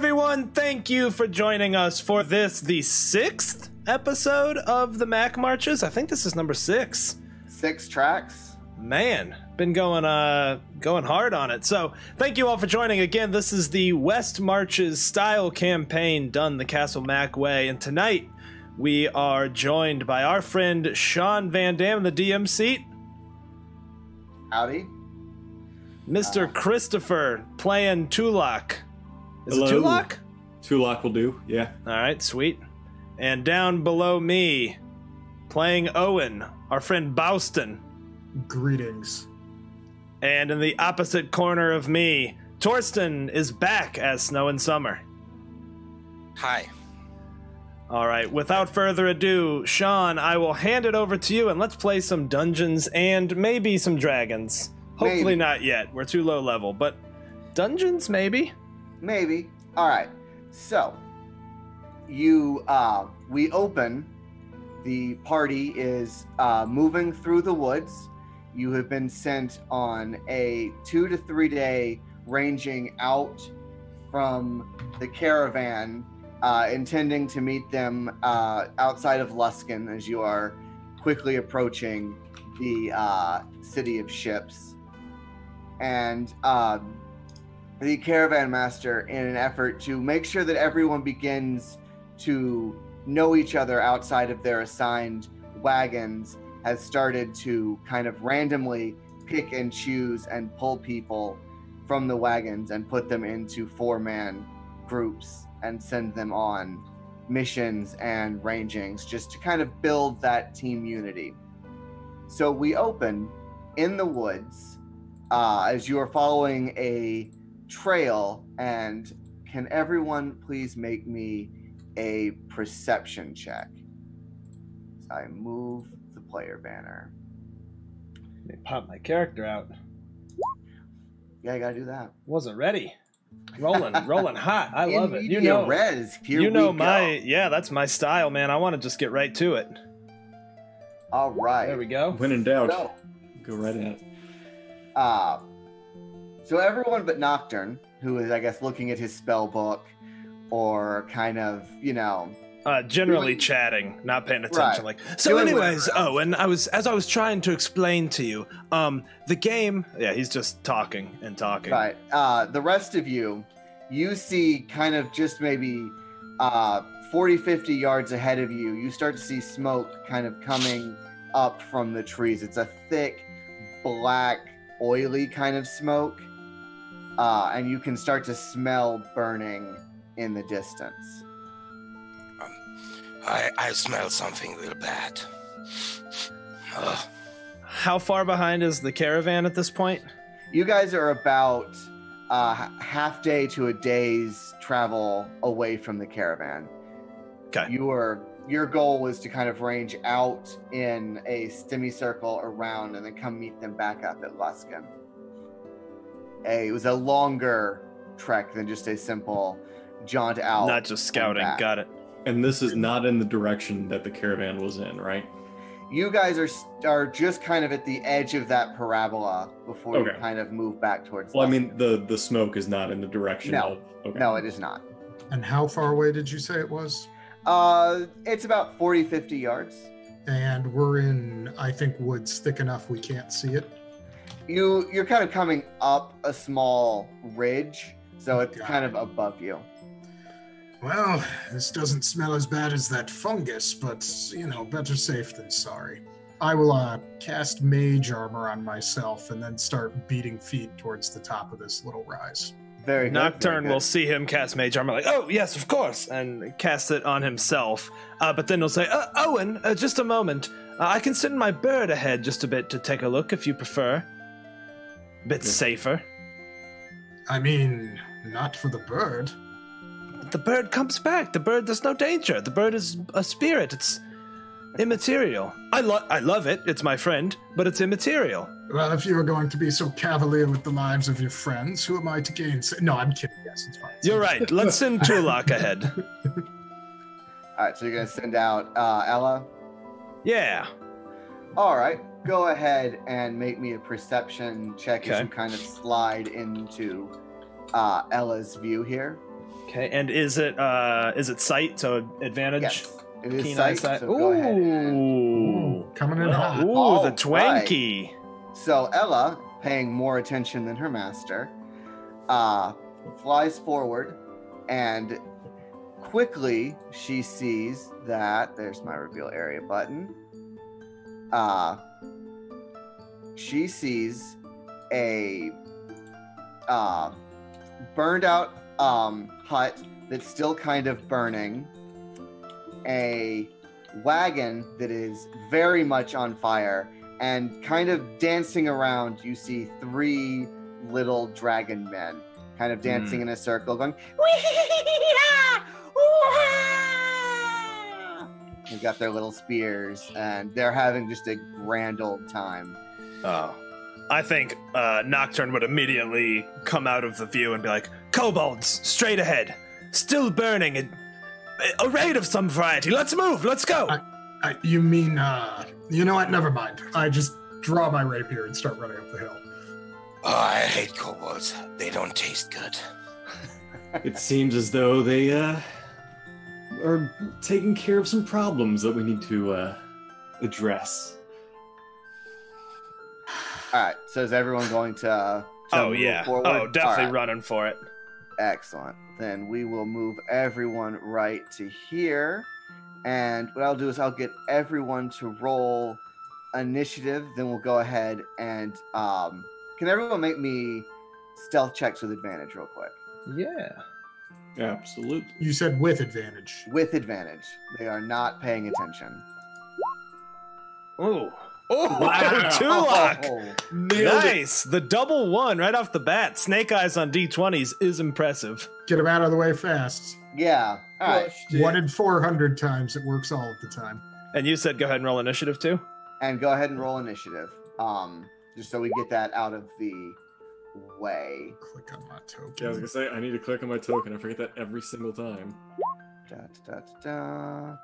everyone, thank you for joining us for this, the 6th episode of the Mac Marches. I think this is number 6. 6 tracks. Man, been going hard on it. So thank you all for joining again. This is the West Marches style campaign done the Castle Mac way, and tonight we are joined by our friend Sean Van Dam in the DM seat. Howdy. Mr. Christopher playing Tulak. Is Hello. it Tulak? Tulak will do, yeah. All right, sweet. And down below me, playing Owen, our friend Bouston. Greetings. And in the opposite corner of me, Torsten is back as Snow and Summer. Hi. All right, without further ado, Sean, I will hand it over to you, and let's play some dungeons and maybe some dragons. Hopefully Maybe. not yet. We're too low level, but dungeons, maybe? Maybe. All right. So, we open. The party is moving through the woods. You have been sent on a 2 to 3 day ranging out from the caravan, intending to meet them outside of Luskan as you are quickly approaching the city of ships. And the caravan master, in an effort to make sure that everyone begins to know each other outside of their assigned wagons, has started to kind of randomly pick and choose and pull people from the wagons and put them into 4-man groups and send them on missions and rangings just to kind of build that team unity. So we open in the woods as you are following a trail, and can everyone please make me a perception check? So I move the player banner. Let me pop my character out. Yeah, I gotta do that. Wasn't ready. Rolling hot. I love it. You Media know, res. Here you know we my go. yeah, that's my style, man. I want to just get right to it. All right. There we go. When in doubt, So, go right at it. so everyone but Nocturne, who is, I guess, looking at his spell book, or kind of, Generally doing- chatting, not paying attention. Right. Like so. Doing Anyways, whatever. and I was trying to explain to you, the game. Yeah, he's just talking and talking. right. The rest of you see kind of just maybe 40, 50 yards ahead of you, you start to see smoke kind of coming up from the trees. It's a thick, black, oily kind of smoke. And you can start to smell burning in the distance. I smell something real bad. Ugh. How far behind is the caravan at this point? You guys are about half day to a day's travel away from the caravan. Okay. Your goal was to kind of range out in a semicircle around and then come meet them back up at Luskan. It was a longer trek than just a simple jaunt out. Not just scouting. and back. Got it. And this is not in the direction that the caravan was in, right? You guys are just kind of at the edge of that parabola before you Okay. kind of move back towards Well, I Luskan. mean, the smoke is not in the direction No. of... Okay. No, it is not. And how far away did you say it was? It's about 40, 50 yards. And we're in, I think, woods thick enough we can't see it. You're kind of coming up a small ridge, so it's Got kind it. of above you. Well, this doesn't smell as bad as that fungus, but, better safe than sorry. I will cast mage armor on myself and then start beating feet towards the top of this little rise. Very good. Nocturne very will good. see him cast mage armor, like, oh yes, of course, and cast it on himself. But then he'll say, Owen, just a moment. I can send my bird ahead just a bit to take a look if you prefer. A bit safer. I mean, not for the bird. The bird comes back. The bird, there's no danger. The bird is a spirit. It's immaterial. I love it. It's my friend, but it's immaterial. Well, if you are going to be so cavalier with the lives of your friends, who am I to gainsay? No, I'm kidding. Yes, it's fine. You're right. Let's send Tulak ahead. All right, so you're going to send out Ella? Yeah. All right, go ahead and make me a perception check as Okay. you kind of slide into Ella's view here. Okay, and is it sight? So advantage. Yes, it is Keen sight. eyesight. So go ahead. Ooh. Coming in hot. Ooh, All the Twanky. So Ella, paying more attention than her master, flies forward, and quickly she sees that there's my reveal area button. She sees a burned out hut that's still kind of burning, a wagon that is very much on fire, and kind of dancing around, you see 3 little dragon men kind of dancing in a circle, going, they've got their little spears, and they're having just a grand old time. Oh. I think Nocturne would immediately come out of the view and be like, Kobolds, straight ahead. Still burning. A raid of some variety. Let's move. Let's go. You mean, you know what? Never mind. I just draw my rapier and start running up the hill. Oh, I hate kobolds. They don't taste good. It seems as though they are taking care of some problems that we need to address. All right, so is everyone going to move forward? Oh, definitely All right. running for it. Excellent. Then we will move everyone right to here. And what I'll do is I'll get everyone to roll initiative. Then we'll go ahead and can everyone make me stealth checks with advantage real quick? Yeah. Absolutely. You said with advantage. With advantage. They are not paying attention. Ooh. Oh, Wow. Tulak. Oh, Nice. The double 1 right off the bat. Snake Eyes on D20s is impressive. Get him out of the way fast. yeah. All right. 1 in 400 times. It works all of the time. And you said go ahead and roll initiative too? And go ahead and roll initiative. Just so we get that out of the way. Click on my token. Yeah, I was gonna say I need to click on my token. I forget that every single time. Da, da, da, da.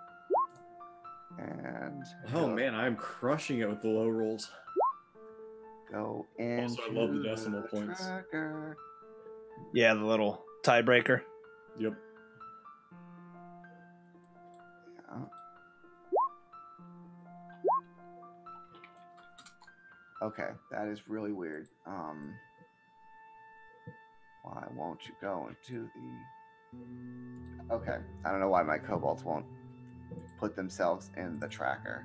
And Oh man, I'm crushing it with the low rolls. go in. Also, I love the decimal points. Tracker. Yeah, the little tiebreaker. Yep. Yeah. Okay, that is really weird. Why won't you go into the... Okay, I don't know why my kobolds won't put themselves in the tracker.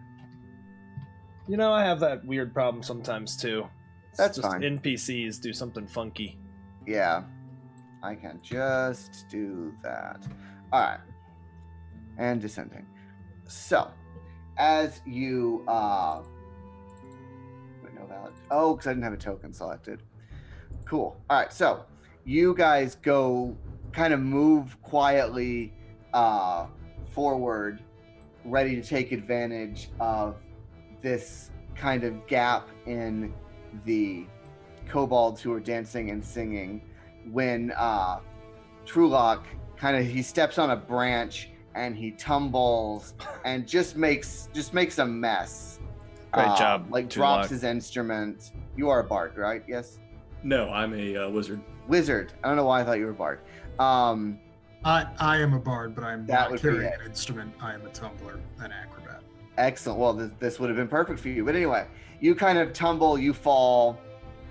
You know, I have that weird problem sometimes too. It's That's just fine. NPCs do something funky. Yeah, I can just do that. All right, and descending. So, as you wait, no valid. Oh, because I didn't have a token selected. Cool. All right, so you guys go kind of move quietly forward, ready to take advantage of this kind of gap in the kobolds who are dancing and singing, when Trulock he steps on a branch and he tumbles and just makes a mess. Great job, Like Trulock. drops his instrument. You are a bard, right? Yes. No, I'm a wizard. Wizard. I don't know why I thought you were a bard. I am a bard, but I'm That not would be carrying it. an instrument. I am a tumbler, an acrobat. Excellent. Well, this would have been perfect for you. But anyway, you kind of tumble, you fall,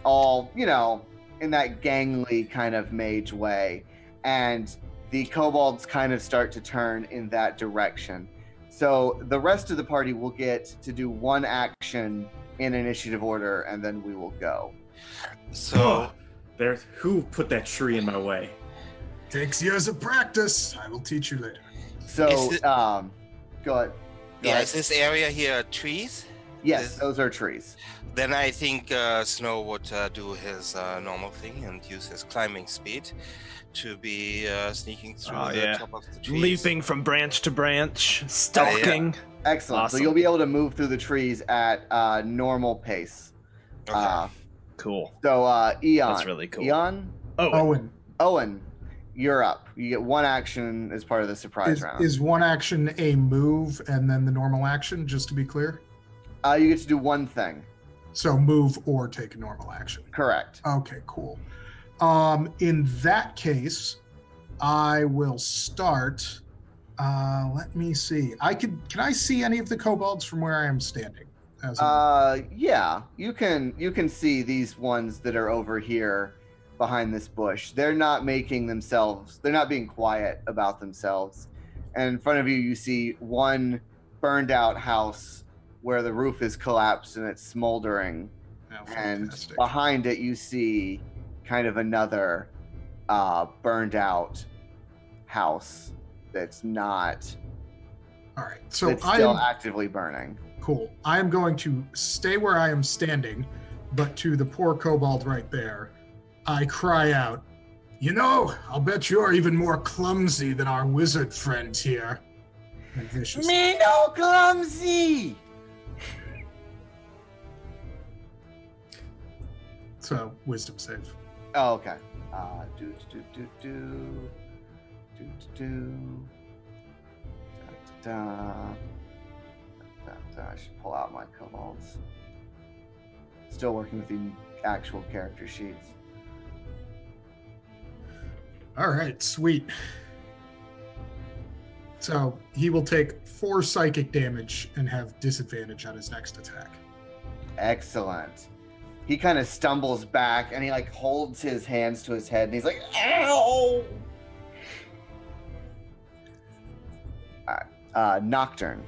all, in that gangly kind of mage way. And the kobolds kind of start to turn in that direction. So the rest of the party will get to do one action in initiative order, and then we will go. So, There, who put that tree in my way? Takes years of practice. I will teach you later. So, Is it- go ahead. Go yeah, ahead. is this area here trees? Yes, is- those are trees. Then I think Snow would do his normal thing and use his climbing speed to be sneaking through Oh, the yeah. top of the trees. Leaping from branch to branch, stalking. Excellent. Awesome. So you'll be able to move through the trees at normal pace. Okay. Cool. So Eon. That's really cool. Eon, Oh, Owen, you're up. You get one action as part of the surprise round. Is one action a move and then the normal action, just to be clear? You get to do one thing. So move or take a normal action. Correct. Okay, cool. In that case, I will start. Let me see. Can I see any of the kobolds from where I am standing? Yeah, you can see these ones that are over here behind this bush. They're not being quiet about themselves. And in front of you, you see one burned out house where the roof is collapsed and it's smoldering. Oh, and fantastic. behind it, you see kind of another burned out house that's not. All right, so it's still actively burning. Cool. I am going to stay where I am standing, but to the poor kobold right there, I cry out, I'll bet you're even more clumsy than our wizard friend here. And viciously. Me no clumsy! So, wisdom save. Oh, okay. I should pull out my kobolds. Still working with the actual character sheets. All right, sweet. So he will take 4 psychic damage and have disadvantage on his next attack. Excellent. He kind of stumbles back and he holds his hands to his head and he's like, ow! All right, Nocturne.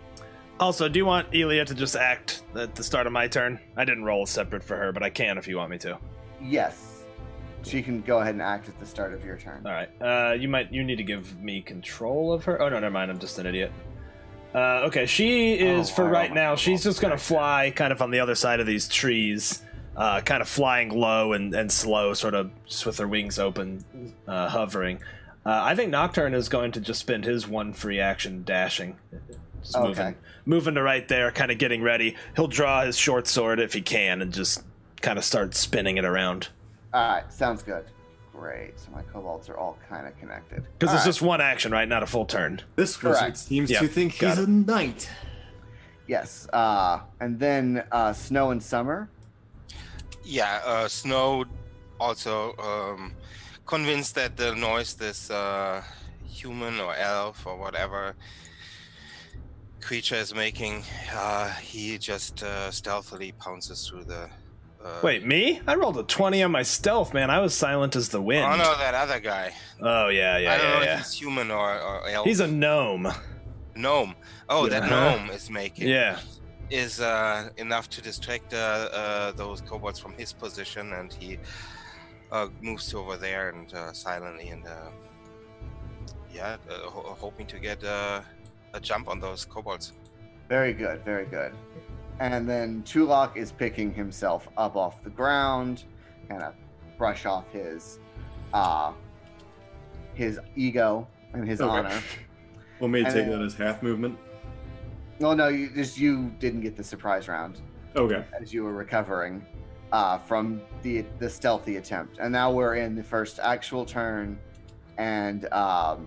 Also, do you want Elia to just act at the start of my turn? I didn't roll separate for her, but I can if you want me to. Yes. She can go ahead and act at the start of your turn. All right. You need to give me control of her. Oh, no, never mind. I'm just an idiot. Okay, she is, for right now, she's just going to fly kind of on the other side of these trees, kind of flying low and slow, sort of just with her wings open, hovering. I think Nocturne is going to just spend his one free action dashing. Just moving to right there, kind of getting ready. He'll draw his short sword if he can and just kind of start spinning it around. All right, sounds good. Great. So my kobolds are all kind of connected. Because it's just one action, right? Not a full turn. This wizard seems to think he's a knight. Yes. And then Snow and Summer. Yeah, Snow also convinced that the noise this human or elf or whatever creature is making, he just stealthily pounces through the... Wait, me? I rolled a 20 on my stealth, man. I was silent as the wind. Oh, no, that other guy. Oh, yeah. I don't know if he's human or elf. He's a gnome. Gnome. Oh, Yeah. that gnome is making... Yeah. Is enough to distract those kobolds from his position, and he moves over there and silently and hoping to get a jump on those kobolds. Very good, very good. And then Tulok is picking himself up off the ground, kind of brush off his ego and his honor. Well, may take that as half movement. No, you didn't get the surprise round. Okay. As you were recovering from the stealthy attempt, and now we're in the first actual turn, and I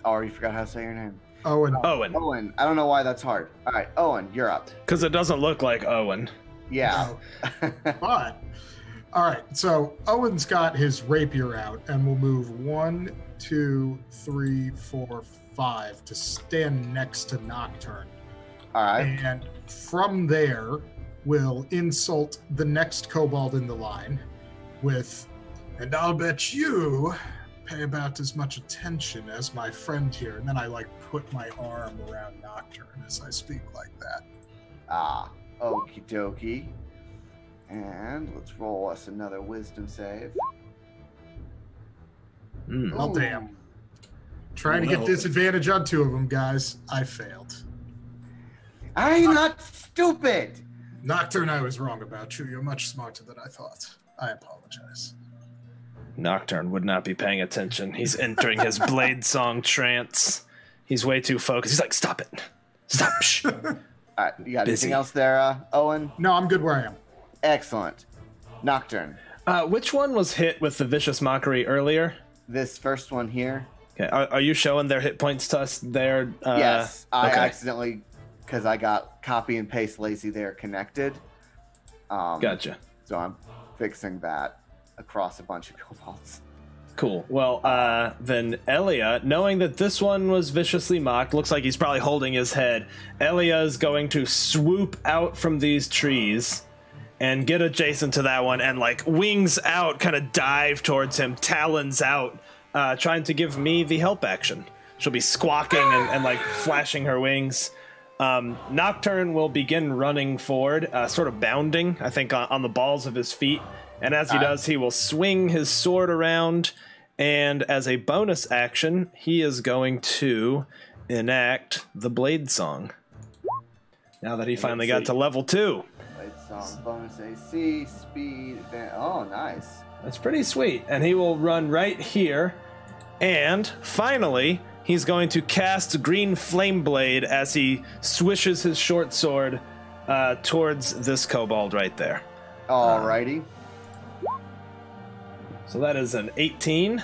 already forgot how to say your name. Owen. Owen. I don't know why that's hard. All right, Owen, you're up. Because it doesn't look like Owen. Yeah. No. But, all right, so Owen's got his rapier out, and we'll move 1, 2, 3, 4, 5 to stand next to Nocturne. All right. And from there, we'll insult the next kobold in the line with, and I'll bet you pay about as much attention as my friend here. And then I put my arm around Nocturne as I speak like that. Okie dokie. And let's roll us another wisdom save. Well, damn. Trying to get disadvantage on 2 of them, guys. I failed. I'm not stupid. Nocturne, I was wrong about you. You're much smarter than I thought. I apologize. Nocturne would not be paying attention. He's entering his Blade Song trance. He's way too focused. He's like, stop it. Stop. Shh. All right, you got anything else there, Owen? No, I'm good where I am. Excellent. Nocturne. Which one was hit with the Vicious Mockery earlier? This first one here. Okay, are you showing their hit points to us there? Yes, I accidentally, because I got copy and paste lazy there connected. Gotcha. So I'm fixing that across a bunch of kobolds. Cool. Well, then Elia, knowing that this one was viciously mocked, looks like he's probably holding his head. Elia is going to swoop out from these trees and get adjacent to that one and, like, wings out, kind of dive towards him, talons out, trying to give me the help action. She'll be squawking and like, flashing her wings. Nocturne will begin running forward, sort of bounding, I think, on the balls of his feet. And as he does, he will swing his sword around, and as a bonus action, he is going to enact the Blade Song. Now that he finally got to level 2. Blade Song, bonus AC, speed, advantage. Oh, nice. That's pretty sweet. And he will run right here, and finally, he's going to cast Green Flame Blade as he swishes his short sword towards this kobold right there. Alrighty. So that is an 18.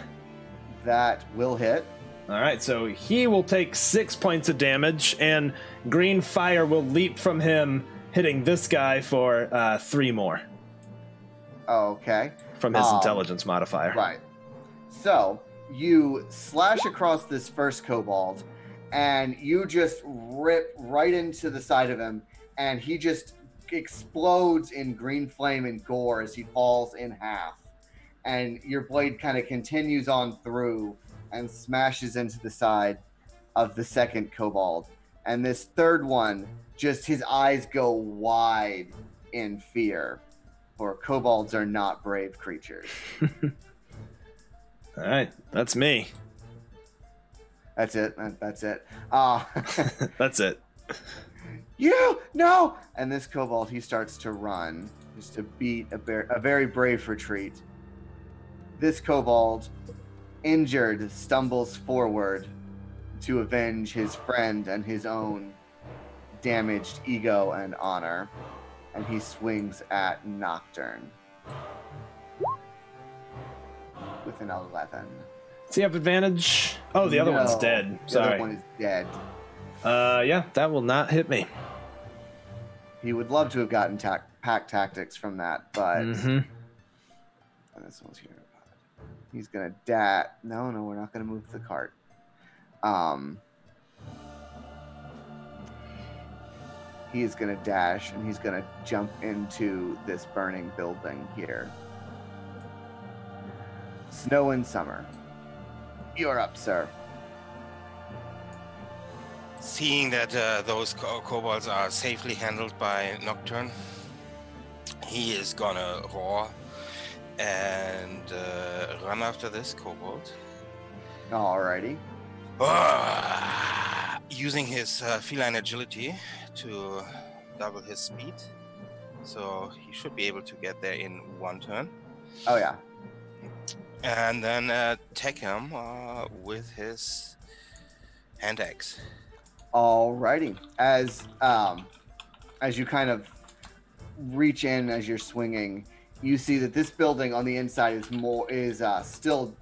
That will hit. All right, so he will take 6 points of damage, and green fire will leap from him, hitting this guy for 3 more. Okay. From his intelligence modifier. Right. So, you slash across this first kobold, and you just rip right into the side of him, and he just explodes in green flame and gore as he falls in half. And your blade kind of continues on through and smashes into the side of the second kobold. And this third one, just his eyes go wide in fear, for kobolds are not brave creatures. All right, that's me. That's it. That's it. That's it. You no! And this kobold, he starts to run, just to beat a very brave retreat. This kobold, injured, stumbles forward to avenge his friend and his own damaged ego and honor, and he swings at Nocturne with an 11. Does he have advantage? Oh, the other one's dead. Sorry. The other one is dead. Yeah, that will not hit me. He would love to have gotten pack tactics from that, but Mm-hmm. and this one's here. He's gonna dash. No, we're not gonna move the cart. He is gonna dash, and he's gonna jump into this burning building here. Snow and Summer. You're up, sir. Seeing that those kobolds are safely handled by Nocturne, he is gonna roar and run after this kobold. Alrighty. Using his feline agility to double his speed. So he should be able to get there in 1 turn. Oh, yeah. And then attack him with his hand axe. Alrighty. As you kind of reach in as you're swinging, you see that this building on the inside is still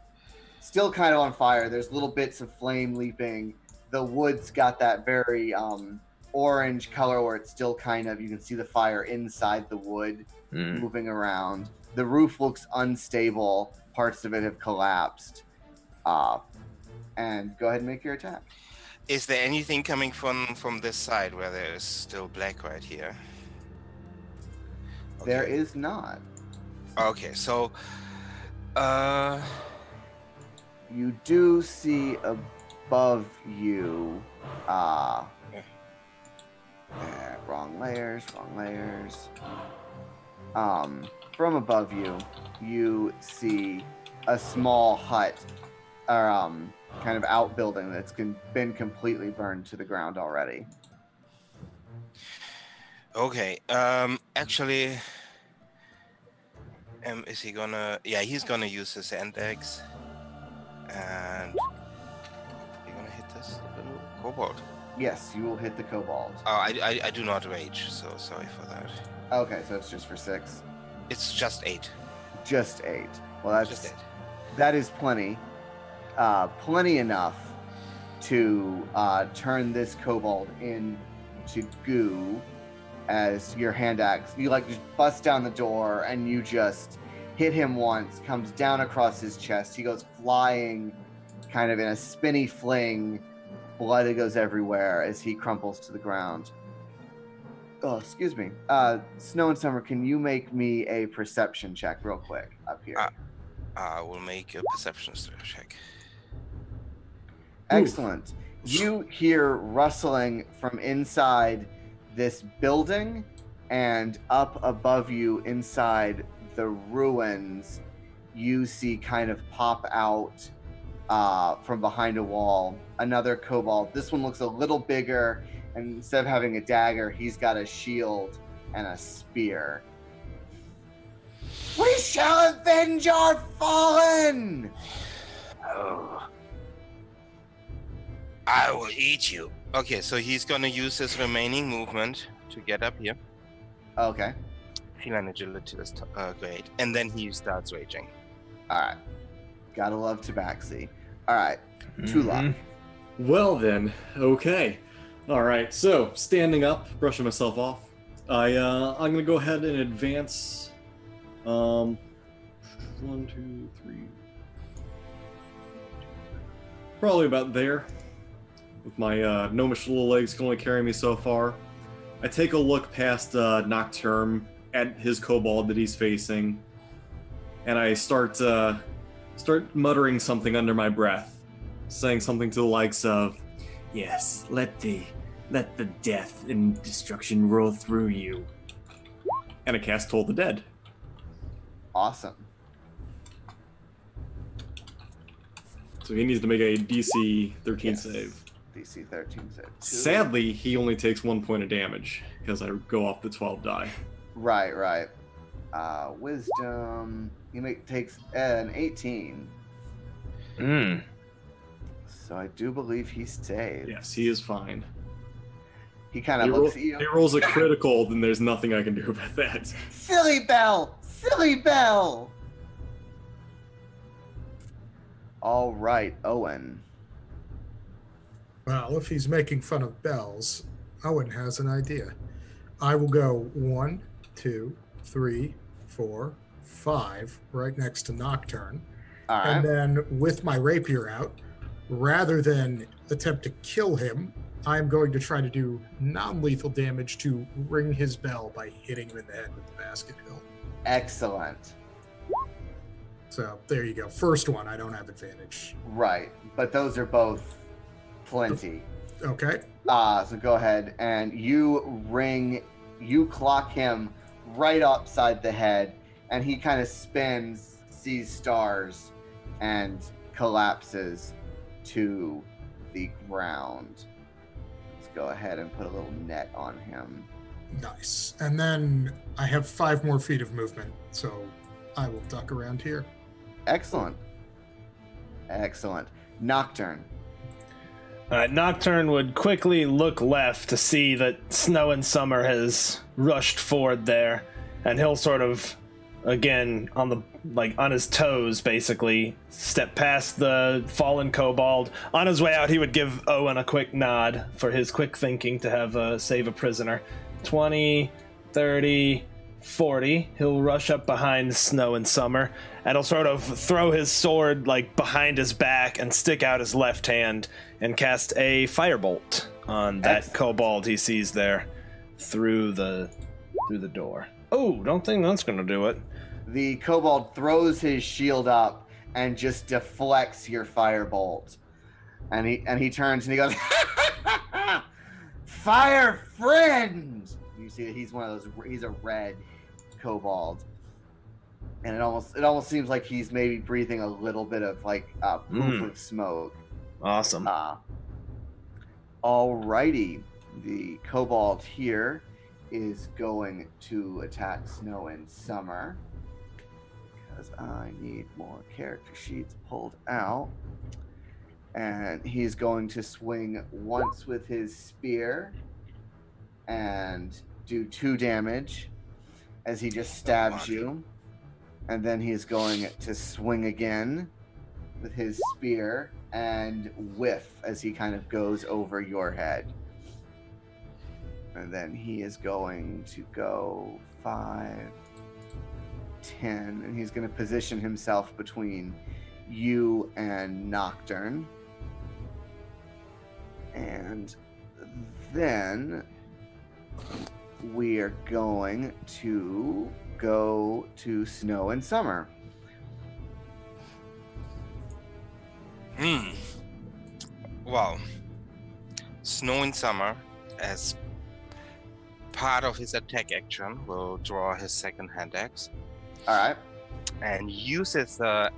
kind of on fire. There's little bits of flame leaping. The wood's got that very orange color where it's still kind of, you can see the fire inside the wood moving around. The roof looks unstable. Parts of it have collapsed. And go ahead and make your attack. Is there anything coming from this side where there is still black right here? Okay. There is not. Okay, so you do see above you wrong layers. From above you see a small hut or kind of outbuilding that's been completely burned to the ground already. Okay, actually, is he gonna? Yeah, he's gonna use his hand axe, and you gonna hit this little kobold? Yes, you will hit the kobold. Oh, I do not rage, so sorry for that. Okay, so it's just for 6. It's just 8. Just 8. Well, Just 8. that is plenty. Plenty enough to turn this kobold into goo as your hand axe. You just bust down the door and you just hit him once, comes down across his chest. He goes flying, kind of in a spinny fling. Blood goes everywhere as he crumples to the ground. Oh, excuse me. Snow and Summer, can you make me a perception check real quick up here? I will make a perception check. Excellent. You hear rustling from inside this building, and up above you inside the ruins, you see kind of pop out from behind a wall another kobold. This one looks a little bigger, and instead of having a dagger, he's got a shield and a spear. We shall avenge our fallen! Oh. I will eat you. Okay, so he's gonna use his remaining movement to get up here. Okay. Feline agility is great. And then he starts raging. Alright. Gotta love Tabaxi. Alright. Tulok. Well then, okay. Alright, so standing up, brushing myself off. I'm gonna go ahead and advance 1, 2, 3. Probably about there. With my gnomish little legs can only carry me so far. I take a look past Nocturne at his kobold that he's facing, and I start muttering something under my breath, saying something to the likes of, "Yes, let the death and destruction roll through you." And I cast Toll the Dead. Awesome. So he needs to make a DC 13 Yes. save. DC 13 save. Sadly, he only takes 1 point of damage because I go off the 12 die. Right. Wisdom. He takes an 18. So I do believe he saved. Yes, he is fine. He kind of looks at you. He rolls a critical, then there's nothing I can do about that. Silly Bell! Silly Bell! All right, Owen. Well, if he's making fun of bells, Owen has an idea. I will go 1, 2, 3, 4, 5, right next to Nocturne. All right. And then with my rapier out, rather than attempt to kill him, I'm going to try to do non-lethal damage to ring his bell by hitting him in the head with the basket hilt. Excellent. So there you go. First one, I don't have advantage. Right, but those are both plenty. Okay. So go ahead and you clock him right upside the head, and he kind of spins, sees stars, and collapses to the ground. Let's go ahead and put a little net on him. Nice. And then I have 5 more feet of movement, so I will duck around here. Excellent. Nocturne. Nocturne would quickly look left to see that Snow and Summer has rushed forward there, and he'll sort of, again, on his toes, basically, step past the fallen kobold. On his way out, he would give Owen a quick nod for his quick thinking to have save a prisoner. 20, 30, 40. He'll rush up behind Snow and Summer, and he'll sort of throw his sword behind his back and stick out his left hand and cast a firebolt on that kobold he sees there through the door. Oh, don't think that's gonna do it. The kobold throws his shield up and just deflects your firebolt. And he turns and he goes, "Fire friend!" You see that he's a red kobold. And it almost seems like he's maybe breathing a little bit of poof of smoke. Awesome. Alrighty. The kobold here is going to attack Snow and Summer, because I need more character sheets pulled out. And he's going to swing once with his spear and do 2 damage as he just stabs you. And then he's going to swing again with his spear and whiff as he kind of goes over your head. And then he is going to go 5, 10, and he's going to position himself between you and Nocturne. And then we are going to go to Snow and Summer. Well, Snow and Summer, as part of his attack action, will draw his second hand axe. All right. And uses the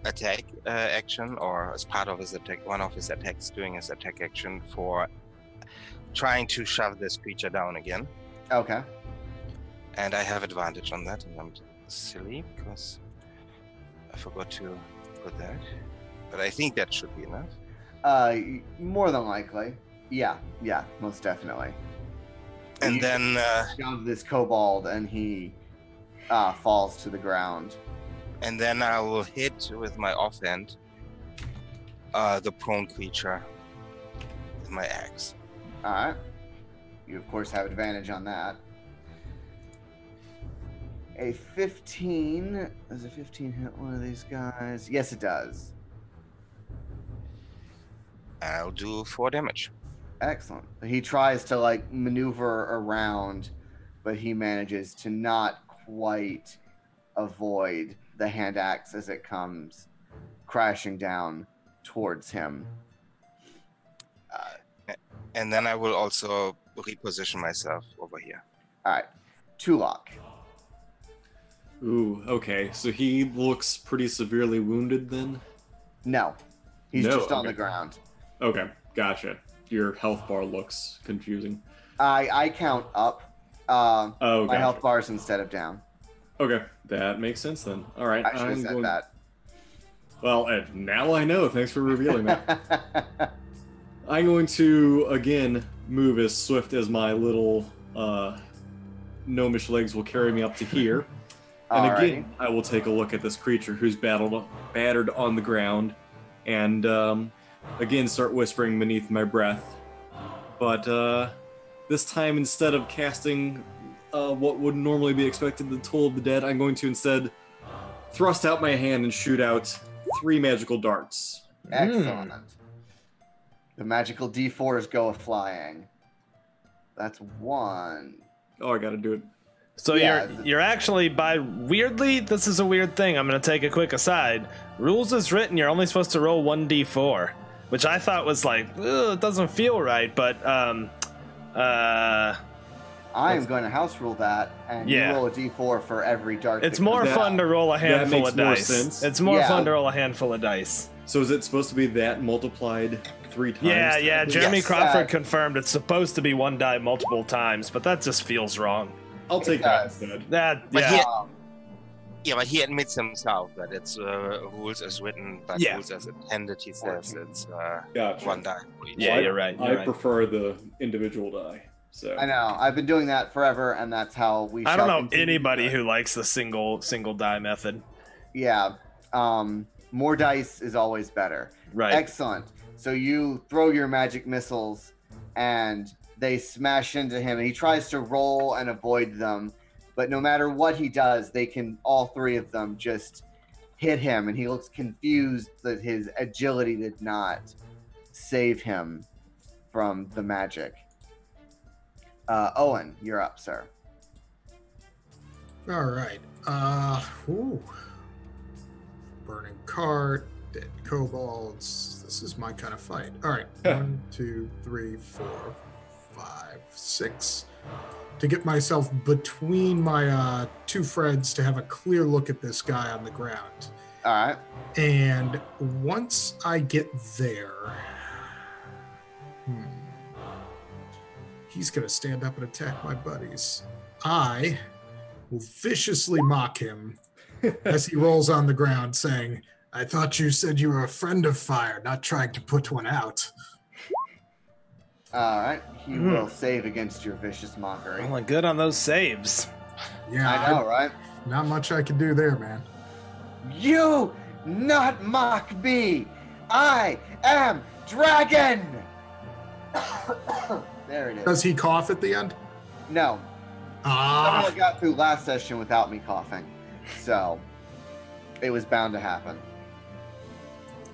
attack action, or as part of his attack, one of his attacks doing his attack action for trying to shove this creature down again. Okay. And I have advantage on that, and I'm silly because I forgot to put that. But I think that should be enough. More than likely. Yeah, most definitely. And you then shove this kobold, and he falls to the ground. And then I will hit with my offhand the prone creature with my axe. All right. You of course have advantage on that. A 15. Does a 15 hit one of these guys? Yes, it does. I'll do 4 damage. Excellent. He tries to maneuver around, but he manages to not quite avoid the hand axe as it comes crashing down towards him. And then I will also reposition myself over here. All right. Tulok. Ooh, okay. So he looks pretty severely wounded then? No. He's No, just on okay. the ground. Okay, gotcha. Your health bar looks confusing. I count up. Oh, My gotcha. health bars instead of down. Okay, that makes sense then. All right. I should have said that. Well, now I know. Thanks for revealing that. I'm going to, again, move as swift as my little gnomish legs will carry me up to here. And again, I will take a look at this creature who's battered on the ground, and again start whispering beneath my breath. But this time, instead of casting what would normally be expected, the Toll of the Dead, I'm going to instead thrust out my hand and shoot out 3 magical darts. Excellent. The magical D4s go flying. That's 1. Oh, I gotta do it. So you're actually weirdly, this is a weird thing. I'm gonna take a quick aside. Rules is written, you're only supposed to roll 1d4, which I thought was it doesn't feel right, but I am going to house rule that, and you roll a d4 for every dart. It's more fun to roll a handful of dice. Sense. It's more fun to roll a handful of dice. So is it supposed to be that multiplied 3 times? Yeah. Jeremy Yes. Crawford confirmed it's supposed to be 1 die multiple times, but that just feels wrong. I'll take that instead. That But yeah. but he admits himself that it's rules as written, but rules as intended. He says it's Gotcha. 1 die for each. Yeah, you're right. I prefer the individual die. So I know. I've been doing that forever, and that's how we. I shall don't know continue anybody to- who likes the single die method. Yeah. More dice is always better. Right. Excellent. So you throw your magic missiles, and they smash into him, and he tries to roll and avoid them, but no matter what he does, all 3 of them just hit him, and he looks confused that his agility did not save him from the magic. Owen, you're up, sir. All right. Burning cart, dead kobolds. This is my kind of fight. All right. 1, 2, 3, 4, 5, 6. To get myself between my 2 friends to have a clear look at this guy on the ground. All right. And once I get there, he's going to stand up and attack my buddies. I will viciously mock him as he rolls on the ground, saying, "I thought you said you were a friend of fire, not trying to put one out." All right. He will save against your vicious mockery. Well, good on those saves. Yeah, I know, right? Not much I can do there, man. You not mock me. I am Dragon. There it is. Does he cough at the end? No. Someone got through last session without me coughing, so it was bound to happen.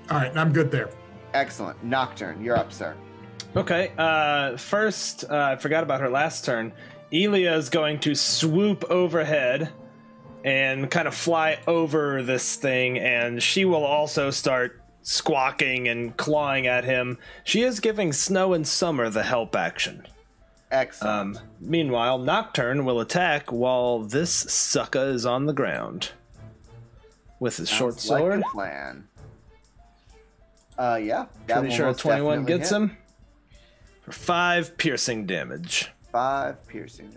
All right, I'm good there. Excellent. Nocturne, you're up, sir. Okay, first, I forgot about her last turn. Elia is going to swoop overhead and kind of fly over this thing, and she will also start squawking and clawing at him. She is giving Snow and Summer the help action. Excellent. Meanwhile, Nocturne will attack while this sucker is on the ground with his short Sounds like sword. a plan. Yeah. That Pretty will sure most 21 definitely gets hit. him for 5 piercing damage. 5 piercing.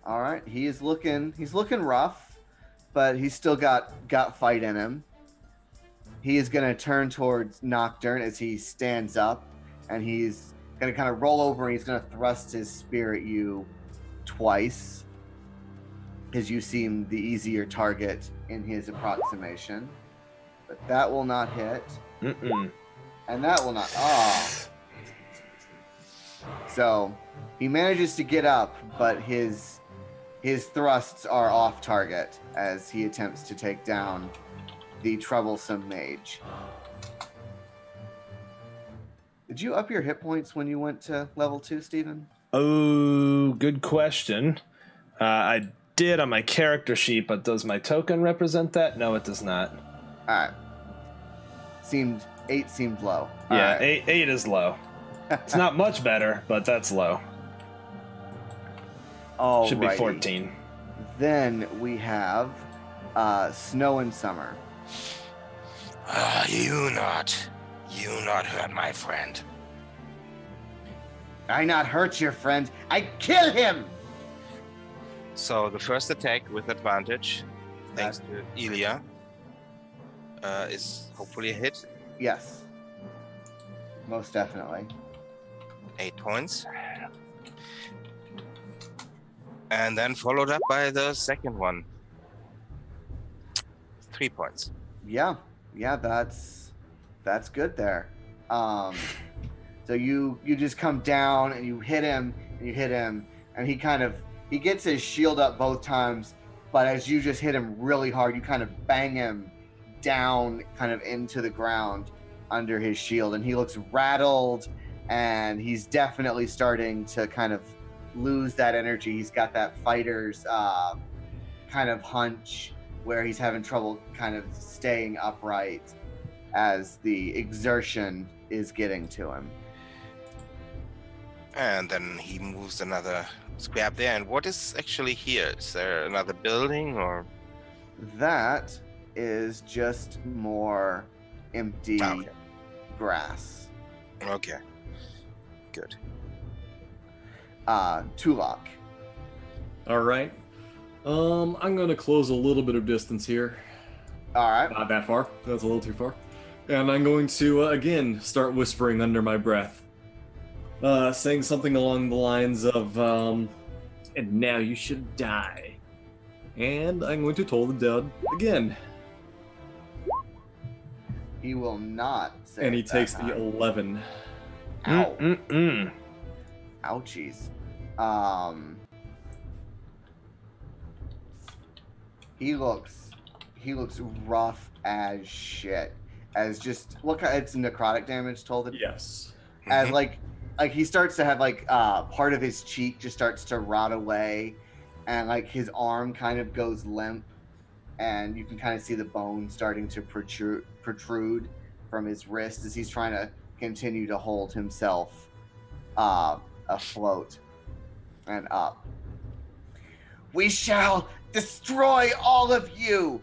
All right, he's looking rough, but he's still got fight in him. He is going to turn towards Nocturne as he stands up, and he's going to kind of roll over, and he's going to thrust his spear at you twice, because you seem the easier target in his approximation. But that will not hit. And that will not. Oh. So he manages to get up, but his thrusts are off target as he attempts to take down the troublesome mage. Did you up your hit points when you went to level 2, Stephen? Oh, good question. I did on my character sheet, but does my token represent that? No, it does not. All right. 8 seemed low. Yeah, All right. 8 is low. It's not much better, but that's low. Should be Alrighty. 14. Then we have Snow and Summer. You not hurt my friend. I not hurt your friend. I kill him. So the first attack with advantage, thanks to Elia, is hopefully a hit. Yes. Most definitely. 8 points. And then followed up by the second one. 3 points. Yeah, that's good there. So you just come down and you hit him, and he gets his shield up both times, but as you just hit him really hard, you kind of bang him down kind of into the ground under his shield, and he looks rattled, and he's definitely starting to kind of lose that energy. He's got that fighter's kind of hunch where he's having trouble kind of staying upright as the exertion is getting to him. And then he moves another square up there. And what is actually here? Is there another building or? That is just more empty grass. Okay. Good. Tulok. All right. I'm going to close a little bit of distance here. All right. Not that far. That's a little too far. And I'm going to, again, start whispering under my breath. Saying something along the lines of, and now you should die. And I'm going to toll the dead again. He will not say And he it that takes time. the 11. Ow. Ouchies. He looks rough as shit. As just look, it's necrotic damage told it. Yes. As like he starts to have part of his cheek just starts to rot away, and like his arm kind of goes limp, and you can kind of see the bone starting to protrude from his wrist as he's trying to continue to hold himself afloat and up. We shall destroy all of you.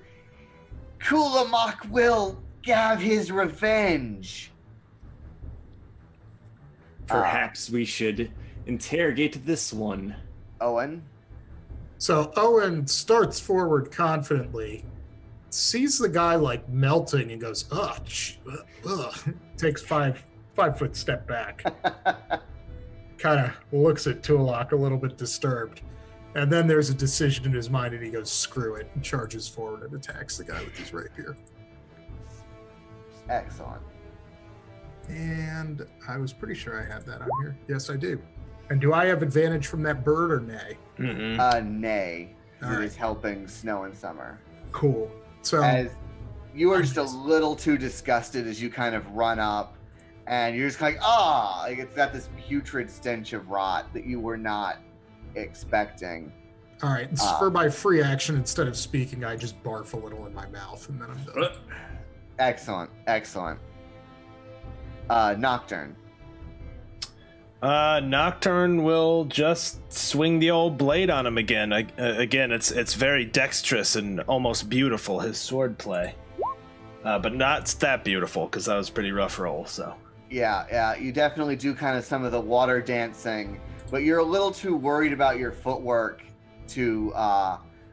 Kulamak will have his revenge. Perhaps we should interrogate this one. Owen? So Owen starts forward confidently, sees the guy like melting and goes, ugh, takes 5-foot step back. Kind of looks at Tulok a little bit disturbed. And then there's a decision in his mind and he goes, screw it, and charges forward and attacks the guy with his rapier. Excellent. And I was pretty sure I had that on here. Yes, I do. And do I have advantage from that bird or nay? Nay. All It right. is helping Snow and Summer. Cool. So As you are just a little too disgusted as you kind of run up, and you're just like, like it's got this putrid stench of rot that you were not expecting. all right, for my free action, instead of speaking, I just barf a little in my mouth, and then I'm done. Excellent. Nocturne. Nocturne will just swing the old blade on him again. Again, it's very dexterous and almost beautiful, his sword play. But not that beautiful, because that was a pretty rough roll, so. Yeah, you definitely do kind of some of the water dancing, but you're a little too worried about your footwork to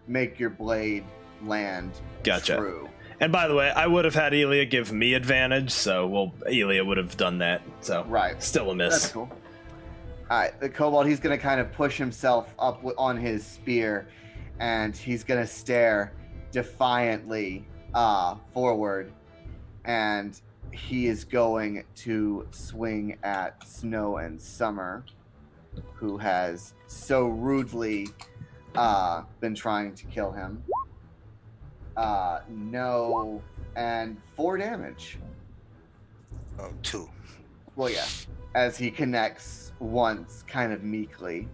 make your blade land Gotcha. true. And by the way, I would have had Elia give me advantage, so, Elia would have done that, so. Right. Still a miss. That's cool. All right, the kobold, he's going to kind of push himself up on his spear, and he's going to stare defiantly forward, and he is going to swing at Snow and Summer, who has so rudely been trying to kill him. No, and 4 damage. Oh, 2. Well, yeah, as he connects once, kind of meekly.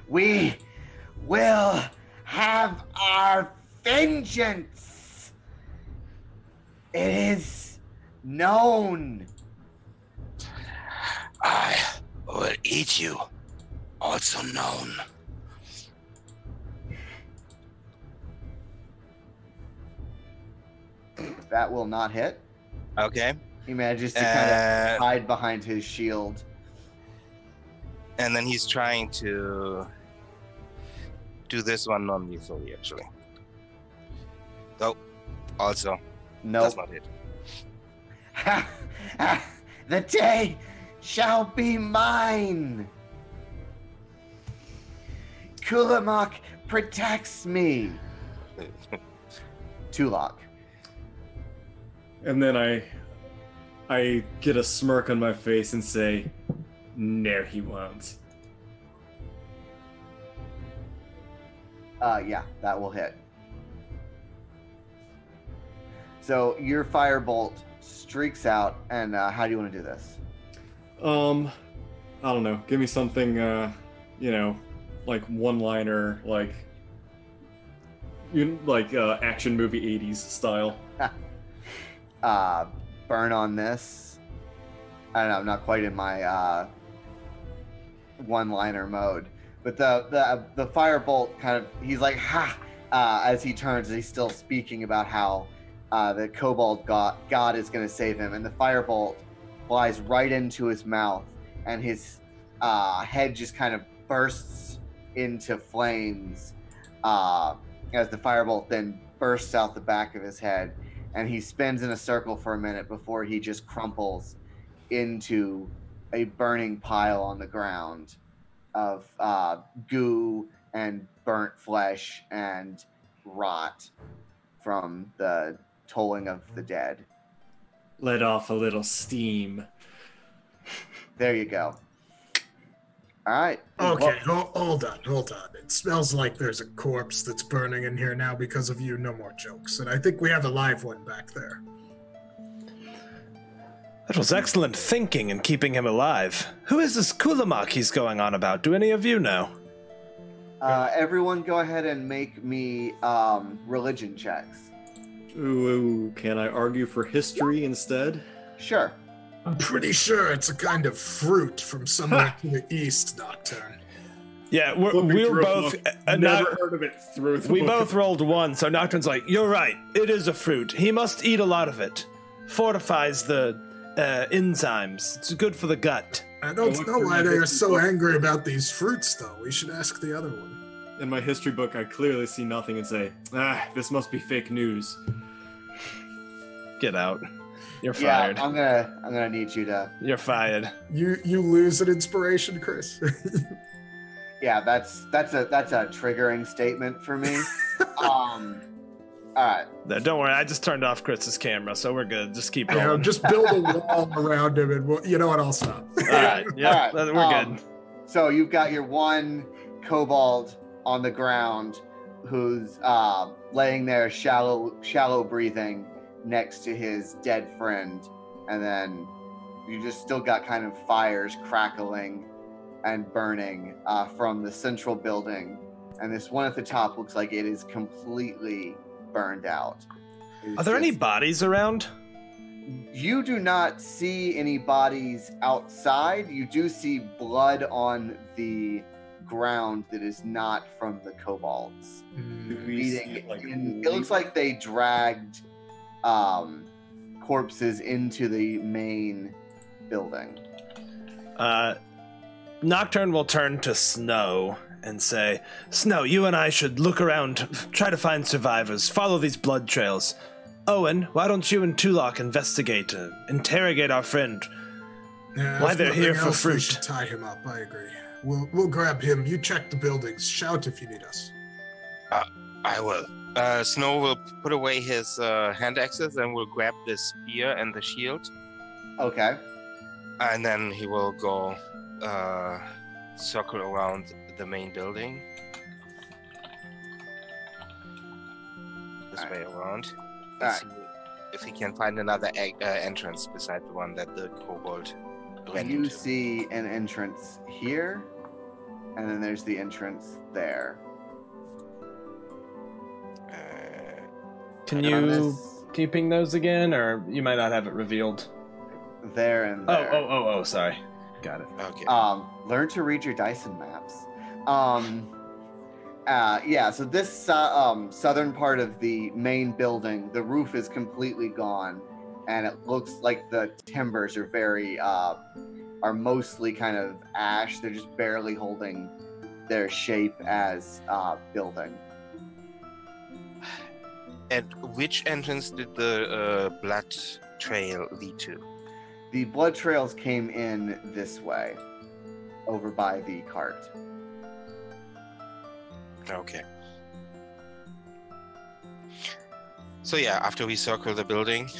We will have our vengeance. It is known. I will eat you, also known. That will not hit. Okay. He manages to kind of hide behind his shield. And then he's trying to do this one non-lethally, actually. Oh, also, Nope. does not hit. The day shall be mine. Kulamak protects me. Tulok. And then I get a smirk on my face and say, "No, he won't." Yeah, that will hit. So your firebolt streaks out, and how do you want to do this? I don't know. Give me something, like one-liner, like action movie 80s style. Burn on this. I don't know, I'm not quite in my one-liner mode. But the firebolt kind of, he's like, ha! As he turns, and he's still speaking about how the kobold god is going to save him. And the firebolt flies right into his mouth, and his head just kind of bursts into flames as the firebolt then bursts out the back of his head. And he spins in a circle for a minute before he just crumples into a burning pile on the ground of goo and burnt flesh and rot from the tolling of the dead. Let off a little steam. There you go. All right. Okay, hold on. It smells like there's a corpse that's burning in here now because of you. No more jokes. And I think we have a live one back there. That was excellent thinking and keeping him alive. Who is this Kulamak he's going on about? Do any of you know? Everyone go ahead and make me religion checks. Ooh, can I argue for history instead? Sure. I'm pretty sure it's a kind of fruit from somewhere to the east, Nocturne. Yeah, we're both. Never heard of it through the We book. both rolled 1, so Nocturne's like, "You're right. It is a fruit. He must eat a lot of it. Fortifies the enzymes. It's good for the gut." I don't know why they are so angry about these fruits, though. We should ask the other one. In my history book, I clearly see nothing and say, this must be fake news. Get out. You're fired. Yeah, I'm gonna need you to. You're fired. You lose an inspiration, Chris. Yeah, that's a triggering statement for me. All right. No, don't worry, I just turned off Chris's camera, so we're good. Just keep Yeah, rolling. just build a wall around him, and you know what? I'll stop. All right, yeah, All right, we're good. So you've got your one kobold on the ground who's laying there shallow breathing next to his dead friend. And then you just still got kind of fires crackling and burning from the central building. And this one at the top looks like it is completely burned out. Are there any bodies around? You do not see any bodies outside. You do see blood on the ground that is not from the kobolds. It looks like they dragged corpses into the main building. Nocturne will turn to Snow and say, Snow, you and I should look around, try to find survivors, follow these blood trails. Owen, why don't you and Tulok investigate, interrogate our friend? Yeah, Why if they're here nothing for else, we fruit. should tie him up. I agree. We'll grab him. You check the buildings. Shout if you need us. I will. Snow will put away his hand axes and will grab the spear and the shield. Okay. And then he will go circle around the main building. This way around. And see if he can find another entrance beside the one that the kobold ran You into. see an entrance here, and then there's the entrance there. Can And you this- ping those again, or you might not have it revealed? There and there. Oh, sorry. Got it. Okay. Learn to read your Dyson maps. Yeah, so this southern part of the main building, the roof is completely gone, and it looks like the timbers are are mostly kind of ash. They're just barely holding their shape as building. And which entrance did the blood trail lead to? The blood trails came in this way, over by the cart. Okay. So yeah, after we circle the building,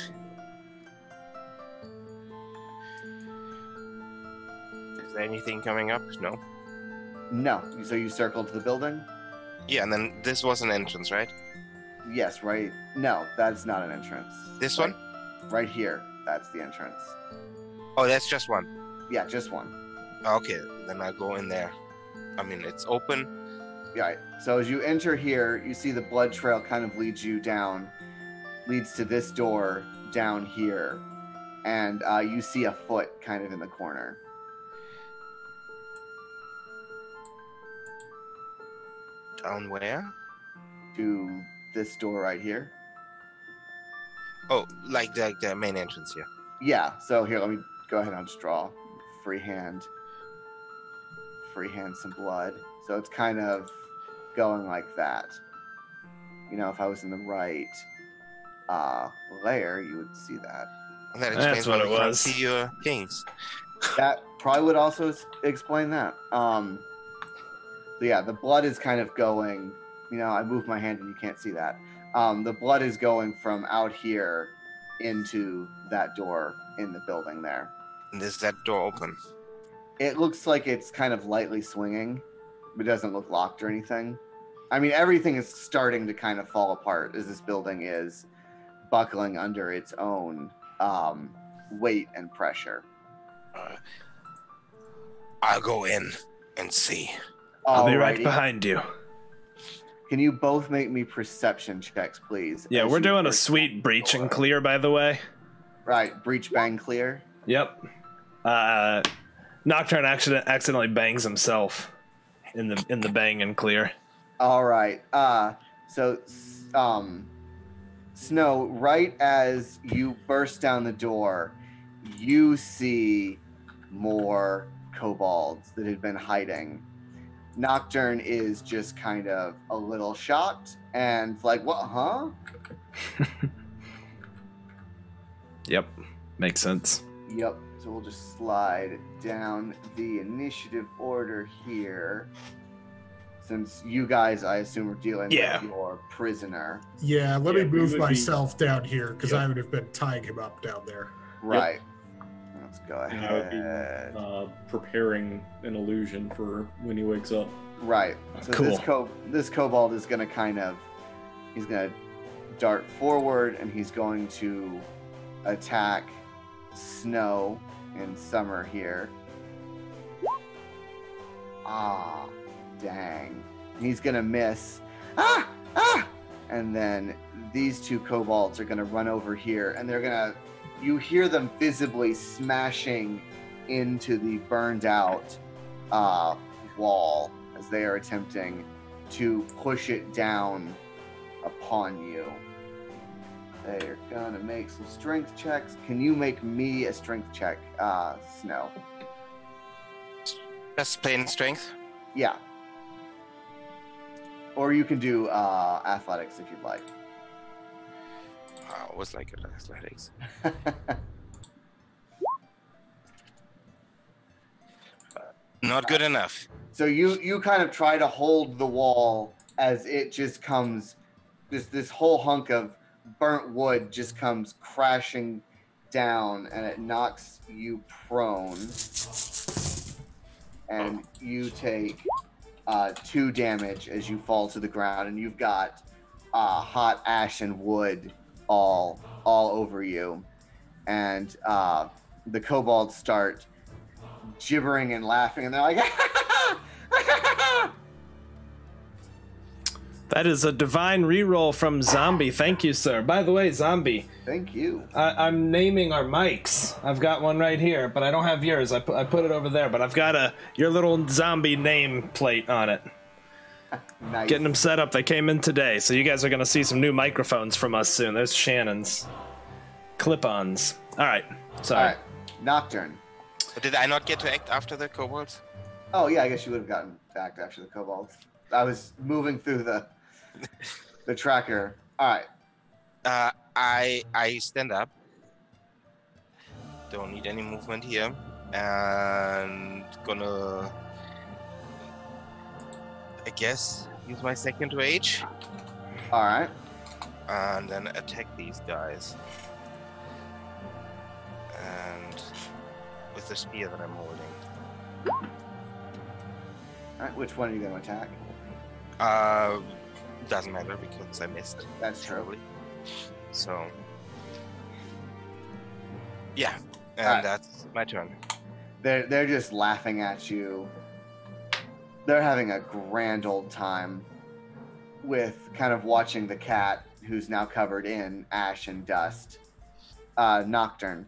is there anything coming up? No. No, so you circled the building? Yeah, and then this was an entrance, right? Yes, right. No, that's not an entrance. This Right- one? Right here, that's the entrance. Oh, that's just one. Yeah, just one. Okay, then I go in there. I mean, it's open. Right. So as you enter here, you see the blood trail kind of leads to this door down here, and you see a foot kind of in the corner. Down where? To this door right here. Oh, like the main entrance here. Yeah. So here, let me go ahead and just draw freehand some blood. So it's kind of going like that. You know, if I was in the right layer, you would see that. And that That's explains what why it we can't was. see your things. That probably would also explain that. So yeah, the blood is kind of going, you know, I moved my hand and you can't see that. The blood is going from out here into that door in the building there. And is that door open? It looks like it's kind of lightly swinging, but it doesn't look locked or anything. I mean, everything is starting to kind of fall apart as this building is buckling under its own weight and pressure. I'll go in and see. I'll be right Alrighty. behind you. Can you both make me perception checks, please? Yeah, as we're you doing a burst sweet through the breach and door? clear, by the way. Right, breach, bang, clear. Yep. Nocturne accidentally bangs himself in the bang and clear. All right. So, Snow, right as you burst down the door, you see more kobolds that had been hiding. Nocturne is just kind of a little shocked and like, what, huh? Yep. Makes sense. Yep. So we'll just slide down the initiative order here. since you guys, I assume, are dealing Yeah. with your prisoner. Yeah, let me Yeah, we move would be- myself down here because Yep. I would have been tying him up down there. Right. Let's go And I would be ahead. preparing an illusion for when he wakes up. Right. So Cool. this kobold is going to he's going to dart forward, and he's going to attack Snow in Summer here. Ah, dang. He's going to miss. Ah! Ah! And then these two kobolds are going to run over here, and they're going to... You hear them visibly smashing into the burned out wall as they are attempting to push it down upon you. They're going to make some strength checks. Can you make me a strength check, Snow? Just plain strength. Yeah. Or you can do athletics if you'd like. I always like athletics. Not good enough. So you kind of try to hold the wall as it just comes, this whole hunk of burnt wood just comes crashing down, and it knocks you prone. And you take 2 damage as you fall to the ground, and you've got hot ash and wood all over you. And the kobolds start gibbering and laughing, and they're like, That is a divine reroll from Zombie. Thank you, sir. By the way, Zombie, thank you. I'm naming our mics. I've got one right here, but I don't have yours. I put it over there, but I've got your little Zombie name plate on it. Nice. Getting them set up. They came in today, so you guys are going to see some new microphones from us soon. There's Shannon's clip-ons. All right. Sorry. All right, Nocturne. But did I not get to act after the kobolds? Oh yeah, I guess you would have gotten back after the kobolds. I was moving through the tracker. All right. I stand up. Don't need any movement here, and gonna, I guess, use my second rage, All right. and then attack these guys. And with the spear that I'm holding. All right. Which one are you going to attack? Doesn't matter because I missed. That's true. Probably. So, yeah, and Alright. that's my turn. They're just laughing at you. They're having a grand old time with kind of watching the cat, who's now covered in ash and dust. Nocturne.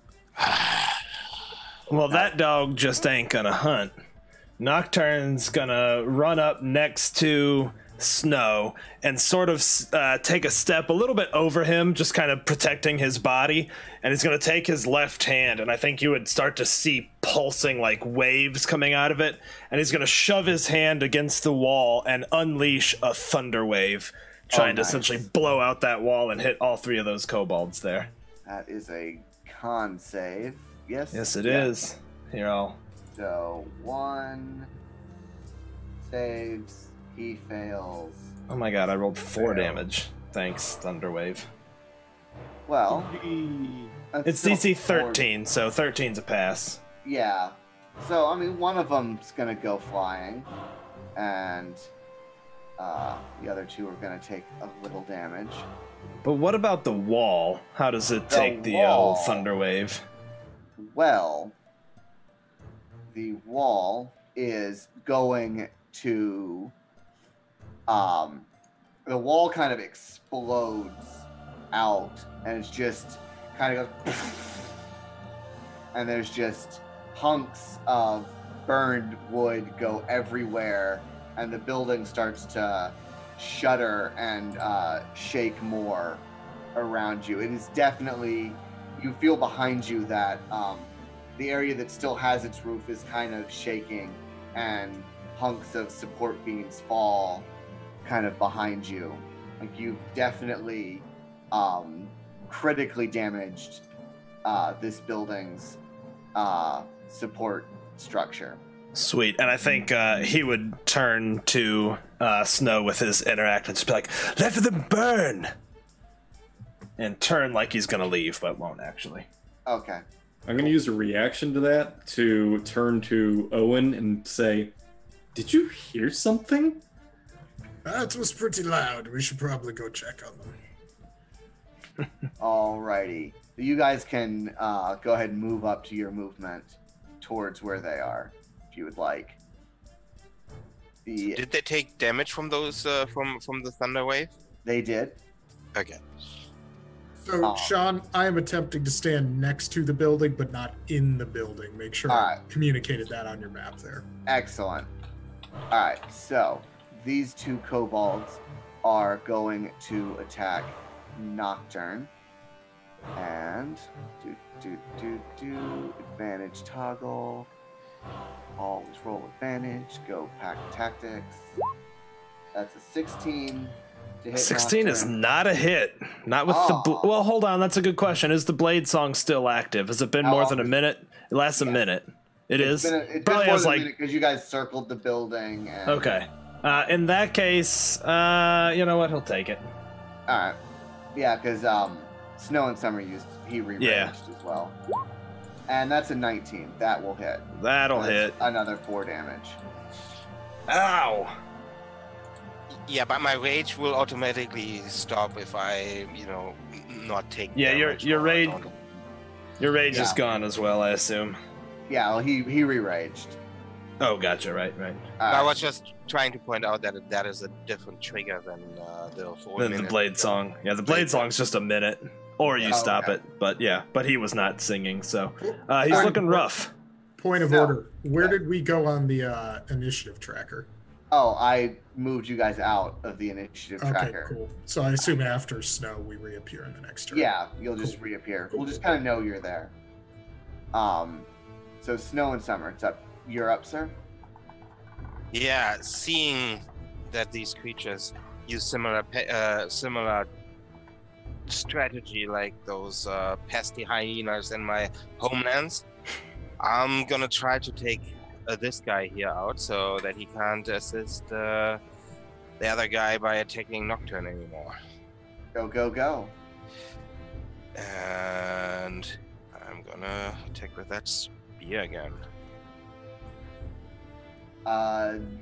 Well, that dog just ain't gonna hunt. Nocturne's gonna run up next to Snow and sort of take a step a little bit over him, just kind of protecting his body, and he's gonna take his left hand, and I think you would start to see pulsing like waves coming out of it, and he's gonna shove his hand against the wall and unleash a thunder wave, trying to nice. essentially blow out that wall and hit all 3 of those kobolds there. That is a con save. Yes? Yes, it Yeah. is. Here, I'll... So, 1 saves, he fails. Oh my god, I rolled 4 Fail. damage. Thanks, Thunderwave. Well, that's It's still DC 4. 13, so 13's a pass. Yeah. So, I mean, one of them's going to go flying, and the other 2 are going to take a little damage. But what about the wall? How does it The take the wall. Thunderwave? Well, the wall is going to... the wall kind of explodes out, and it's just kind of goes... and there's just hunks of burned wood go everywhere, and the building starts to shudder and shake more around you. It is definitely, you feel behind you that the area that still has its roof is kind of shaking, and hunks of support beams fall kind of behind you. Like, you've definitely critically damaged this building's support structure. Sweet. And I think he would turn to Snow with his interact and just be like, "Let them burn!" And turn like he's going to leave, but won't actually. Okay. I'm going to use a reaction to that to turn to Owen and say, "Did you hear something?" That was pretty loud. We should probably go check on them. Alrighty. You guys can go ahead and move up to your movement towards where they are, if you would like. Did they take damage from those from the thunder wave? They did. Okay. So, Sean, I am attempting to stand next to the building, but not in the building. Make sure I communicated that on your map there. Excellent. Alright, so these two kobolds are going to attack Nocturne. And advantage toggle. Always roll advantage. Go pack tactics. That's a 16 to hit. 16 is Nocturne. not a hit. Not with the. Well, hold on. That's a good question. Is the blade song still active? Has it been more than a minute? It lasts a minute. It's probably has like because you guys circled the building. And... Okay. In that case, you know what? He'll take it. All right. Yeah, because Snow and Summer he re-ranged as well. And that's a 19. That will hit. That'll hit. Another 4 damage. Ow! Yeah, but my rage will automatically stop if I, not take. Yeah, your rage. Your rage is Yeah. gone as well, I assume. Yeah, well, he re-raged. Oh, gotcha. Right. I was just trying to point out that that is a different trigger than the 4 Then the minute. blade song. Yeah, the blade song's just a minute, or you stop okay. it. But yeah, but he was not singing, so he's looking rough. Point of order. Where did we go on the initiative tracker? Oh, I moved you guys out of the initiative tracker. Okay, cool. So I assume after Snow, we reappear in the next turn. Yeah, you'll just reappear. We'll just kind of know you're there. So Snow and Summer, it's up. You're up, sir? Yeah, seeing that these creatures use similar strategy like those pesky hyenas in my homelands, I'm gonna try to take this guy here out so that he can't assist the other guy by attacking Nocturne anymore. Go, go, go. And I'm gonna attack with that spear again.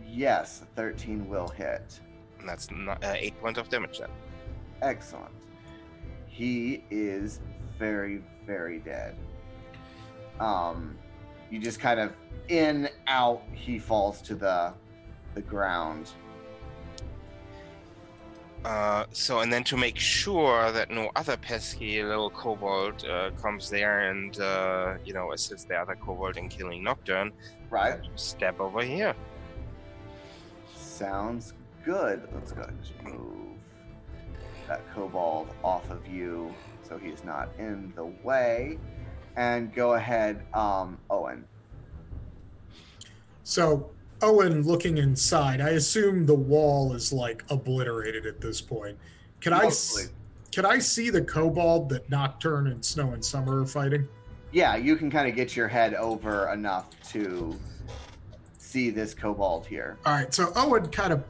Yes, 13 will hit. And that's 8 points of damage then. Excellent. He is very, very dead. You just kind of in, out, he falls to the ground. And then to make sure that no other pesky little kobold comes there and, assists the other kobold in killing Nocturne, Right? step over here. Sounds good. Let's go ahead and just move that kobold off of you so he's not in the way. And go ahead, Owen. So, Owen looking inside, I assume the wall is like obliterated at this point. Can I see the kobold that Nocturne and Snow and Summer are fighting? Yeah, you can kind of get your head over enough to see this kobold here. All right, so Owen kind of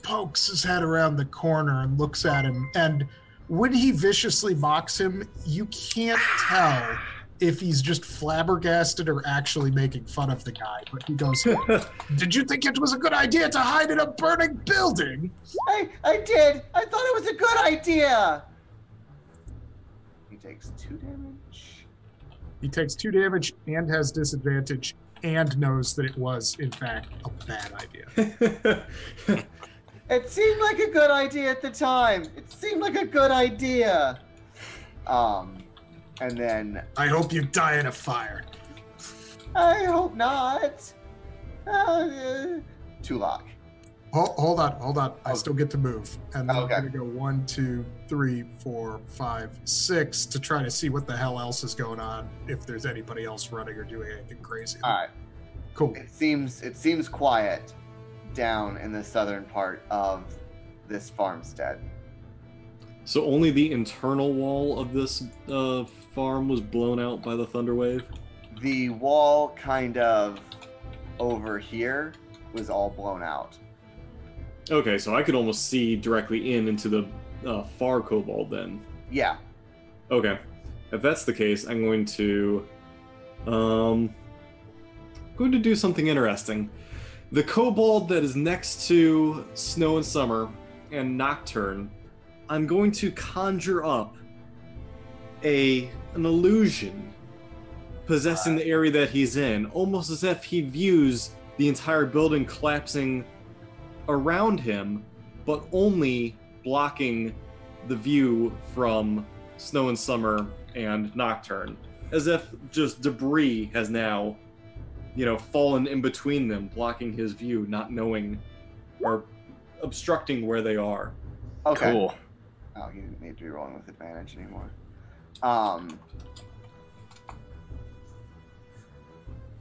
pokes his head around the corner and looks at him, and when he viciously mocks him, you can't tell if he's just flabbergasted or actually making fun of the guy. But he goes, "Did you think it was a good idea to hide in a burning building?" I did. I thought it was a good idea. He takes 2 damage. He takes 2 damage and has disadvantage and knows that it was, in fact, a bad idea. It seemed like a good idea at the time. It seemed like a good idea. And then... I hope you die in a fire. I hope not. Tulak. Hold on. I still get to move. And then Okay. I'm going to go 1, 2, 3, 4, 5, 6 to try to see what the hell else is going on, if there's anybody else running or doing anything crazy. All right. Cool. It seems quiet down in the southern part of this farmstead. So only the internal wall of this farm was blown out by the thunder wave? The wall kind of over here was all blown out. Okay, so I could almost see directly into the far kobold then. Yeah. Okay, if that's the case, I'm going to do something interesting. The kobold that is next to Snow and Summer and Nocturne, I'm going to conjure up an illusion possessing the area that he's in, almost as if he views the entire building collapsing around him, but only blocking the view from Snow and Summer and Nocturne, as if just debris has now, fallen in between them, blocking his view, not knowing or obstructing where they are. Okay. Cool. Oh, you didn't need to be rolling with advantage anymore.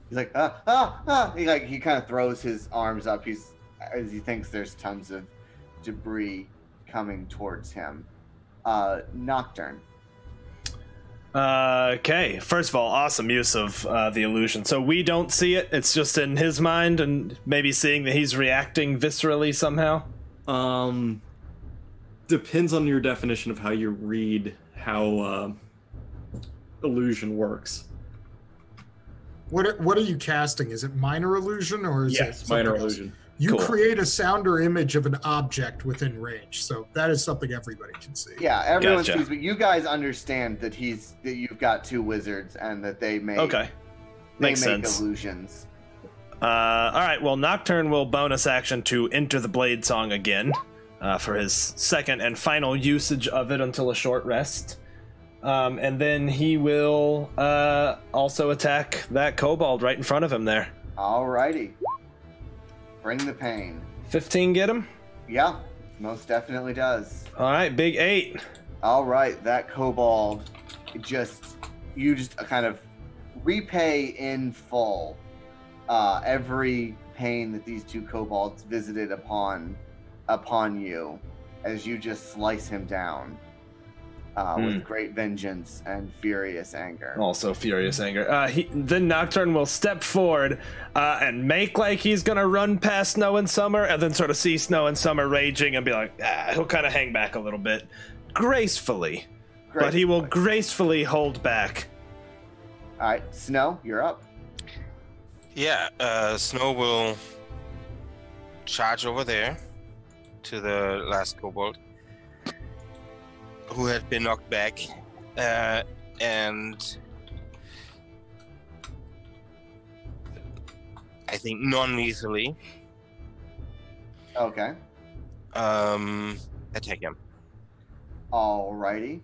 He's like, he kind of throws his arms up. As he thinks there's tons of debris coming towards him. Nocturne. Okay, first of all, awesome use of the illusion. So we don't see it, it's just in his mind, and maybe seeing that he's reacting viscerally somehow? Depends on your definition of how you read how illusion works. What are you casting? Is it minor illusion or is it minor else? illusion. You Cool. create a sound or image of an object within range, so that is something everybody can see. Yeah, everyone Gotcha. sees, but you guys understand that you've got two wizards and that they make Okay, makes sense. illusions. All right, well, Nocturne will bonus action to enter the Blade Song again for his second and final usage of it until a short rest. And then he will also attack that kobold right in front of him there. Alrighty. Bring the pain. 15 get him? Yeah, most definitely does. All right, big 8. All right, that kobold, you just kind of repay in full every pain that these two kobolds visited upon you, as you just slice him down with great vengeance and furious anger. Also furious anger. Then Nocturne will step forward and make like he's gonna run past Snow and Summer, and then sort of see Snow and Summer raging and be like, he'll kind of hang back a little bit, gracefully. But he will gracefully hold back. All right, Snow, you're up. Yeah, Snow will charge over there to the last kobold who had been knocked back, and I think non-lethally Okay. attack him. Alrighty.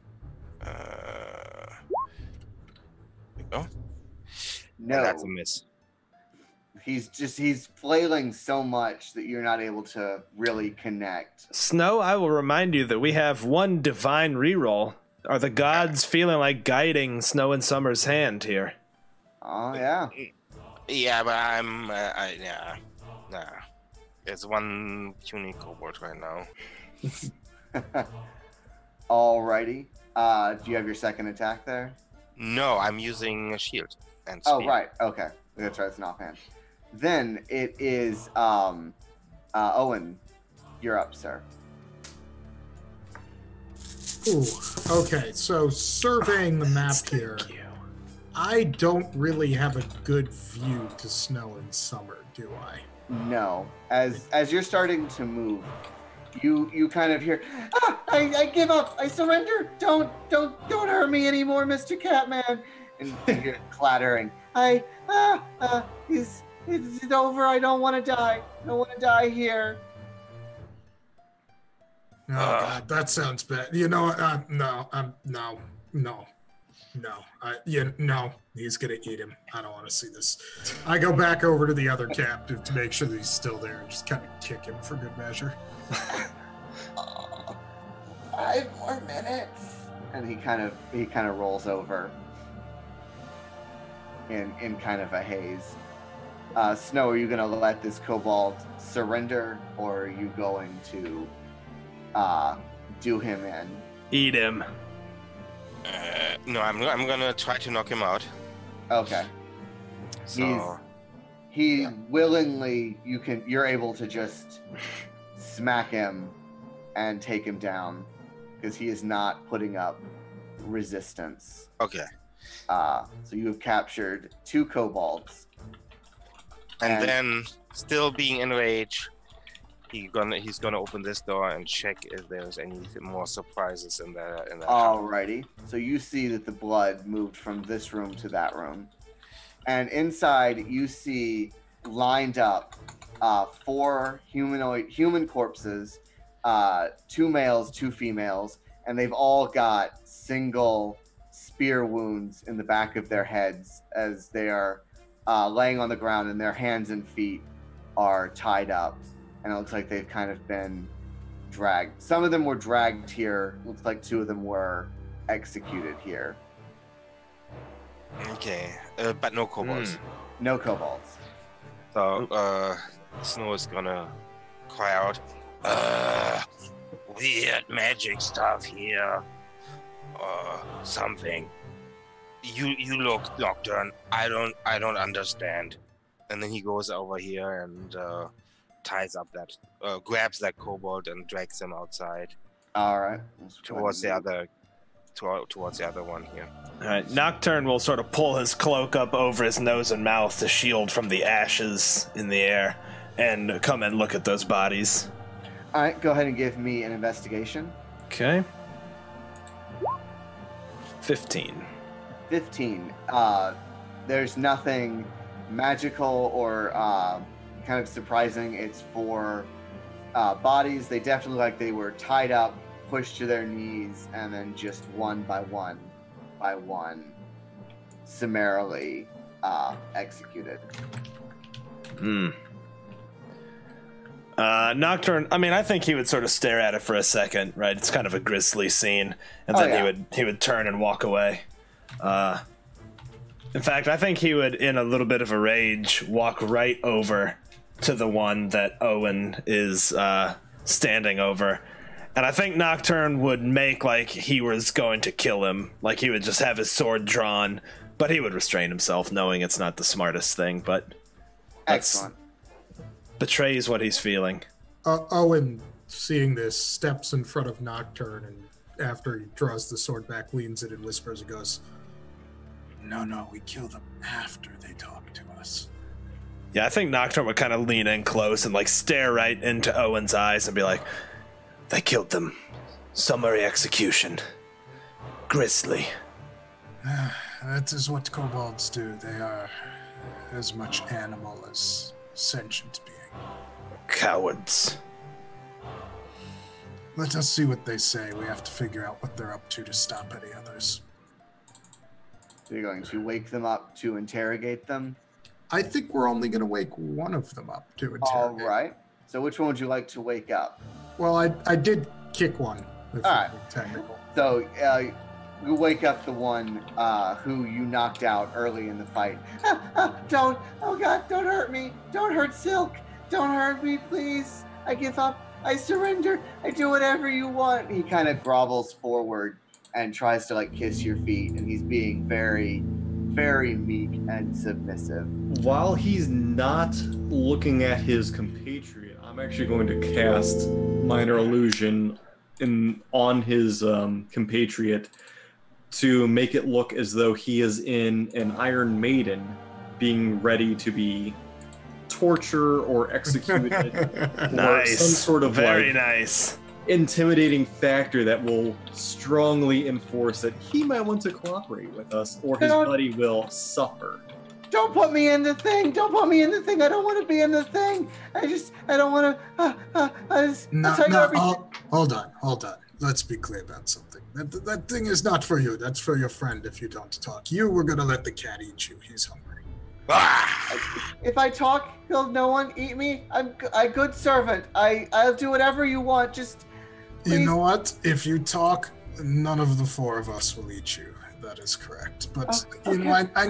There we go. No. And that's a miss. He's flailing so much that you're not able to really connect. Snow, I will remind you that we have one divine reroll. Are the gods feeling like guiding Snow and Summer's hand here? Oh yeah. Yeah, but nah. There's one puny kobold right now. Alrighty. Do you have your second attack there? No, I'm using a shield and Oh spear. right. Okay. That's right. It's an offhand. Then it is Owen. You're up, sir. Ooh, okay, so surveying the map here, I don't really have a good view to Snow and Summer, do I? No. As you're starting to move, you kind of hear, I give up. I surrender. Don't hurt me anymore, Mr. Catman. And you hear it clattering. It's over. I don't want to die. I don't want to die here. Oh God, that sounds bad. You know what? No. He's gonna eat him. I don't want to see this. I go back over to the other captive to make sure that he's still there and just kind of kick him for good measure. 5 more minutes. And he kind of rolls over in kind of a haze. Snow, are you gonna let this kobold surrender, or are you going to do him in? Eat him. No, I'm gonna try to knock him out. Okay. So He willingly, you're able to just smack him and take him down because he is not putting up resistance. Okay. So you have captured 2 kobolds. And then, still being enraged, he's gonna open this door and check if there's any more surprises in the Alrighty. So you see that the blood moved from this room to that room. And inside, you see lined up 4 human corpses, 2 males, 2 females, and they've all got single spear wounds in the back of their heads as they are laying on the ground, and their hands and feet are tied up. And it looks like they've kind of been dragged. Some of them were dragged here. Looks like 2 of them were executed here. Okay, but no kobolds. No kobolds. So, Snow is gonna cry out, weird magic stuff here, something. You look, Nocturne. I don't understand. And then he goes over here and ties up grabs that kobold and drags him outside. All right. Towards the other one here. All right, Nocturne will sort of pull his cloak up over his nose and mouth to shield from the ashes in the air and come and look at those bodies. All right, go ahead and give me an investigation. Okay. 15. 15. There's nothing magical or kind of surprising. It's 4 bodies. They definitely look like they were tied up, pushed to their knees, and then just one by one summarily executed. Nocturne, I mean, I think he would sort of stare at it for a second, right? It's kind of a grisly scene, and then he would turn and walk away. In fact, I think he would, in a little bit of a rage, walk right over to the one that Owen is standing over. And I think Nocturne would make like he was going to kill him. Like he would just have his sword drawn, but he would restrain himself, knowing it's not the smartest thing, but Excellent. Betrays what he's feeling. Owen, seeing this, steps in front of Nocturne, and after he draws the sword back, leans it and whispers and goes, No, we kill them after they talk to us. Yeah, I think Nocturne would kind of lean in close and like stare right into Owen's eyes and be like, they killed them. Summary execution. Grisly. That is what kobolds do. They are as much animal as sentient being. Cowards. Let us see what they say. We have to figure out what they're up to stop any others. So you're going to wake them up to interrogate them? I think we're only going to wake one of them up to interrogate. All right. So which one would you like to wake up? Well, I did kick one. If All right. Technical. So you wake up the one who you knocked out early in the fight. Don't! Oh God! Don't hurt me! Don't hurt Silk! Don't hurt me, please! I give up! I surrender! I do whatever you want! He kind of grovels forward and tries to like kiss your feet, and he's being very, very meek and submissive. While he's not looking at his compatriot, I'm actually going to cast Minor Illusion on his compatriot to make it look as though he is in an Iron Maiden being ready to be tortured or executed. Nice. Or some sort of very nice intimidating factor that will strongly enforce that he might want to cooperate with us or his buddy will suffer. Don't put me in the thing! Don't put me in the thing! I don't want to be in the thing! I don't want to... Hold on. Let's be clear about something. That thing is not for you. That's for your friend if you don't talk. You were going to let the cat eat you. He's hungry. If I talk, no one eat me. I'm a good servant. I'll do whatever you want. Just please. You know what? If you talk, none of the 4 of us will eat you. That is correct. But okay. You know, I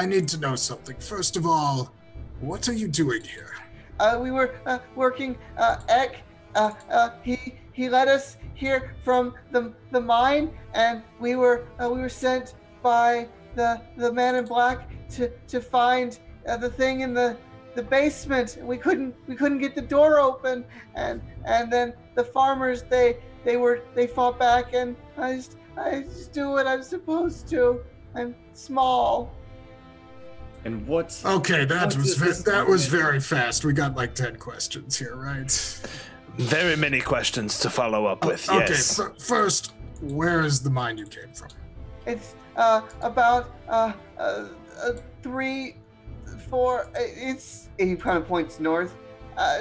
need to know something. First of all, what are you doing here? We were working. Ek, he led us here from the mine, and we were sent by the man in black to find the thing in the basement. We couldn't get the door open, and then the farmers they fought back, and I just do what I'm supposed to. I'm small. And what? Okay, that what was very fast. We got like 10 questions here, right? Very many questions to follow up with. Okay, Yes. First, where is the mine you came from? It's about 3, 4. He kind of points north.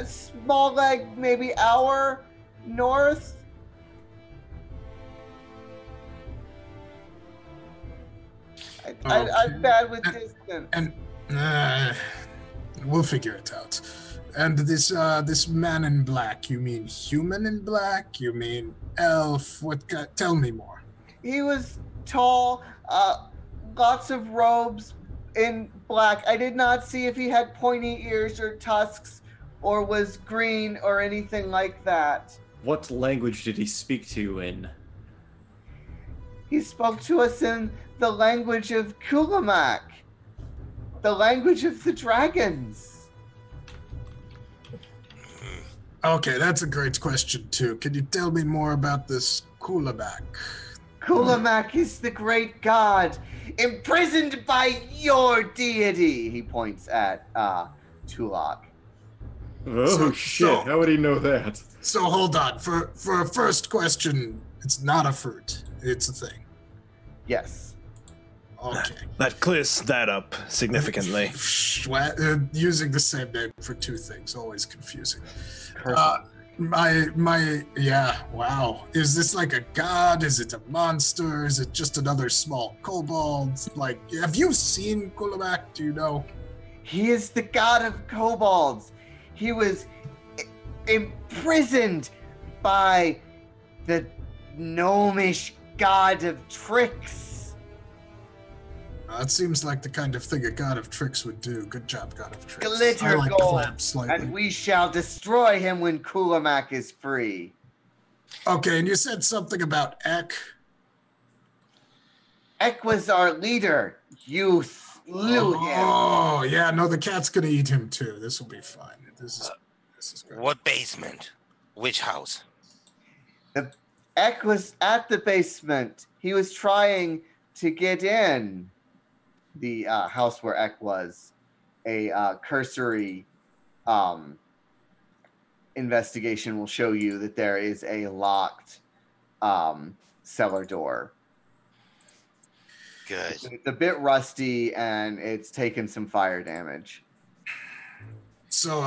Small leg, maybe hour north. I'm bad with distance. And we'll figure it out. And this man in black, you mean human in black? You mean elf? Tell me more. He was tall, lots of robes in black. I did not see if he had pointy ears or tusks or was green or anything like that. What language did he speak to you in? He spoke to us in the language of Kulamak, the language of the dragons. Okay, that's a great question too. Can you tell me more about this Kulamak? Kulamak is the great god, imprisoned by your deity. He points at Tulak. Oh shit! How would he know that? So hold on. For a first question, it's not a fruit. It's a thing. Yes. Okay. That clears that up significantly. Using the same name for two things, always confusing. Perfect. Wow. Is this like a god? Is it a monster? Is it just another small kobold? Like, have you seen Kulamak? Do you know? He is the god of kobolds. He was imprisoned by the gnomish god of tricks. That seems like the kind of thing a god of tricks would do. Good job, god of tricks. Glitter I like gold, claps slightly. and we shall destroy him when Kulamak is free. Okay, and you said something about Ek. Ek was our leader. You slew him. Oh, yeah, no, the cat's gonna eat him too. This will be fine. This is good. What basement? Which house? Ek was at the basement. He was trying to get in. The house where Ek was. A cursory investigation will show you that there is a locked cellar door. Good. It's a bit rusty and it's taken some fire damage. So,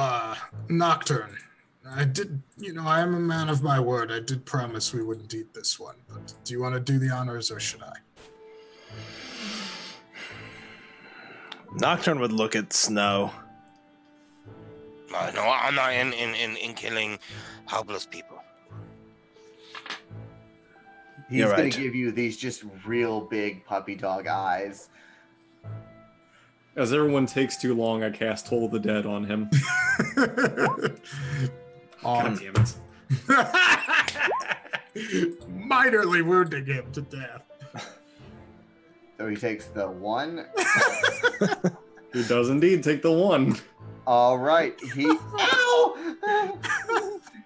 Nocturne, I am a man of my word. I did promise we wouldn't eat this one, but do you want to do the honors or should I? Nocturne would look at Snow. No, I'm not in killing helpless people. He's You're going right. to give you these just real big puppy dog eyes. As everyone takes too long, I cast Toll of the Dead on him. God damn it. Minorly wounding him to death. So he takes the 1. He does indeed take the 1. All right. Ow!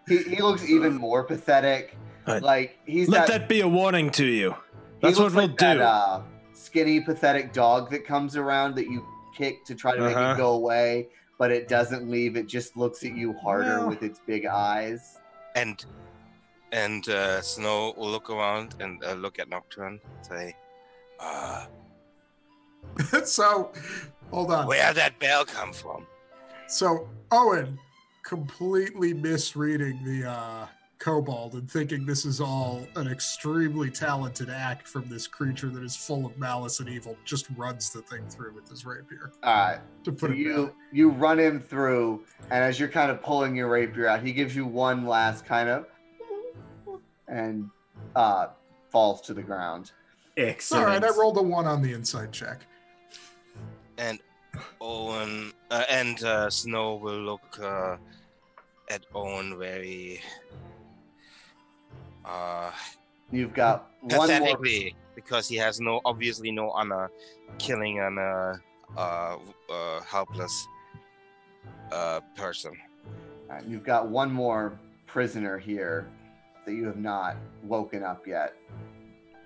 he looks even more pathetic. Like he's Let that be a warning to you. That's what we'll do. That, skinny, pathetic dog that comes around that you kick to try to make it go away, but it doesn't leave. It just looks at you harder with its big eyes. And Snow will look around and look at Nocturne and say, So, hold on. where'd that bell come from? So, Owen, completely misreading the kobold and thinking this is all an extremely talented act from this creature that is full of malice and evil, just runs the thing through with his rapier. All right. To put So it down. you run him through, and as you're kind of pulling your rapier out, he gives you one last kind of and falls to the ground. Excellent. All right, I rolled a 1 on the inside check. And Owen and Snow will look at Owen very You've got one more. pathetically because he has obviously no honor killing an helpless person. All right, you've got one more prisoner here that you have not woken up yet.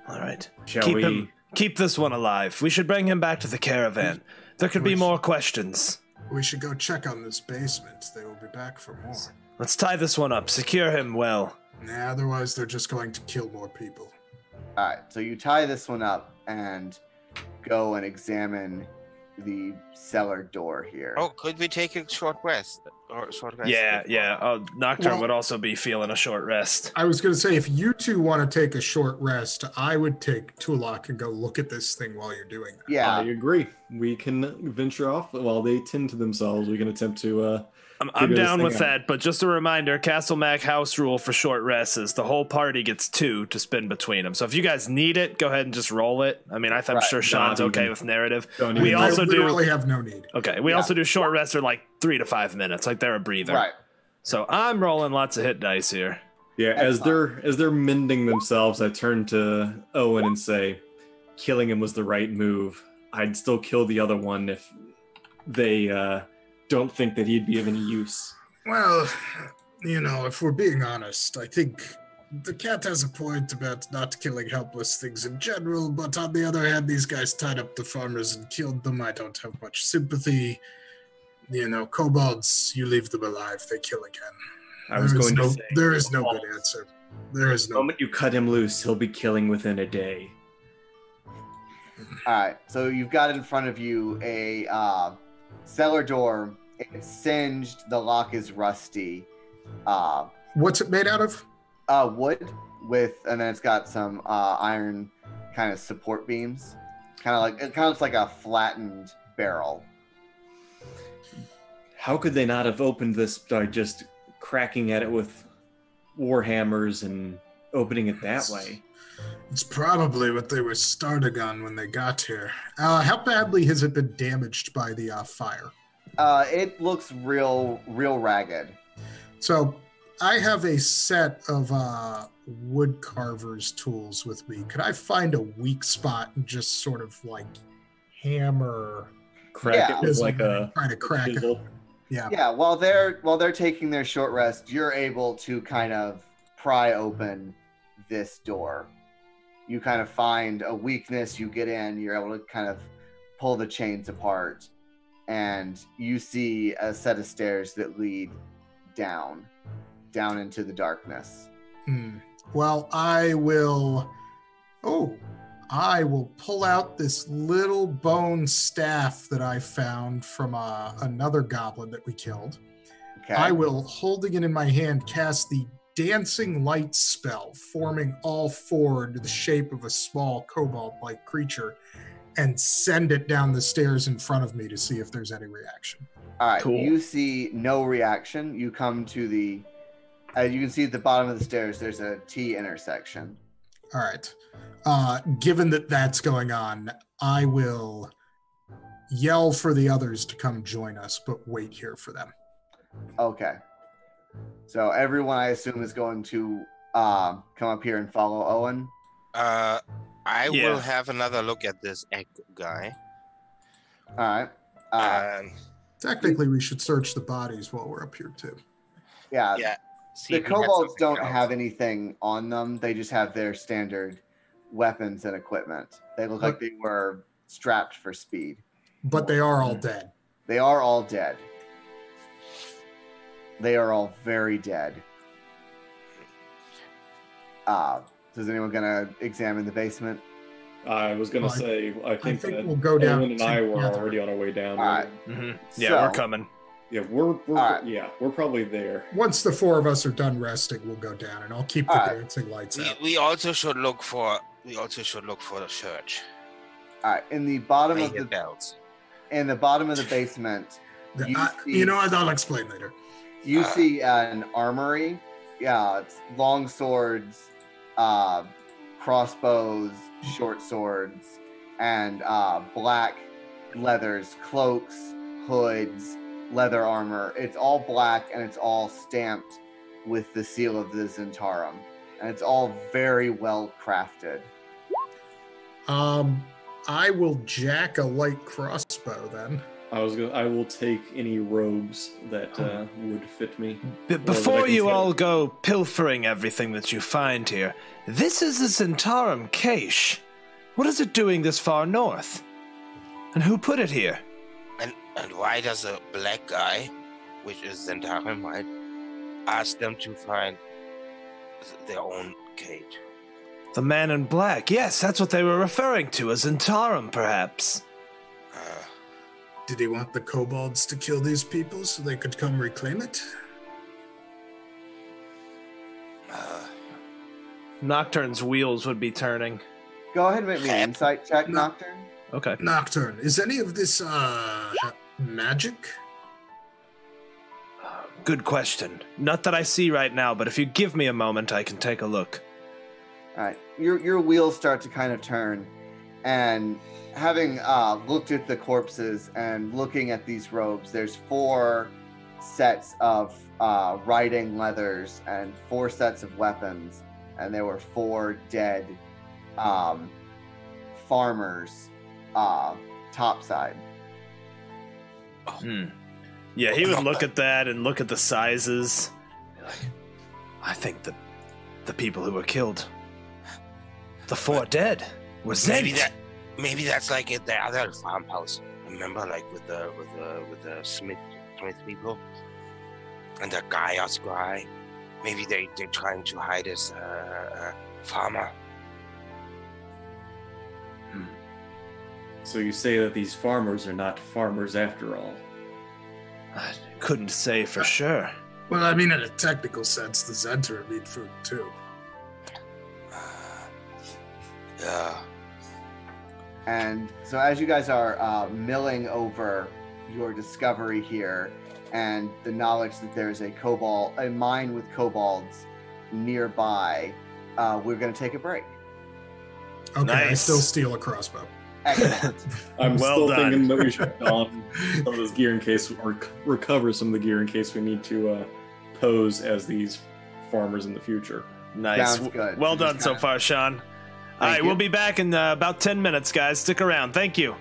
All right. Shall we? Keep this one alive. We should bring him back to the caravan. There could be more questions. We should go check on this basement. They will be back for more. Let's tie this one up. Secure him well. Nah, otherwise they're just going to kill more people. All right, so you tie this one up and go and examine the cellar door here. Oh, could we take a short rest? Or short rest? Yeah. Nocturne Well- would also be feeling a short rest. I was going to say, if you two want to take a short rest, I would take Tulak and go look at this thing while you're doing that. Yeah, I agree. We can venture off while they tend to themselves. We can attempt to. I'm figure this down thing with out. that, but just a reminder, Castle Mac house rule for short rests is the whole party gets 2 to spin between them. So if you guys need it, go ahead and just roll it. I mean, I'm Right. sure Sean's Not okay even. with narrative. Don't We even. also I do- literally have no need. Okay, we Yeah. also do short rests are like 3 to 5 minutes, like they're a breather. right. So I'm rolling lots of hit dice here. Yeah, That's as they're mending themselves, I turn to Owen and say, "Killing him was the right move. I'd still kill the other one if they don't think that he'd be of any use." Well, if we're being honest, I think the cat has a point about not killing helpless things in general, but on the other hand, these guys tied up the farmers and killed them. I don't have much sympathy. Kobolds, you leave them alive, they kill again. I was going to say, there is no Kobolds. good answer. There is The no. moment you cut him loose, he'll be killing within a day. All right, so you've got in front of you a cellar door. It's singed. The lock is rusty. What's it made out of? Wood and then it's got some iron kind of support beams. It kind of looks like a flattened barrel. How could they not have opened this by just cracking at it with warhammers and opening it that way? It's probably what they were starting on when they got here. How badly has it been damaged by the fire? It looks real ragged. So I have a set of wood carver's tools with me. Could I find a weak spot and just sort of like hammer, Crack Yeah. it with like a try to crack it? chisel. Yeah. Yeah, while they're taking their short rest, you're able to kind of pry open this door. You kind of find a weakness, you get in, you're able to kind of pull the chains apart, and you see a set of stairs that lead down into the darkness. Well, I will pull out this little bone staff that I found from another goblin that we killed. Okay. I will, holding it in my hand, cast the dancing light spell, forming all four into the shape of a small kobold-like creature, and send it down the stairs in front of me to see if there's any reaction. All right, Cool. You see no reaction. You come to the, as you can see at the bottom of the stairs, there's a T intersection. All right. Given that that's going on, I will yell for the others to come join us, but wait here for them. Okay. So everyone, I assume, is going to come up here and follow Owen. I Yeah. will have another look at this egg guy. All right. And Technically, we should search the bodies while we're up here, too. Yeah. yeah, see The if we have kobolds something don't else. have anything on them. They just have their standard weapons and equipment. They look like they were strapped for speed. But they are all dead. They are all dead. They are all very dead. Is anyone gonna examine the basement? I was gonna Well, say, I think that we'll go down Owen and I were together. already on our way down. All right. Yeah, So- we're coming. Yeah, we're right. yeah, we're probably there. Once the four of us are done resting, we'll go down, and I'll keep the All right. dancing lights out. We also should look for the church. All right. In the bottom I of hear the bells. basement, you see- You know what? I'll explain later. you see an armory. Yeah, it's long swords, crossbows, short swords, and black leathers, cloaks, hoods, leather armor. It's all black and it's all stamped with the seal of the Zentarum. And it's all very well crafted. I will jack a light crossbow then. I will take any robes that would fit me. Before you all go pilfering everything that you find here, this is the Zentarum cache. What is it doing this far north? And who put it here? And why does a black guy, which is Zentarum, right, ask them to find their own cage? The man in black. Yes, that's what they were referring to, a Zentarum, perhaps. Did he want the kobolds to kill these people so they could come reclaim it? Nocturne's wheels would be turning. Go ahead and make me an insight check, Nocturne. Okay. Nocturne, is any of this magic? Good question. Not that I see right now, but if you give me a moment, I can take a look. All right, your wheels start to kind of turn, and having looked at the corpses and looking at these robes, there's 4 sets of riding leathers and 4 sets of weapons, and there were 4 dead farmers topside. Yeah, he would look at that and look at the sizes. Be like, I think the people who were killed, the 4 dead, were Zent. Maybe that's like at the other farmhouse. Remember, like with the Smith people and the Gaius guy. Maybe they're trying to hide as farmer. So you say that these farmers are not farmers after all? I couldn't say for sure. Well, I mean, in a technical sense, the Zenter need food too. Yeah. And so as you guys are milling over your discovery here and the knowledge that there's a mine with kobolds nearby, we're going to take a break. Okay, Nice. I still steal a crossbow. Excellent. I'm Well still done. thinking that we should don some of this gear in case, or recover some of the gear in case we need to pose as these farmers in the future. Nice. Sounds good. Well So done just so kinda- far, Sean. All right, you. we'll be back in about 10 minutes, guys. Stick around. Thank you.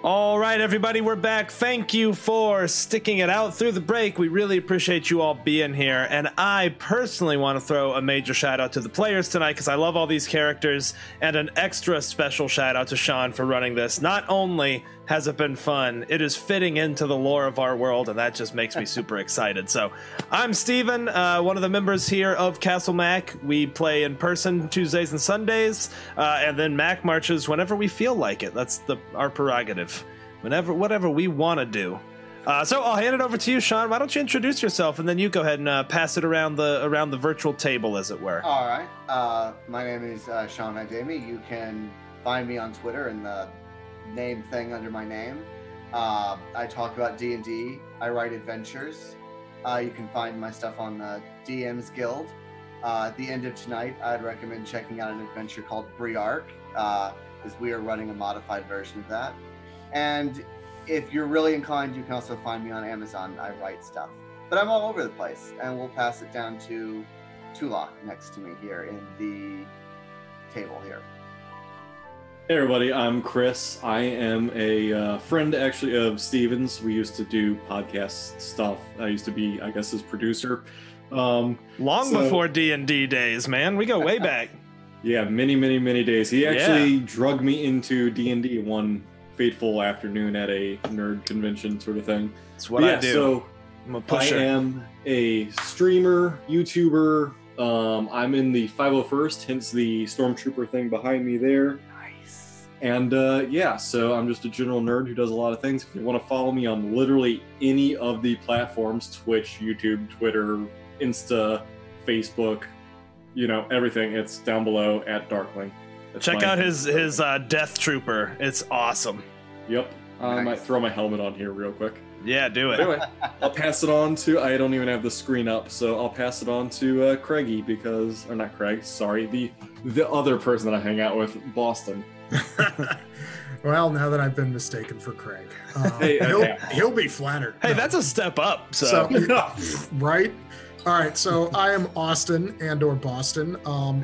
All right, everybody, we're back. Thank you for sticking it out through the break. We really appreciate you all being here. And I personally want to throw a major shout out to the players tonight because I love all these characters, and an extra special shout out to Sean for running this. Not only has it been fun, it is fitting into the lore of our world, and that just makes me super excited. So I'm Steven, one of the members here of Castle Mac. We play in person Tuesdays and Sundays, and then Mac marches whenever we feel like it. That's our prerogative. Whatever we want to do. So I'll hand it over to you, Sean. Why don't you introduce yourself, and then you go ahead and pass it around the virtual table, as it were. All right. My name is Sean Ademi. You can find me on Twitter in the name thing under my name. I talk about D&D. I write adventures. You can find my stuff on the DM's Guild. At the end of tonight, I'd recommend checking out an adventure called Briark, because we are running a modified version of that. And if you're really inclined, you can also find me on Amazon. I write stuff. But I'm all over the place, and we'll pass it down to Tulok next to me here in the table here. Hey everybody, I'm Chris. I am a friend actually of Steven's. We used to do podcast stuff. I used to be, I guess, his producer. Long before D&D days, man. We go way back. Yeah, many days. He actually drugged me into D&D one fateful afternoon at a nerd convention sort of thing. That's what I do. So I'm a pusher. I am a streamer, YouTuber. I'm in the 501st, hence the Stormtrooper thing behind me there. And so I'm just a general nerd who does a lot of things. If you want to follow me on literally any of the platforms, Twitch, YouTube, Twitter, Insta, Facebook, everything, it's down below at Darkling. Check out his Death Trooper. It's awesome. Yep. I might throw my helmet on here real quick. Yeah, do it. Anyway, I'll pass it on to, I don't even have the screen up, so I'll pass it on to Craigie or not Craig, sorry, the other person that I hang out with, Boston. Well, now that I've been mistaken for Craig, he'll be flattered. Hey, that's a step up. So right? All right. So I am Austin or Boston.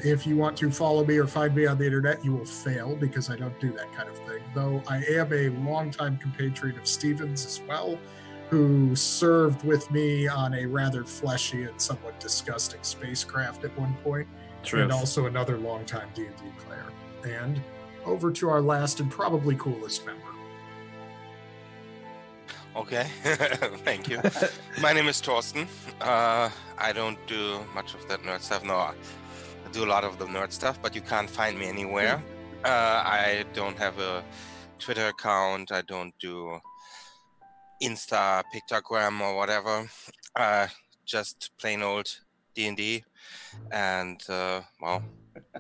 If you want to follow me or find me on the internet, you will fail because I don't do that kind of thing. Though I am a longtime compatriot of Steven's as well, who served with me on a rather fleshy and somewhat disgusting spacecraft at one point. True. And also another longtime D&D player. And over to our last and probably coolest member. Okay, thank you. My name is Torsten. I don't do much of that nerd stuff. No, I do a lot of the nerd stuff, but you can't find me anywhere. I don't have a Twitter account. I don't do Insta, Pictogram, or whatever. Just plain old D&D and,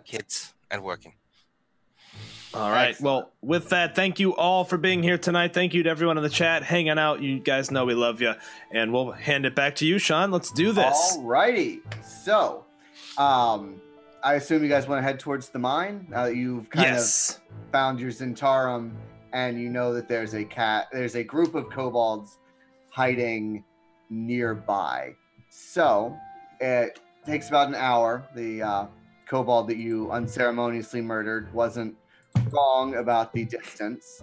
kids and working. All right. Excellent. Well, with that, thank you all for being here tonight. Thank you to everyone in the chat hanging out. You guys know we love you. And we'll hand it back to you, Sean. Let's do this. All righty. So, I assume you guys want to head towards the mine. You've kind of found your Zentarum, and you know that there's a group of kobolds hiding nearby. So, it takes about an hour. The kobold that you unceremoniously murdered wasn't wrong about the distance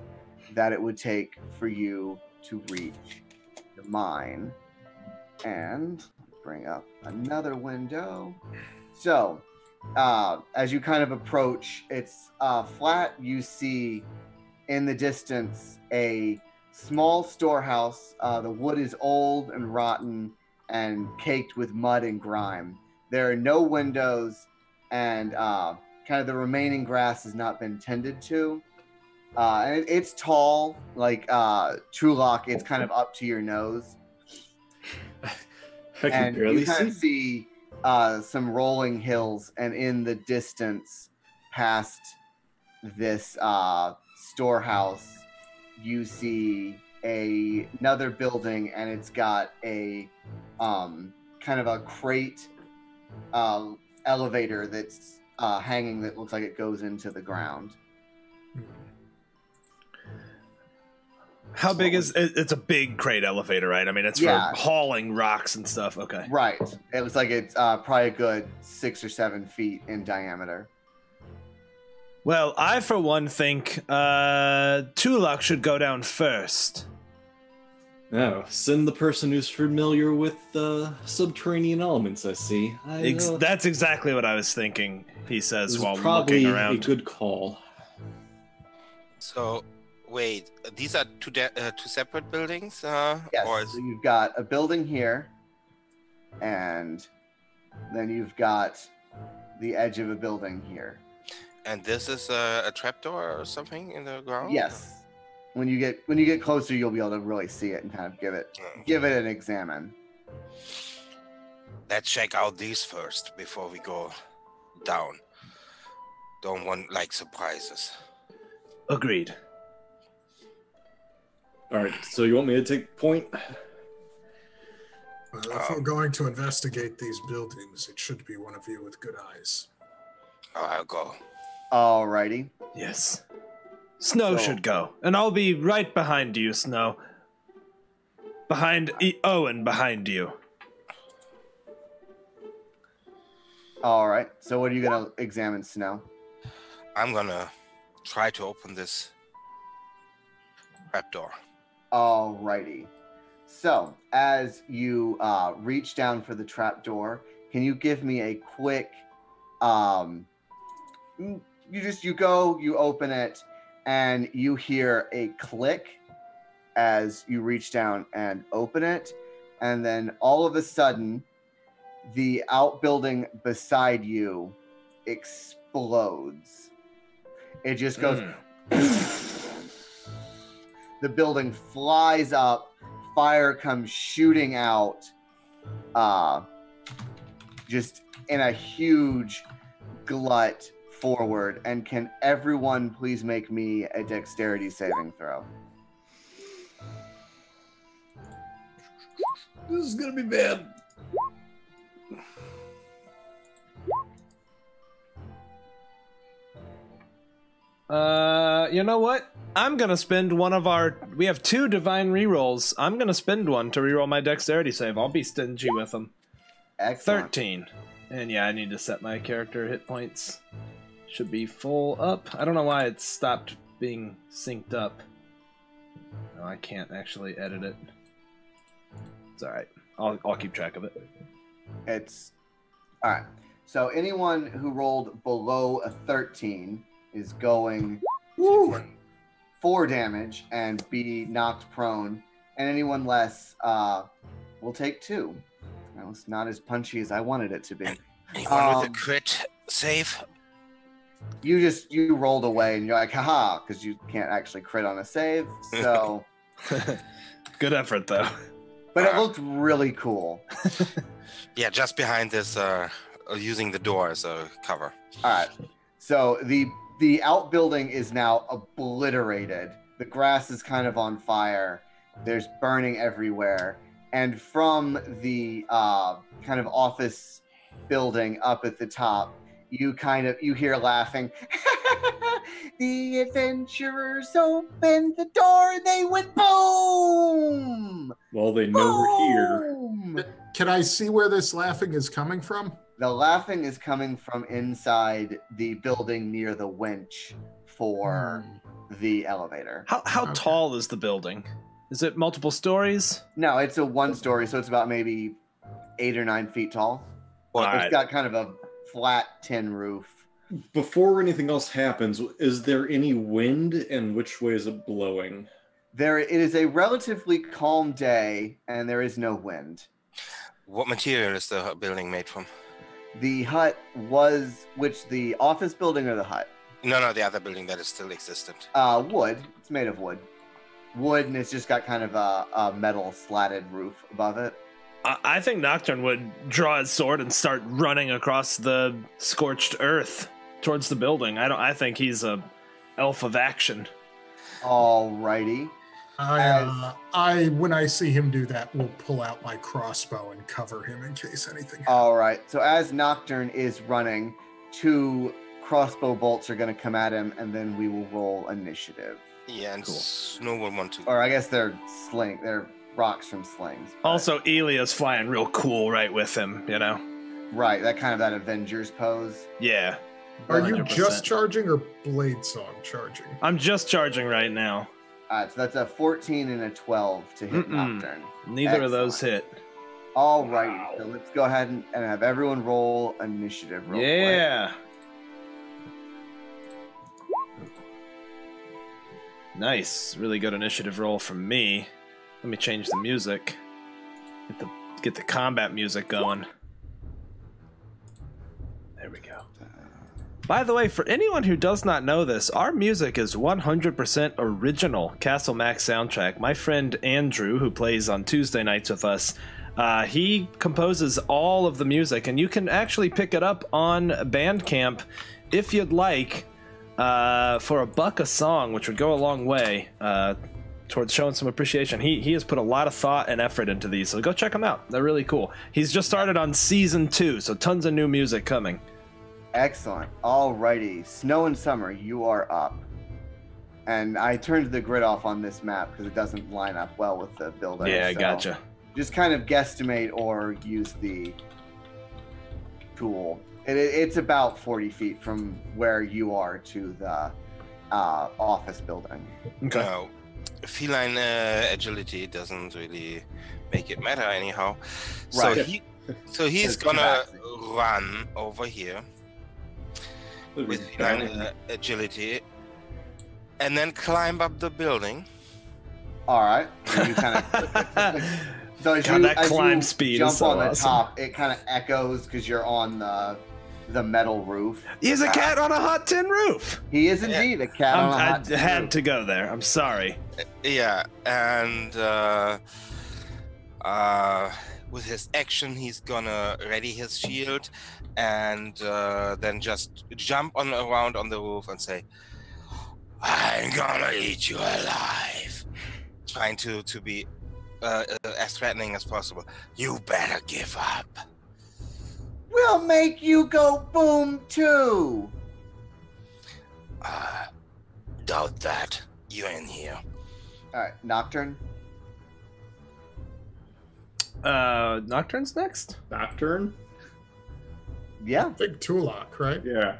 that it would take for you to reach the mine. And bring up another window. So, as you kind of approach, it's flat. You see in the distance a small storehouse. The wood is old and rotten and caked with mud and grime. There are no windows, and kind of the remaining grass has not been tended to. And it's tall, like Tulok. It's kind of up to your nose. I can barely you kind of see some rolling hills, and in the distance, past this storehouse, you see another building, and it's got a kind of a crate elevator that's hanging that looks like it goes into the ground. How big is it? It's a big crate elevator, right? I mean, it's for hauling rocks and stuff. Okay. Right. It looks like it's probably a good 6 or 7 feet in diameter. Well, I for one think Tulak should go down first. No, send the person who's familiar with subterranean elements, I see. That's exactly what I was thinking, he says while probably looking around. a good call. So, wait, these are two separate buildings? Yes, Or so you've got a building here, and then you've got the edge of a building here. And this is a trapdoor or something in the ground? Yes. When you get closer, you'll be able to really see it and kind of give it an examine. Let's check out these first before we go down. Don't want surprises. Agreed. All right, so you want me to take point? Well, if we're going to investigate these buildings, it should be one of you with good eyes. I'll go. Alrighty. Yes. Snow should go, and I'll be right behind you, Snow. Behind Owen, behind you. Alright, so what are you going to examine, Snow? I'm gonna try to open this trapdoor. Alrighty. So, as you reach down for the trapdoor, can you give me a quick... you open it, and you hear a click as you reach down and open it, and then all of a sudden, the outbuilding beside you explodes. It just goes... The building flies up, fire comes shooting out, just in a huge glut forward. And can everyone please make me a dexterity saving throw? This is gonna be bad. You know what? I'm gonna spend one of our... We have 2 divine rerolls. I'm gonna spend one to reroll my dexterity save. I'll be stingy with them. Excellent. 13. And yeah, I need to set my character hit points. Should be full up. I don't know why it stopped being synced up. No, I can't actually edit it. It's alright. I'll keep track of it. It's... Alright. So anyone who rolled below a 13 is going... Woo! 4 damage and be knocked prone, and anyone less will take 2. Well, it's not as punchy as I wanted it to be. Anyone with a crit save? You rolled away and you're like, haha, because you can't actually crit on a save. So, Good effort, though. but it looked really cool. Yeah, just behind this, using the door as a cover. All right. So the outbuilding is now obliterated. The grass is kind of on fire. There's burning everywhere. And from the kind of office building up at the top, you hear laughing. The adventurers opened the door and they went boom! Well, they know we're here. Boom! Can I see where this laughing is coming from? The laughing is coming from inside the building near the winch for the elevator. How Okay. tall is the building? Is it multiple stories? No, it's a 1-story, so it's about maybe 8 or 9 feet tall. Alright. It's got kind of a flat tin roof. Before anything else happens, is there any wind, and which way is it blowing? It is a relatively calm day, and there is no wind. What material is the building made from? The hut the office building or the hut? No, the other building that is still existent. Wood. It's made of wood. Wood, and it's just got kind of a metal slatted roof above it. I think Nocturne would draw his sword and start running across the scorched earth towards the building. I think he's a elf of action. Alrighty. When I see him do that, will pull out my crossbow and cover him in case anything happens. Alright, so as Nocturne is running, 2 crossbow bolts are going to come at him, and then we will roll initiative. Yeah, and Cool. Snow will want to. Or I guess they're rocks from slings. but- Also, Elia's flying real cool right with him, you know? Right, that Avengers pose. Yeah. Are you 100%. just charging or Blade Song charging? I'm just charging right now. All right, so that's a 14 and a 12 to hit Nocturne. Neither of those hit. All right, so let's go ahead and have everyone roll initiative real quick. Yeah. Nice. Really good initiative roll from me. Let me change the music. Get the combat music going. There we go. By the way, for anyone who does not know this, our music is 100% original Castle Max soundtrack. My friend Andrew, who plays on Tuesday nights with us, he composes all of the music, and you can actually pick it up on Bandcamp if you'd like for $1 a song, which would go a long way towards showing some appreciation. He has put a lot of thought and effort into these, so go check him out. They're really cool. He's just started on season 2, so tons of new music coming. Excellent. Alrighty. Snow and Summer, you are up. And I turned the grid off on this map because it doesn't line up well with the building. Yeah, I so gotcha. Just kind of guesstimate or use the tool. It's about 40 feet from where you are to the office building. Okay. Now, feline agility doesn't really make it matter anyhow. Right. So he's It's gonna relaxing. run over here with feline agility, and then climb up the building. All right. So you kind of. So as God, you, that as climb you speed jump is so on the awesome. top, it kind of echoes because you're on the metal roof. He's a cat on a hot tin roof. He is indeed a cat on a I hot tin had roof. to go there. I'm sorry. Yeah, and with his action, he's gonna ready his shield, and then just jump around on the roof and say, "I'm gonna eat you alive," trying to be as threatening as possible. You better give up. We'll make you go boom too. Doubt that. You're in here. All right, Nocturne. Nocturne's next? Nocturne? Yeah. Big Tulak, right? Yeah.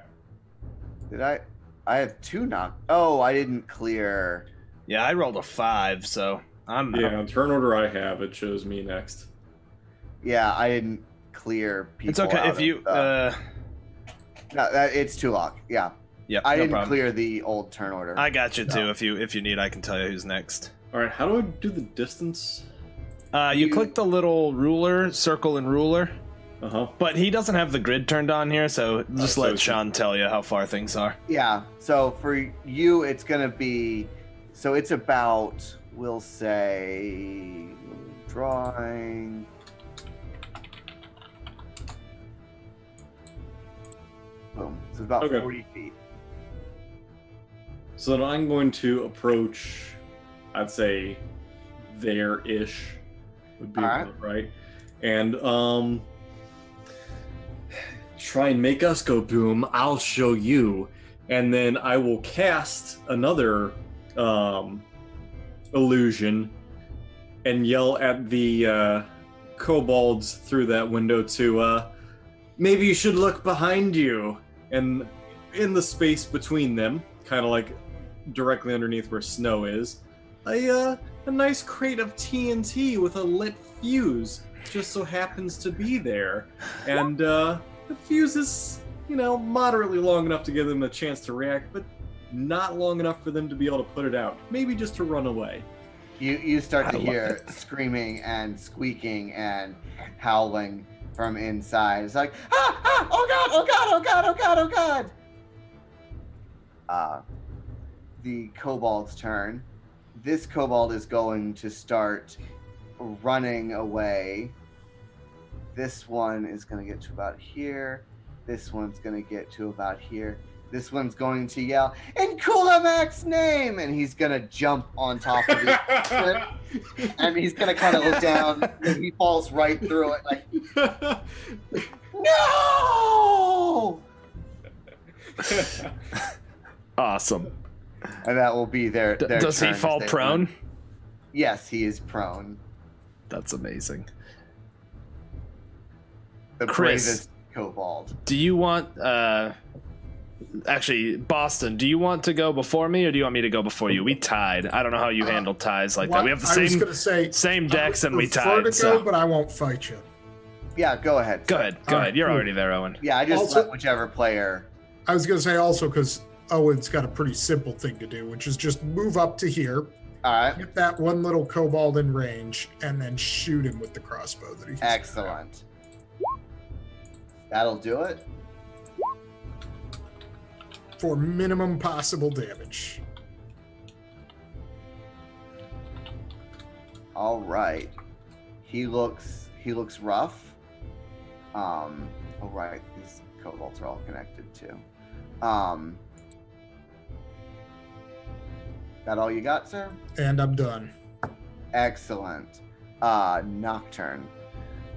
Did I? I have 2 knock. Oh, I didn't clear. Yeah, I rolled a 5, so I'm Yeah, on turn order I have, it shows me next. Yeah, I didn't clear people. It's okay out if of you the- No, it's Tulak. Yeah. Yep, I no didn't problem. clear the old turn order. I got you No. too. If you need, I can tell you who's next. Alright, how do I do the distance? You click the little ruler, circle and ruler, Uh-huh. but he doesn't have the grid turned on here, so just so let it's- Sean tell you how far things are. Yeah. So for you, it's gonna be. So it's about. We'll say drawing. Boom. So it's about Okay. 40 feet. So then I'm going to approach, I'd say, there-ish would be Alright. about right. And try and make us go boom. I'll show you. And then I will cast another illusion and yell at the kobolds through that window to maybe you should look behind you. And in the space between them, kind of like directly underneath where Snow is, a nice crate of TNT with a lit fuse just so happens to be there. And the fuse is, moderately long enough to give them a chance to react, but not long enough for them to be able to put it out. Maybe just to run away. You start to I love hear screaming and squeaking and howling from inside. It's like, oh god, oh god, oh god, oh god, oh god. The kobold's turn. This kobold is going to start running away. This one is going to get to about here. This one's going to get to about here. This one's going to yell, "In Kulamak's name!" And he's going to jump on top of it. And he's going to kind of look down. And he falls right through it. Like, no! Awesome. And that will be their Does he turn as fall they prone? run. Yes, he is prone. That's amazing. The Chris. bravest kobold. Do you want Actually, Boston, do you want to go before me or do you want me to go before you? We tied. I don't know how you handle ties like that. We have the same decks and we tied. To go, but I won't fight you. Yeah, go ahead. Go ahead. Go ahead. You're already there, Owen. Yeah, I just let whichever player. I was going to say also because Owen's got a pretty simple thing to do, which is just move up to here. All right. Get that one little kobold in range, and then shoot him with the crossbow that he's Excellent. That'll do it. For minimum possible damage. All right. He looks rough. All right. These kobolds are all connected too. That all you got, sir? And I'm done. Excellent. Nocturne.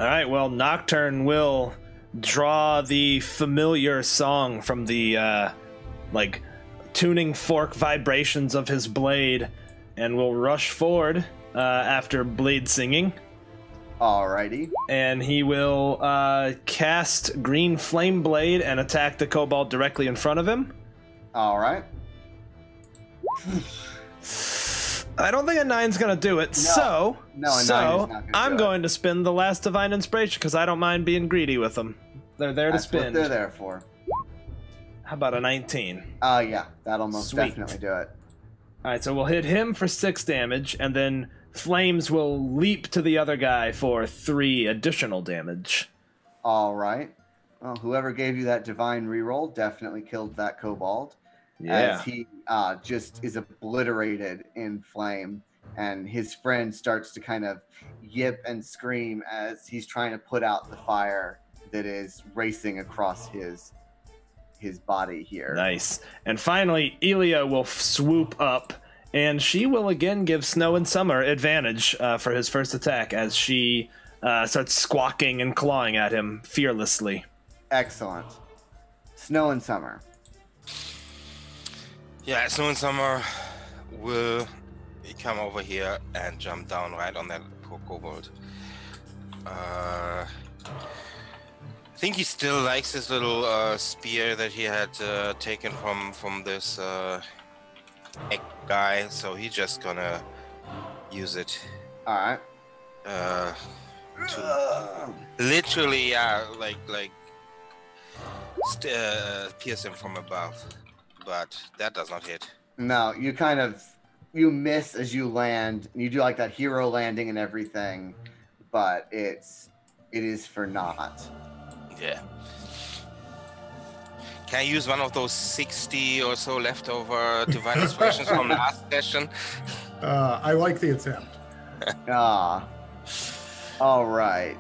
All right. Well, Nocturne will draw the familiar song from the like tuning fork vibrations of his blade, and will rush forward after blade singing. Alrighty. And he will cast Green Flame Blade and attack the kobold directly in front of him. All right. I don't think a 9's gonna do it. So I'm going to spin the last Divine Inspiration because I don't mind being greedy with them. They're there to spin. That's what they're there for. How about a 19? Yeah, that'll most definitely do it. All right, so we'll hit him for 6 damage, and then Flames will leap to the other guy for 3 additional damage. All right. Well, whoever gave you that divine reroll definitely killed that kobold. Yeah. As he just is obliterated in flame, and his friend starts to kind of yip and scream as he's trying to put out the fire that is racing across his body here. Nice. And finally, Elia will swoop up, and she will again give Snow and Summer advantage for his first attack as she starts squawking and clawing at him fearlessly. Excellent. Snow and Summer. Yeah, Snow and Summer will come over here and jump down right on that poor kobold. I think he still likes his little spear that he had taken from this egg guy, so he's just gonna use it. All right. To literally, pierce him from above, but that does not hit. No, you miss as you land. You do like that hero landing and everything, but it is for naught. Yeah. Can I use one of those 60 or so leftover divine inspirations from last session? I like the attempt. All right.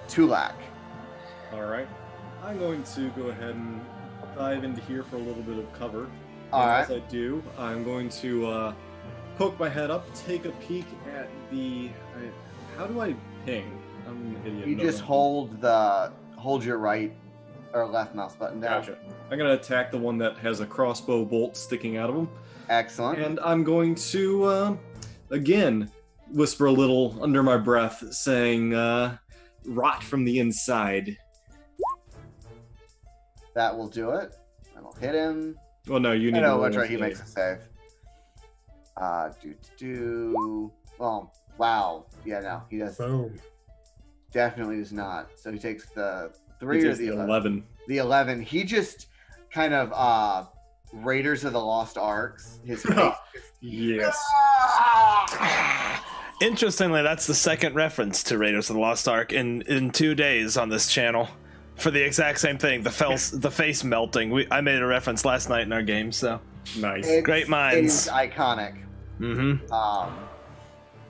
Tulak. All right. I'm going to go ahead and dive into here for a little bit of cover. All right. As I do, I'm going to poke my head up, take a peek at the... how do I ping? I'm an idiot. You just hold your right or left mouse button down. Gotcha. I'm going to attack the one that has a crossbow bolt sticking out of him. Excellent. And I'm going to, again, whisper a little under my breath, saying, rot from the inside. That will do it. That'll hit him. Well, no, you need to roll that's right. He save. makes a save. Well, wow. Yeah, no, he does. Boom. Definitely does not. So he takes the 3 He or takes the 11. The 11. He just kind of Raiders of the Lost Arks. His face. Yes. Interestingly, that's the second reference to Raiders of the Lost Ark in 2 days on this channel for the exact same thing. The face melting. I made a reference last night in our game, so Nice. great minds. It is iconic. Mm-hmm.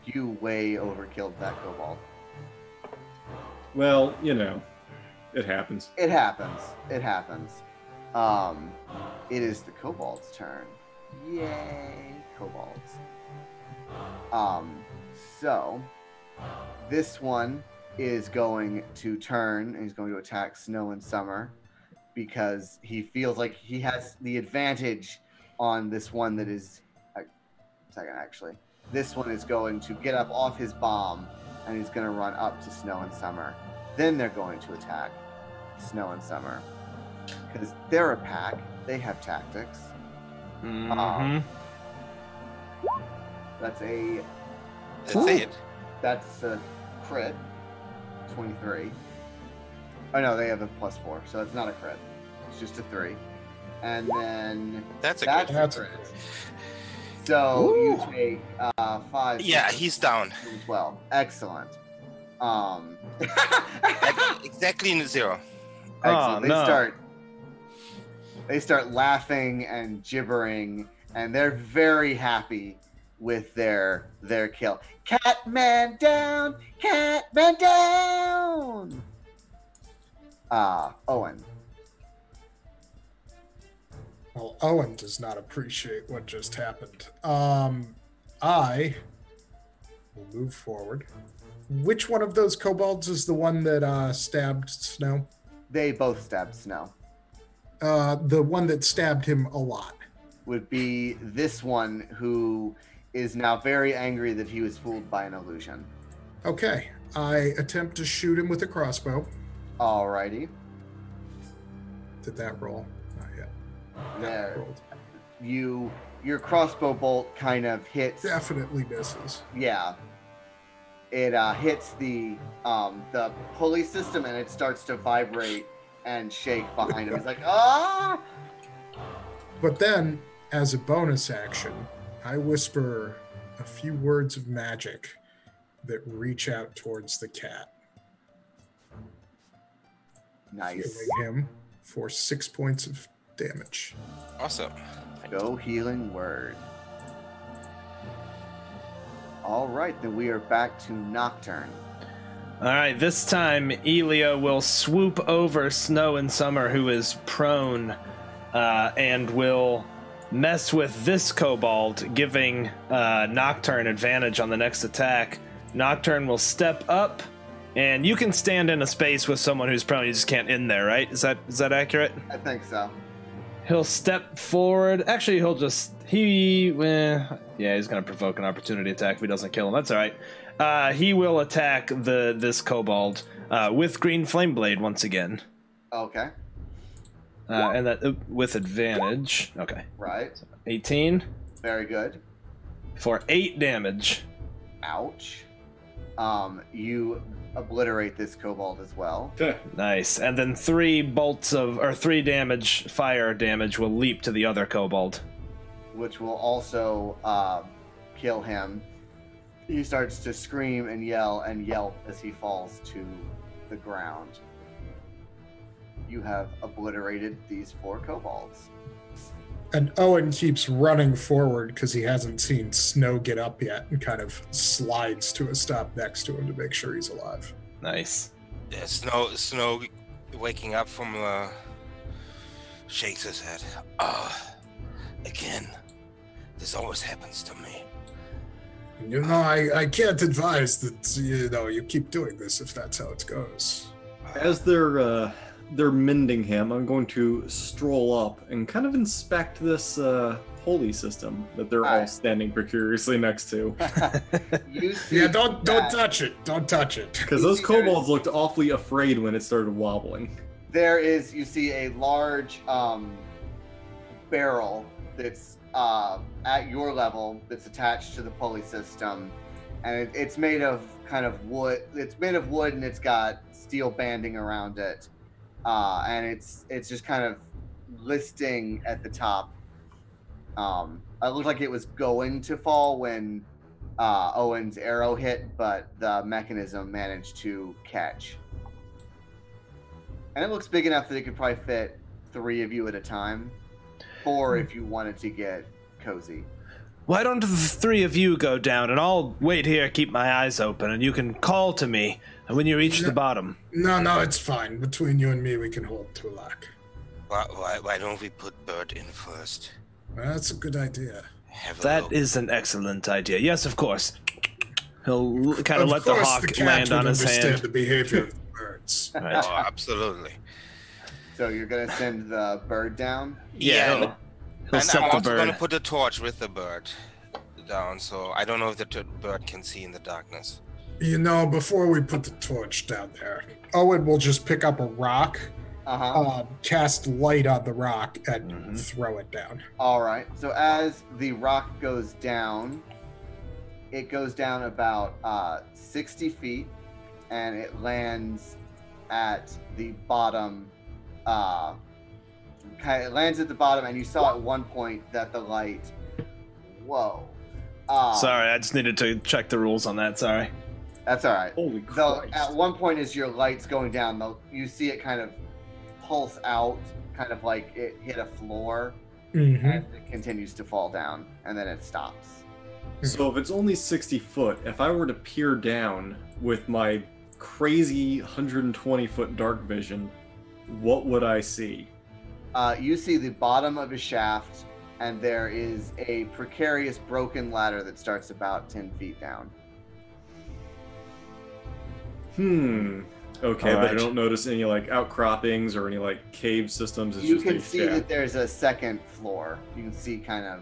You way overkilled that kobold. Well, you know, it happens. It happens. It happens. It is the kobold's turn. Yay, kobolds. So this one is going to turn and he's going to attack Snow and Summer because he feels like he has the advantage on this one that is actually. This one is going to get up off his bomb and he's going to run up to Snow and Summer. Then they're going to attack Snow and Summer. because they're a pack. They have tactics. That's a crit. 23. Oh no, they have a +4, so that's not a crit. It's just a 3. And then That's a crit. So you take 5. Yeah, he's down. 12. Excellent. Exactly in 0. Excellent. Oh, no. They start laughing and gibbering, and they're very happy with their kill. Catman down! Catman down! Owen. Well, Owen does not appreciate what just happened. I will move forward. Which one of those kobolds is the one that stabbed Snow? They both stabbed Snow. The one that stabbed him a lot. Would be this one who is now very angry that he was fooled by an illusion. Okay. I attempt to shoot him with a crossbow. Alrighty. Did that roll? Not yet. There. Rolled. Your crossbow bolt kind of hits. Definitely misses. Yeah. It hits the pulley system, and it starts to vibrate and shake behind him. He's like, ah! But then, as a bonus action, I whisper a few words of magic that reach out towards the cat. Nice. Healing him for 6 points of damage. Awesome. Go healing word. All right, then we are back to Nocturne. All right, this time Elio will swoop over Snow and Summer, who is prone, and will mess with this kobold, giving Nocturne advantage on the next attack. Nocturne will step up, and you can stand in a space with someone who's prone. You just can't in there, right? Is that accurate? I think so. He'll step forward. Actually, he's gonna provoke an opportunity attack if he doesn't kill him. That's all right. He will attack this kobold with green flame blade once again. Okay. And that with advantage. Okay. Right. 18 Very good. for 8 damage. Ouch. You obliterate this kobold as well. Okay. Nice. And then 3 fire damage will leap to the other kobold. Which will also kill him. He starts to scream and yelp as he falls to the ground. You have obliterated these 4 kobolds. And Owen keeps running forward because he hasn't seen Snow get up yet and kind of slides to a stop next to him to make sure he's alive. Nice. Yeah, Snow waking up from shakes his head. Again. This always happens to me. You know, I can't advise that, you keep doing this if that's how it goes. As they're mending him, I'm going to stroll up and kind of inspect this holy system that they're all standing precariously next to. You see Don't touch it. Don't touch it. Because those kobolds looked awfully afraid when it started wobbling. you see a large barrel that's at your level that's attached to the pulley system, and it's made of kind of wood. It's made of wood, and it's got steel banding around it, and it's just kind of listing at the top. It looked like it was going to fall when Owen's arrow hit, but the mechanism managed to catch. And it looks big enough that it could probably fit 3 of you at a time. 4 if you wanted to get cozy. Why don't the 3 of you go down, and I'll wait here, keep my eyes open, and you can call to me when you reach the bottom. No, it's fine. Between you and me, we can hold Tulak. Why don't we put Bird in first? Well, that's a good idea. That is an excellent idea. Yes, of course. He'll kind of let the hawk land on his hand. The behavior of the birds. Right. Oh, absolutely. So you're gonna send the bird down? Yeah, he'll And set I'm the also bird. going to put the torch with the bird down, so I don't know if the bird can see in the darkness. Before we put the torch down there, Owen will just pick up a rock cast light on the rock and throw it down. All right. So as the rock goes down, it goes down about 60 feet, and it lands at the bottom. It lands at the bottom, and you saw at one point that the light. Whoa. Sorry, I just needed to check the rules on that. Sorry. That's all right. Holy Though Christ. at one point, as your light's going down, you see it kind of pulse out, kind of like it hit a floor, and it continues to fall down, and then it stops. So if it's only 60 foot, if I were to peer down with my crazy 120-foot dark vision, what would I see? You see the bottom of a shaft, and there is a precarious broken ladder that starts about 10 feet down. Okay, All but I right. don't notice any like outcroppings or any like cave systems. It's You just can a see shaft. that there's a second floor. You can see kind of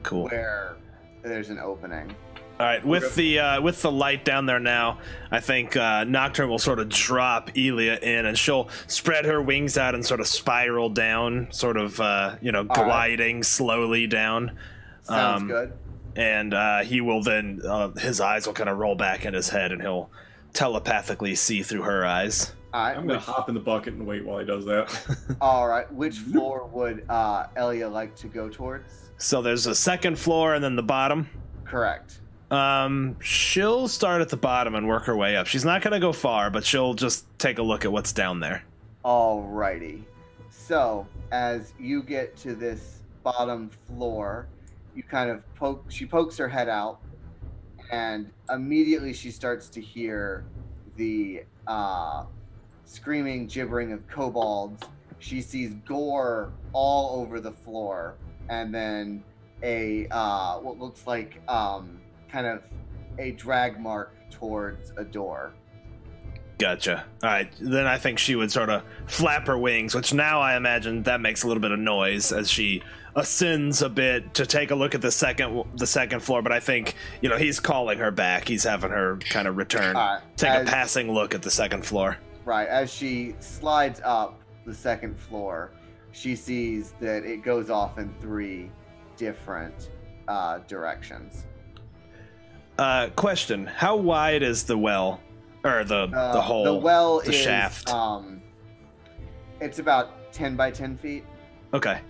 Cool. where there's an opening. All right, with the light down there now, I think Nocturne will sort of drop Elia in, and she'll spread her wings out and sort of spiral down, sort of gliding slowly down. Sounds good. And he will then his eyes will kind of roll back in his head, and he'll telepathically see through her eyes. All right. I'm gonna hop in the bucket and wait while he does that. All right. Which floor would Elia like to go towards? So there's a second floor and then the bottom. Correct. She'll start at the bottom and work her way up. She's not gonna go far, but she'll just take a look at what's down there. Alrighty. So as you get to this bottom floor, you kind of she pokes her head out, and immediately she starts to hear the screaming, gibbering of kobolds. She sees gore all over the floor, and then a what looks like kind of a drag mark towards a door. Gotcha. All right, then I think she would sort of flap her wings, which now I imagine that makes a little bit of noise as she ascends a bit to take a look at the second floor. But I think he's calling her back. He's having her kind of return, take a passing look at the second floor. Right, as she slides up the second floor, she sees that it goes off in 3 different directions. Question: how wide is the well, or the hole? The well the is shaft. It's about 10 by 10 feet. Okay.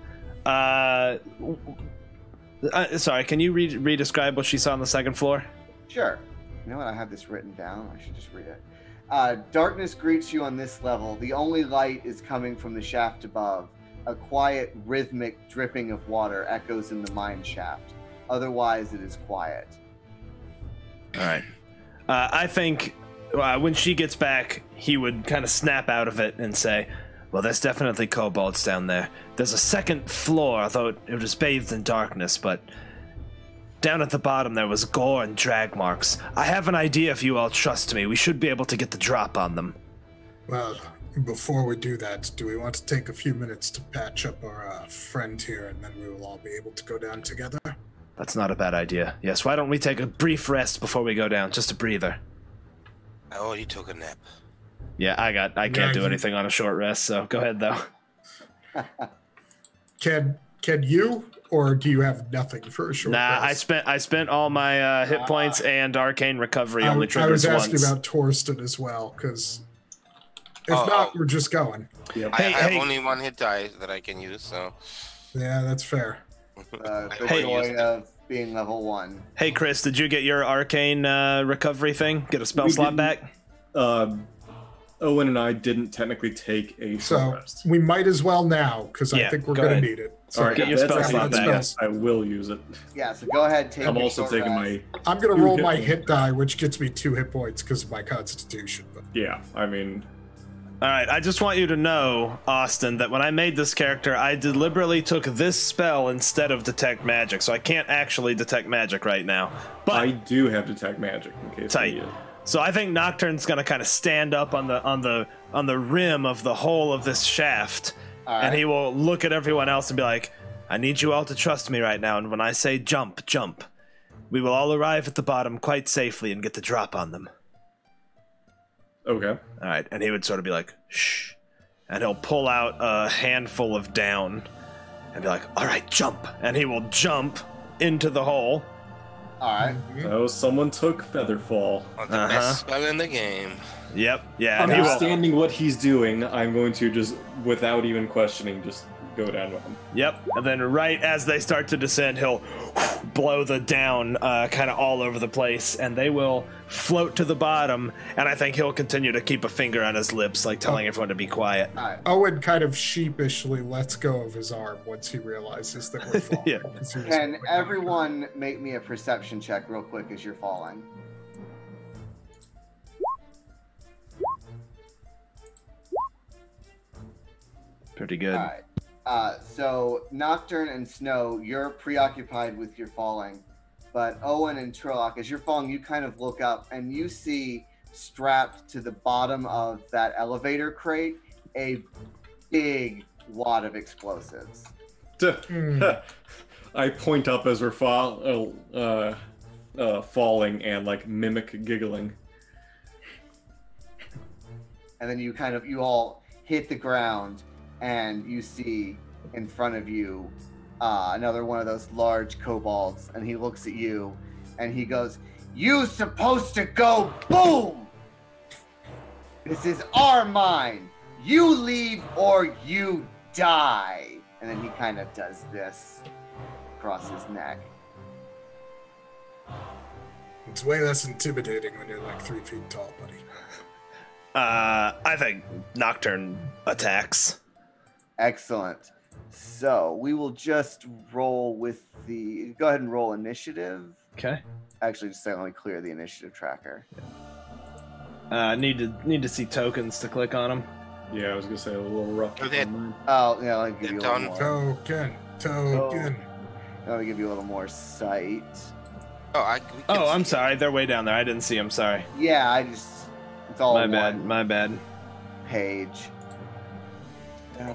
Sorry, can you re-describe what she saw on the second floor? Sure. You know what? I have this written down. I should just read it. Darkness greets you on this level. The only light is coming from the shaft above. A quiet, rhythmic dripping of water echoes in the mine shaft. Otherwise, it is quiet. All right. I think when she gets back, he would kind of snap out of it and say, well, there's definitely kobolds down there. There's a second floor, although it was bathed in darkness, but down at the bottom there was gore and drag marks. I have an idea if you all trust me. We should be able to get the drop on them. Well, before we do that, do we want to take a few minutes to patch up our friend here, and then we will all be able to go down together? That's not a bad idea. Yes, why don't we take a brief rest before we go down? Just a breather. I already took a nap. Yeah, I can't do anything on a short rest, so go ahead, though. Can you, or do you have nothing for a short rest? I spent all my hit points and arcane recovery only triggers once. I was asking about Torsten as well, because if not, we're just going. Yep. I have only 1 hit die that I can use, so... Yeah, that's fair. The joy of being level 1. Hey, Chris, did you get your arcane recovery thing? Get a spell slot back? Owen and I didn't technically take a short rest. We might as well now, because I think we're going to need it. So all right, get your spell slot back. Yes, I will use it. Yeah, so go ahead, take I'm your also short taking rest. my... I'm going to roll my hit die, which gets me 2 hit points because of my constitution. But Yeah, I mean... Alright, I just want you to know, Austin, that when I made this character, I deliberately took this spell instead of Detect Magic, so I can't actually detect magic right now. But I do have Detect Magic, in case I tight. need it. So I think Nocturne's gonna kind of stand up on the rim of the hole of this shaft, and he will look at everyone else and be like, I need you all to trust me right now, and when I say jump, jump. We will all arrive at the bottom quite safely and get the drop on them. Okay. Alright, and he would sort of be like, shh, and he'll pull out a handful of down and be like, all right, jump. And he will jump into the hole. All right. Oh, someone took Featherfall. Oh, the best spell in the game. Yep, yeah. And he will, Understanding what he's doing, I'm going to just, without even questioning, just go down with him. yep. And then right as they start to descend, he'll blow the down kind of all over the place, and they will float to the bottom. And I think he'll continue to keep a finger on his lips, like telling everyone to be quiet. All right. Owen kind of sheepishly lets go of his arm once he realizes that we're falling. Yeah. 'cause he was Can like, everyone make me a perception check real quick as you're falling? Pretty good. All right. So Nocturne and Snow, you're preoccupied with your falling, but Owen and Trillock, as you're falling, you kind of look up and you see strapped to the bottom of that elevator crate a big wad of explosives. I point up as we're falling and like mimic giggling. And then you all hit the ground, and you see in front of you another one of those large kobolds, and he looks at you and he goes, "You supposed to go boom! This is our mine. You leave or you die." And then he kind of does this across his neck. It's way less intimidating when you're like 3 feet tall, buddy. I think Nocturne attacks. Excellent. So we will just roll with the. Go ahead and roll initiative. Okay. Actually, just let me clear the initiative tracker. Need to see tokens to click on them. Yeah, I was gonna say a little rough. Okay. Oh, yeah, I'll give you a little Done. more. Token. I'll give you a little more sight. Oh, I'm sorry. They're way down there. I didn't see them. Sorry. Yeah, it's all My one bad. My bad. page.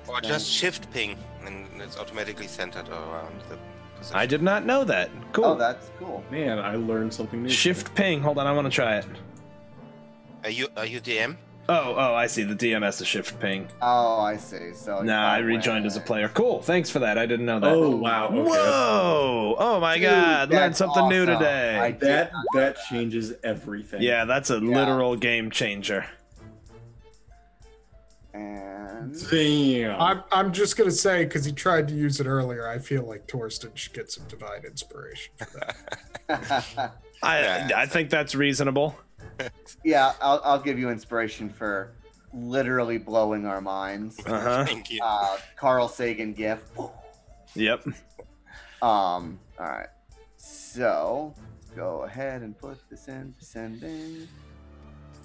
Or just shift ping, and it's automatically centered around the position. I did not know that. Cool. Oh, that's cool. Man, I learned something new. Shift ping. Hold on. I want to try it. Are you DM? Oh, I see. The DM has to shift ping. Oh, I see. So Nah, I rejoined as a player. Cool. Thanks for that. I didn't know that. Oh wow! Okay. Whoa! Oh my Dude, God! Learned that's something new awesome. today. I did That changes everything. Yeah, that's a literal game changer. And Damn. I'm just gonna say, because he tried to use it earlier, I feel like Torsten should get some divine inspiration for that. I think that's reasonable. yeah, I'll give you inspiration for literally blowing our minds. Thank you. Carl Sagan gif. Yep. All right. So go ahead and put this in descending.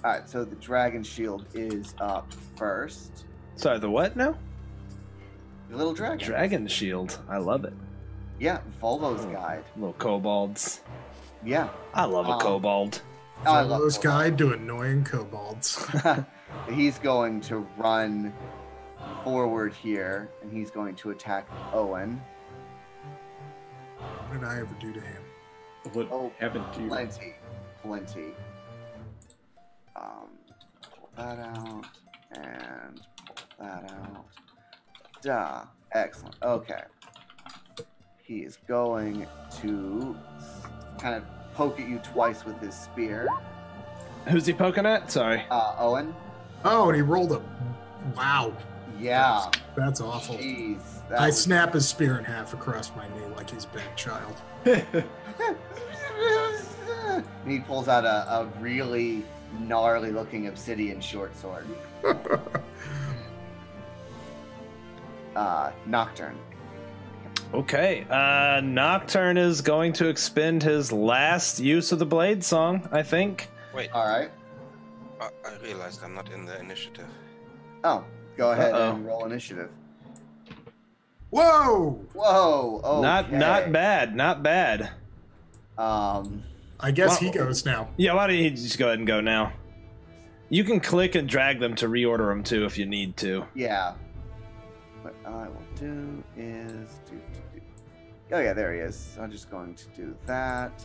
All right. So the dragon shield is up first. Sorry, the what now? The little dragon. Dragon shield. I love it. Yeah, Volvo's guide. Little kobolds. Yeah. I love a kobold. Oh, I love Those Volvo. guide to annoying kobolds. He's going to run forward here, and he's going to attack Owen. What did I ever do to him? What Oh, happened to you? Plenty. Pull that out and pull that out. Duh. Excellent. Okay. He is going to kind of poke at you twice with his spear. Who's he poking at? Sorry. Owen. Oh, and he rolled a. Wow. Yeah. That's awful. Jeez. I snap his spear in half across my knee like he's been a child. And he pulls out a really gnarly looking obsidian short sword. Nocturne. Okay. Nocturne is going to expend his last use of the blade song, I think. Wait, All right. I realized I'm not in the initiative. Oh, go ahead Uh-oh. and roll initiative. Whoa! Whoa. Okay. Not bad. Not bad. I guess he goes now. Yeah, why don't you just go ahead and go now? You can click and drag them to reorder them too if you need to. Yeah. What I will do is do. Oh yeah, there he is. I'm just going to do that.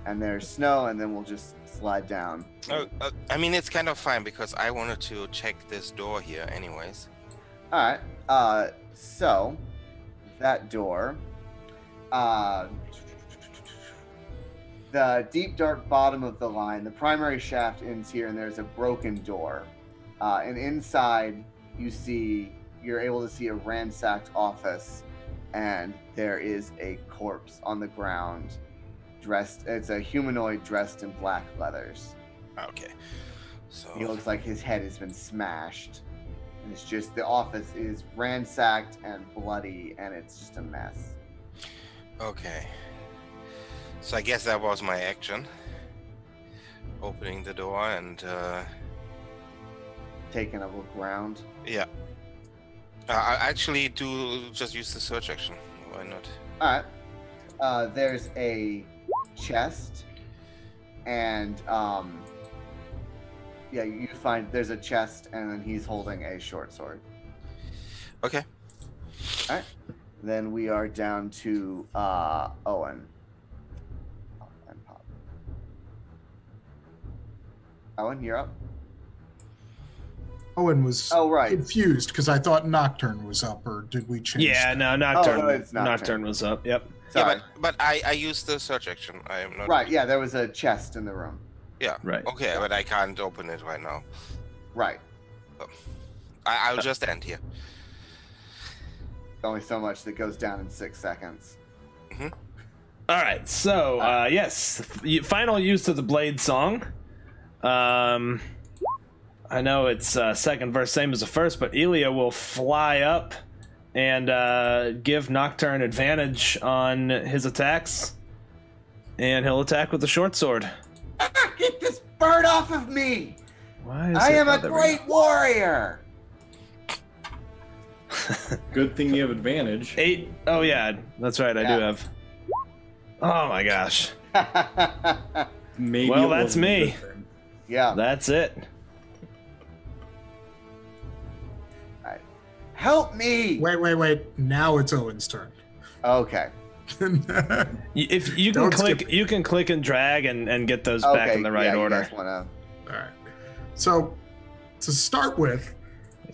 and there's snow, and then we'll just slide down. I mean, it's kind of fine because I wanted to check this door here, anyways. All right. So that door, the deep dark bottom of the line, the primary shaft ends here, and there's a broken door. And inside, you're able to see a ransacked office, and there is a corpse on the ground. It's a humanoid dressed in black leathers. Okay. So He looks like his head has been smashed. And it's just, the office is ransacked and bloody, and it's just a mess. okay. So I guess that was my action. Opening the door and Taking a look around. yeah. I actually do just use the search action. Why not? Alright. There's a chest, and yeah, you find there's a chest, and then he's holding a short sword. Okay. Alright. Then we are down to Owen. And Pop. Owen, you're up. Owen was Right. confused because I thought Nocturne was up, or did we change? Yeah, that? no, Nocturne. no, it's Nocturne. Nocturne was up. Yep. Sorry. Yeah, but I used the search action. I am not. Right, yeah, there was a chest in the room. Yeah. Right. Okay, but I can't open it right now. Right. I'll just end here. Only so much that goes down in 6 seconds. All right. So yes, final use of the blade song. I know it's second verse, same as the first, but Elia will fly up and give Nocturne advantage on his attacks, and he'll attack with the short sword. Get this bird off of me! Why is I it am a bothering great warrior! Good thing you have advantage. 8. Oh yeah, that's right. I do have. Oh my gosh. Maybe Well, it that's wasn't a me. good thing. Yeah. That's it. Alright. Help me! Wait. Now it's Owen's turn. Okay. If you can Don't click, skip. you can click and drag and get those back Okay, in the right yeah, order. You guys wanna... All right. So, to start with,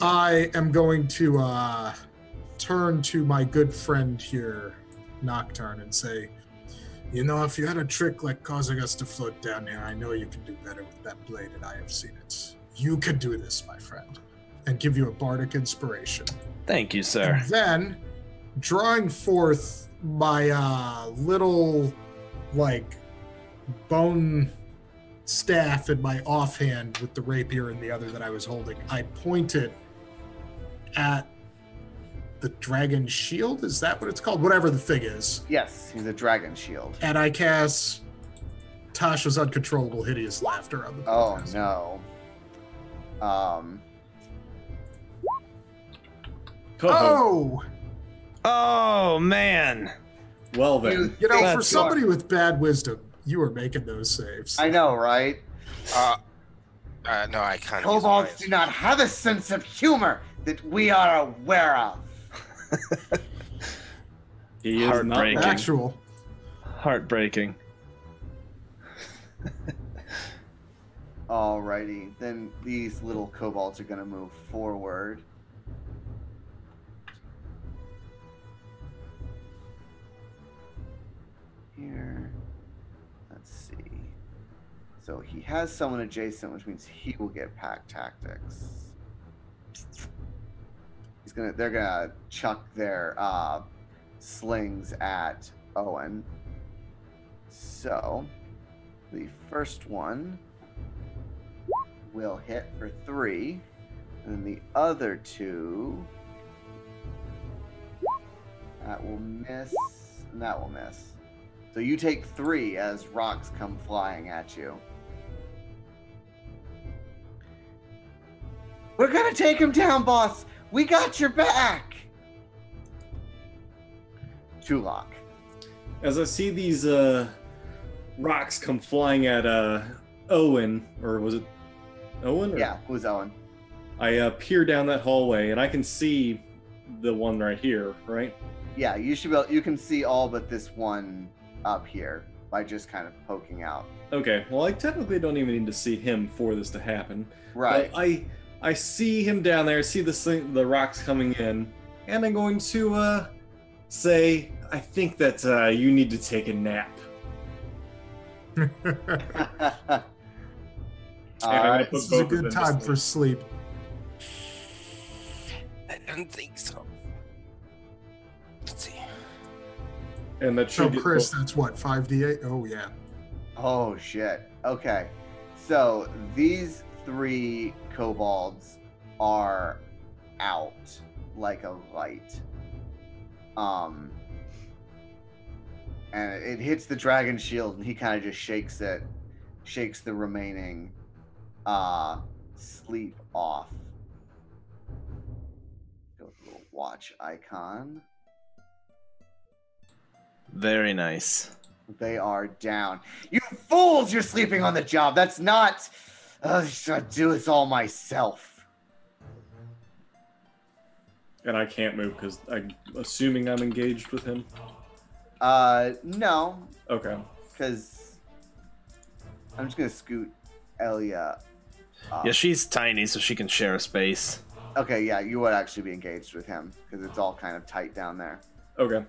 I am going to turn to my good friend here, Nocturne, and say, you know, if you had a trick like causing us to float down here, I know you can do better with that blade, and I have seen it. You can do this, my friend, and give you a bardic inspiration. Thank you, sir. And then, drawing forth my little, like, bone staff in my offhand with the rapier in the other that I was holding, I point it at the dragon shield. Is that what it's called? Whatever the thing is. Yes, he's a dragon shield. And I cast Tasha's uncontrollable hideous laughter on the Oh, podcast. no. Oh! Oh man. Well then, You know, for That's- somebody with bad wisdom, you were making those saves. I know, right? No, I can't. use Kobolds mine. do not have a sense of humor that we are aware of. he is not Heartbreaking. wrong. Actual. Heartbreaking. Alrighty, then these little kobolds are gonna move forward. Here. Let's see. So he has someone adjacent, which means he will get pack tactics. They're gonna chuck their slings at Owen. So the first one will hit for 3, and then the other 2 that will miss, and that will miss. So you take 3 as rocks come flying at you. We're gonna take him down, boss. We got your back. Tulok. As I see these rocks come flying at Owen, or was it Owen? Or? Yeah, who's Owen? I peer down that hallway and I can see the one right here, right? Yeah, you should be able, you can see all but this one up here. by just kind of poking out. Okay, well, I technically don't even need to see him for this to happen. Right. But I see him down there, see the rocks coming in, and I'm going to say, I think that you need to take a nap. Alright. This is a good time for sleep. I don't think so. Let's see. And that So, should get Chris, both- that's what, 5d8? Oh, yeah. Oh shit. Okay. So these 3 kobolds are out like a light. And it hits the dragon shield and he kind of just shakes it, shakes the remaining sleep off. Go with a little watch icon. Very nice. They are down. You fools! You're sleeping on the job. That's not. I do this all myself. And I can't move because I'm assuming I'm engaged with him. No, Okay. because I'm just gonna scoot Elia up. Yeah, she's tiny, so she can share a space. Okay, yeah, you would actually be engaged with him because it's all kind of tight down there. Okay.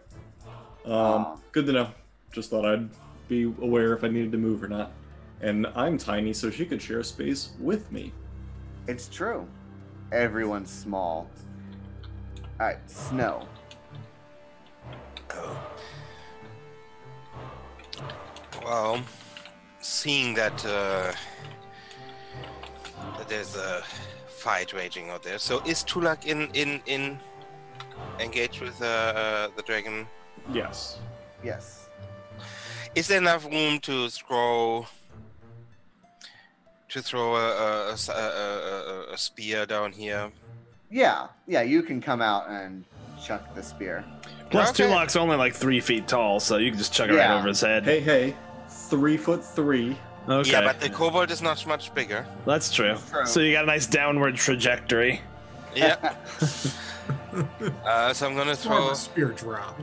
Good to know. Just thought I'd be aware if I needed to move or not. And I'm tiny, so she could share space with me. It's true. Everyone's small. All right, Snow. Well, seeing that that there's a fight raging out there, so is Tulak in engaged with the dragon? Yes. Yes. Is there enough room to throw a spear down here? Yeah, you can come out and chuck the spear. Plus, Okay. Tulak's only like 3 feet tall, so you can just chuck it right Yeah. over his head. Hey, 3'3". Okay, Yeah, but the kobold is not much bigger. that's true. True. So you got a nice downward trajectory. Yeah. So I'm gonna It's more of throw. a spear drop.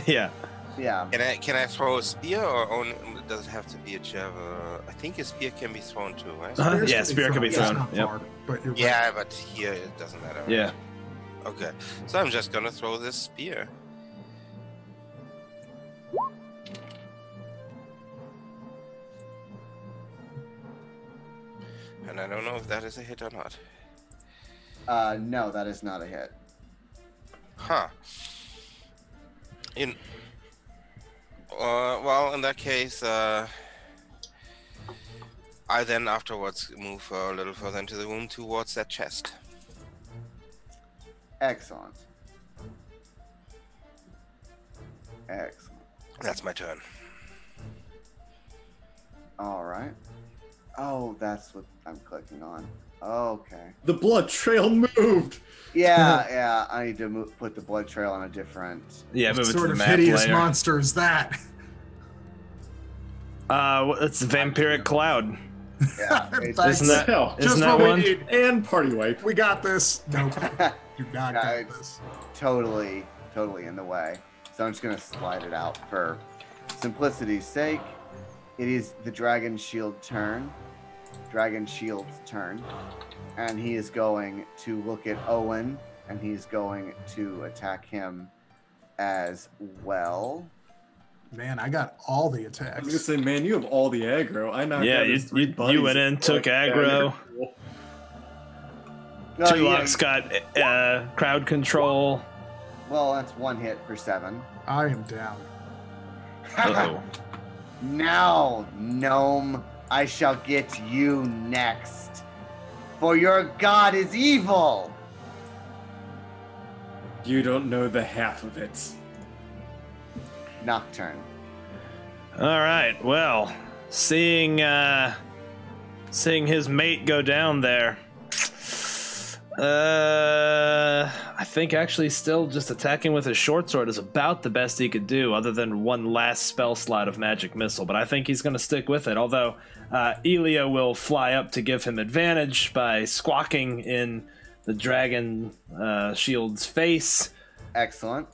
Yeah. Yeah. Can I throw a spear or only, does it have to be a javelin? I think a spear can be thrown too, right? Uh-huh. Yeah, spear can be It's thrown. not Yep. far, but you're Yeah, but here it doesn't matter. right? Yeah. Okay, so I'm just gonna throw this spear. And I don't know if that is a hit or not. No, that is not a hit. Huh. Well, in that case, I then afterwards move a little further into the room towards that chest. Excellent. Excellent. That's my turn. All right. Oh, that's what I'm clicking on. Okay. The blood trail moved! Yeah, I need to put the blood trail on a different. Yeah, What move it to sort the of map hideous layer. monster is that? It's the vampiric cloud. Yeah. it's- Thanks. Isn't that Hell. isn't Just that what we one? need. And party wipe. We got this. Nope. You not No, got it's- this. totally in the way. So I'm just gonna slide it out for simplicity's sake. It is the Dragon Shield's turn, and he is going to look at Owen, and he's going to attack him as well. Man, I got all the I was gonna attacks. say, man, you have all the aggro. I knocked Yeah, out you- his 3 you buddies went in, took aggro. Cool. Oh, Tulak's got crowd control. well, that's 1 hit for 7. I am down. Uh-oh. Now, gnome, I shall get you next. For your god is evil. You don't know the half of it. Nocturne. All right. Well, seeing his mate go down there, I think actually still just attacking with his short sword is about the best he could do, other than one last spell slot of magic missile. But I think he's going to stick with it. Although Elia will fly up to give him advantage by squawking in the dragon shield's face. Excellent.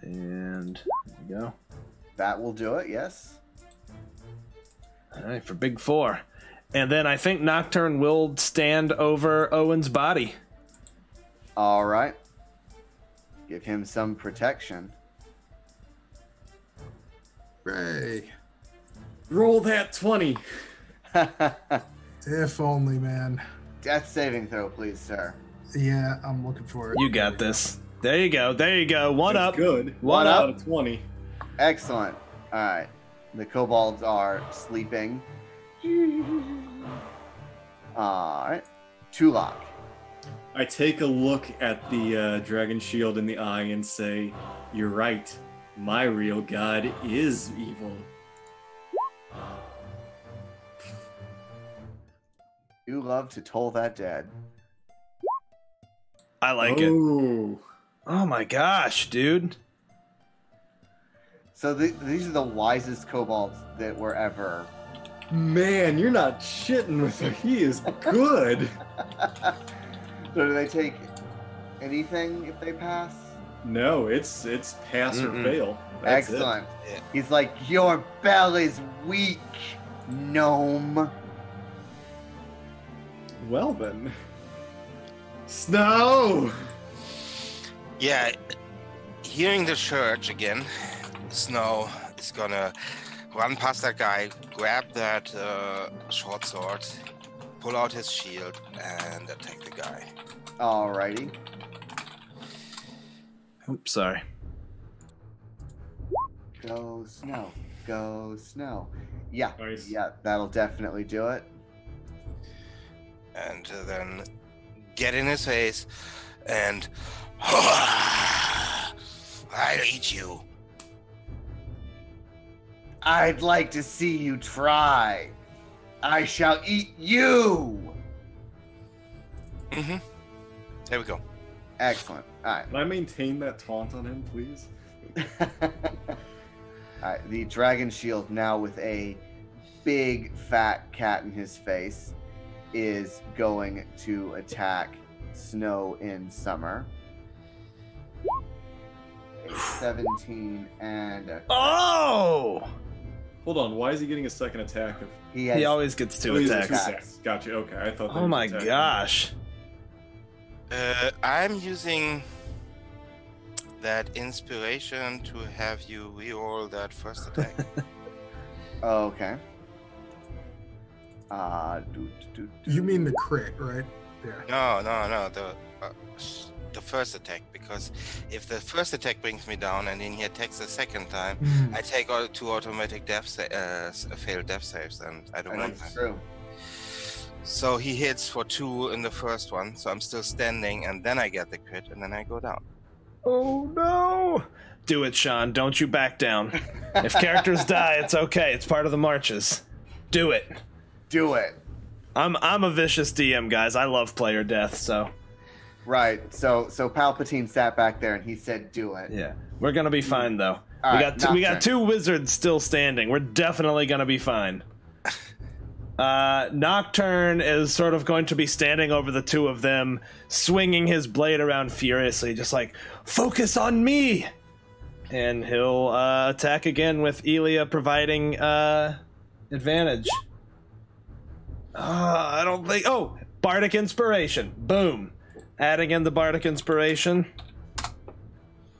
And there we go. That will do it, yes. All right, for big 4. And then I think Nocturne will stand over Owen's body. All right. Give him some protection. Hooray. Roll that 20. If only, man. Death saving throw, please, sir. Yeah, I'm looking for it. You got this. There you go. There you go. One That's up. Good. One out up. of 20. Excellent. All right. The kobolds are sleeping. All right. Tulok. I take a look at the dragon shield in the eye and say, "You're right. My real god is evil." You love to toll that dead. I like it. Ooh. Oh my gosh, dude. So these are the wisest kobolds that were ever. Man, you're not shitting with him. He is good. So do they take anything if they pass? No, it's pass or Mm-mm. fail. That's Excellent. Yeah. He's like, your bell is weak, gnome. It. Well then. Snow! Yeah, hearing the church again, Snow is gonna run past that guy, grab that short sword, pull out his shield, and attack the guy. Alrighty. Oops, sorry. Go snow. Go snow. Yeah. Nice. Yeah, that'll definitely do it. And then get in his face and I'll eat you. I'd like to see you try. I shall eat you. Mm-hmm. There we go. Excellent. All right. Can I maintain that taunt on him, please? Alright, the dragon shield now with a big fat cat in his face is going to attack Snow in Summer. A 17 and a, Oh! Hold on, why is he getting a second attack? If... he has He always gets 2 Oh, he's at attacks. two attacks. Gotcha, okay. I thought that Oh was my attack. gosh. I'm using that inspiration to have you reroll that first attack. okay. You mean the crit, right? Yeah. No. The first attack, because if the first attack brings me down and then he attacks the second time, I take all 2 automatic failed death saves, and I don't want That's that. true. So he hits for 2 in the first one, so I'm still standing, and then I get the crit, and then I go down. Oh no! Do it, Sean. Don't you back down. If characters die, it's okay. It's part of the marches. Do it. Do it. I'm a vicious DM, guys. I love player death, so Right. So Palpatine sat back there and he said, "Do it." yeah. We're gonna be fine though. All we right, got we got Nocturne. 2 wizards still standing. We're definitely gonna be fine. Nocturne is sort of going to be standing over the 2 of them, swinging his blade around furiously, just like, focus on me! And he'll attack again with Elia providing advantage. I don't think... Oh! Bardic Inspiration. Boom. Adding in the Bardic Inspiration.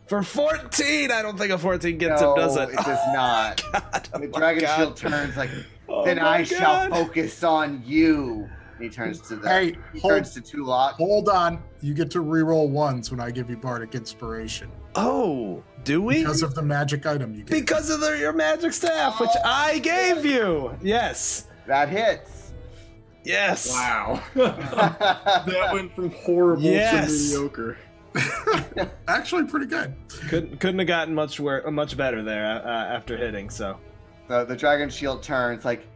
For 14! I don't think a 14 gets him, does it? it does not. God, oh The my dragon God. shield turns like, Oh then my I shall God. focus on you. And he turns to the. Hey, he hold- turns to Tulok. Hold on. You get to reroll ones when I give you Bardic Inspiration. Oh, do we? Because of the magic item you get. Because of your magic staff, which I gave you. Yes. That hits. Yes. Wow. That went from horrible Yes. to mediocre. Actually, pretty good. Couldn't have gotten much better there after hitting. So. So the dragon shield turns like,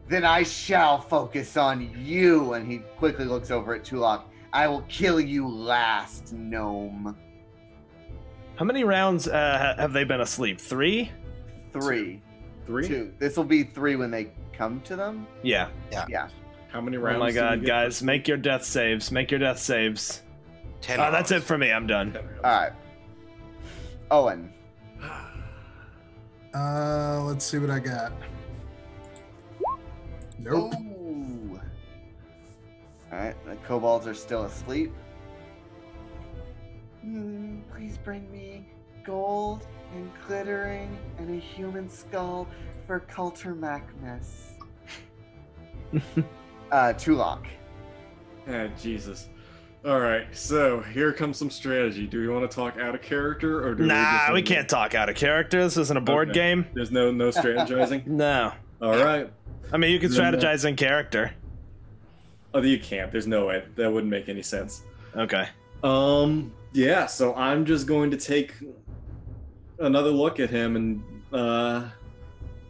then I shall focus on you. And he quickly looks over at Tulok. I will kill you last, gnome. How many rounds have they been asleep? 3? 3. 3? 2. This will be 3 when they come to them. Yeah. Yeah. How many rounds? Oh my do you God, get guys, for- make your death saves. Make your death saves. 10 That's it rounds. for me. I'm done. 10 rounds. All right. Owen. Let's see what I got. Nope. Ooh. Alright, the kobolds are still asleep. Please bring me gold and glittering and a human skull for Culture Macness. Tulok. Ah, Jesus. Alright, so here comes some strategy. Do we want to talk out of character, or do Nah, we can't talk out of character. This isn't a board game. There's no strategizing? No. Alright. I mean, you can strategize in character. Oh, you can't. There's no way. That wouldn't make any sense. Okay. Yeah, so I'm just going to take another look at him and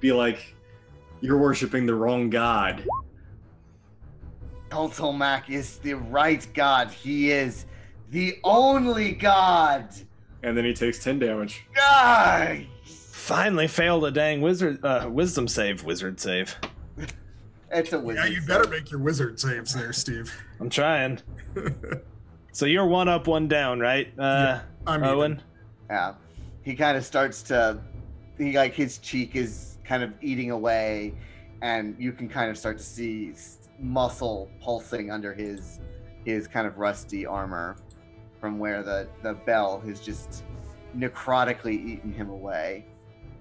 be like, you're worshiping the wrong god. Cultomac is the right god. He is the only god. And then he takes 10 damage. God! Finally failed a dang wisdom save. Wizard save. It's a wizard. Yeah, you better make your wizard saves there, Steve. I'm trying. So you're 1 up, 1 down, right? I'm Owen? even. Yeah. He kind of starts to, his cheek is kind of eating away, and you can kind of start to see muscle pulsing under his kind of rusty armor from where the bell has just necrotically eaten him away.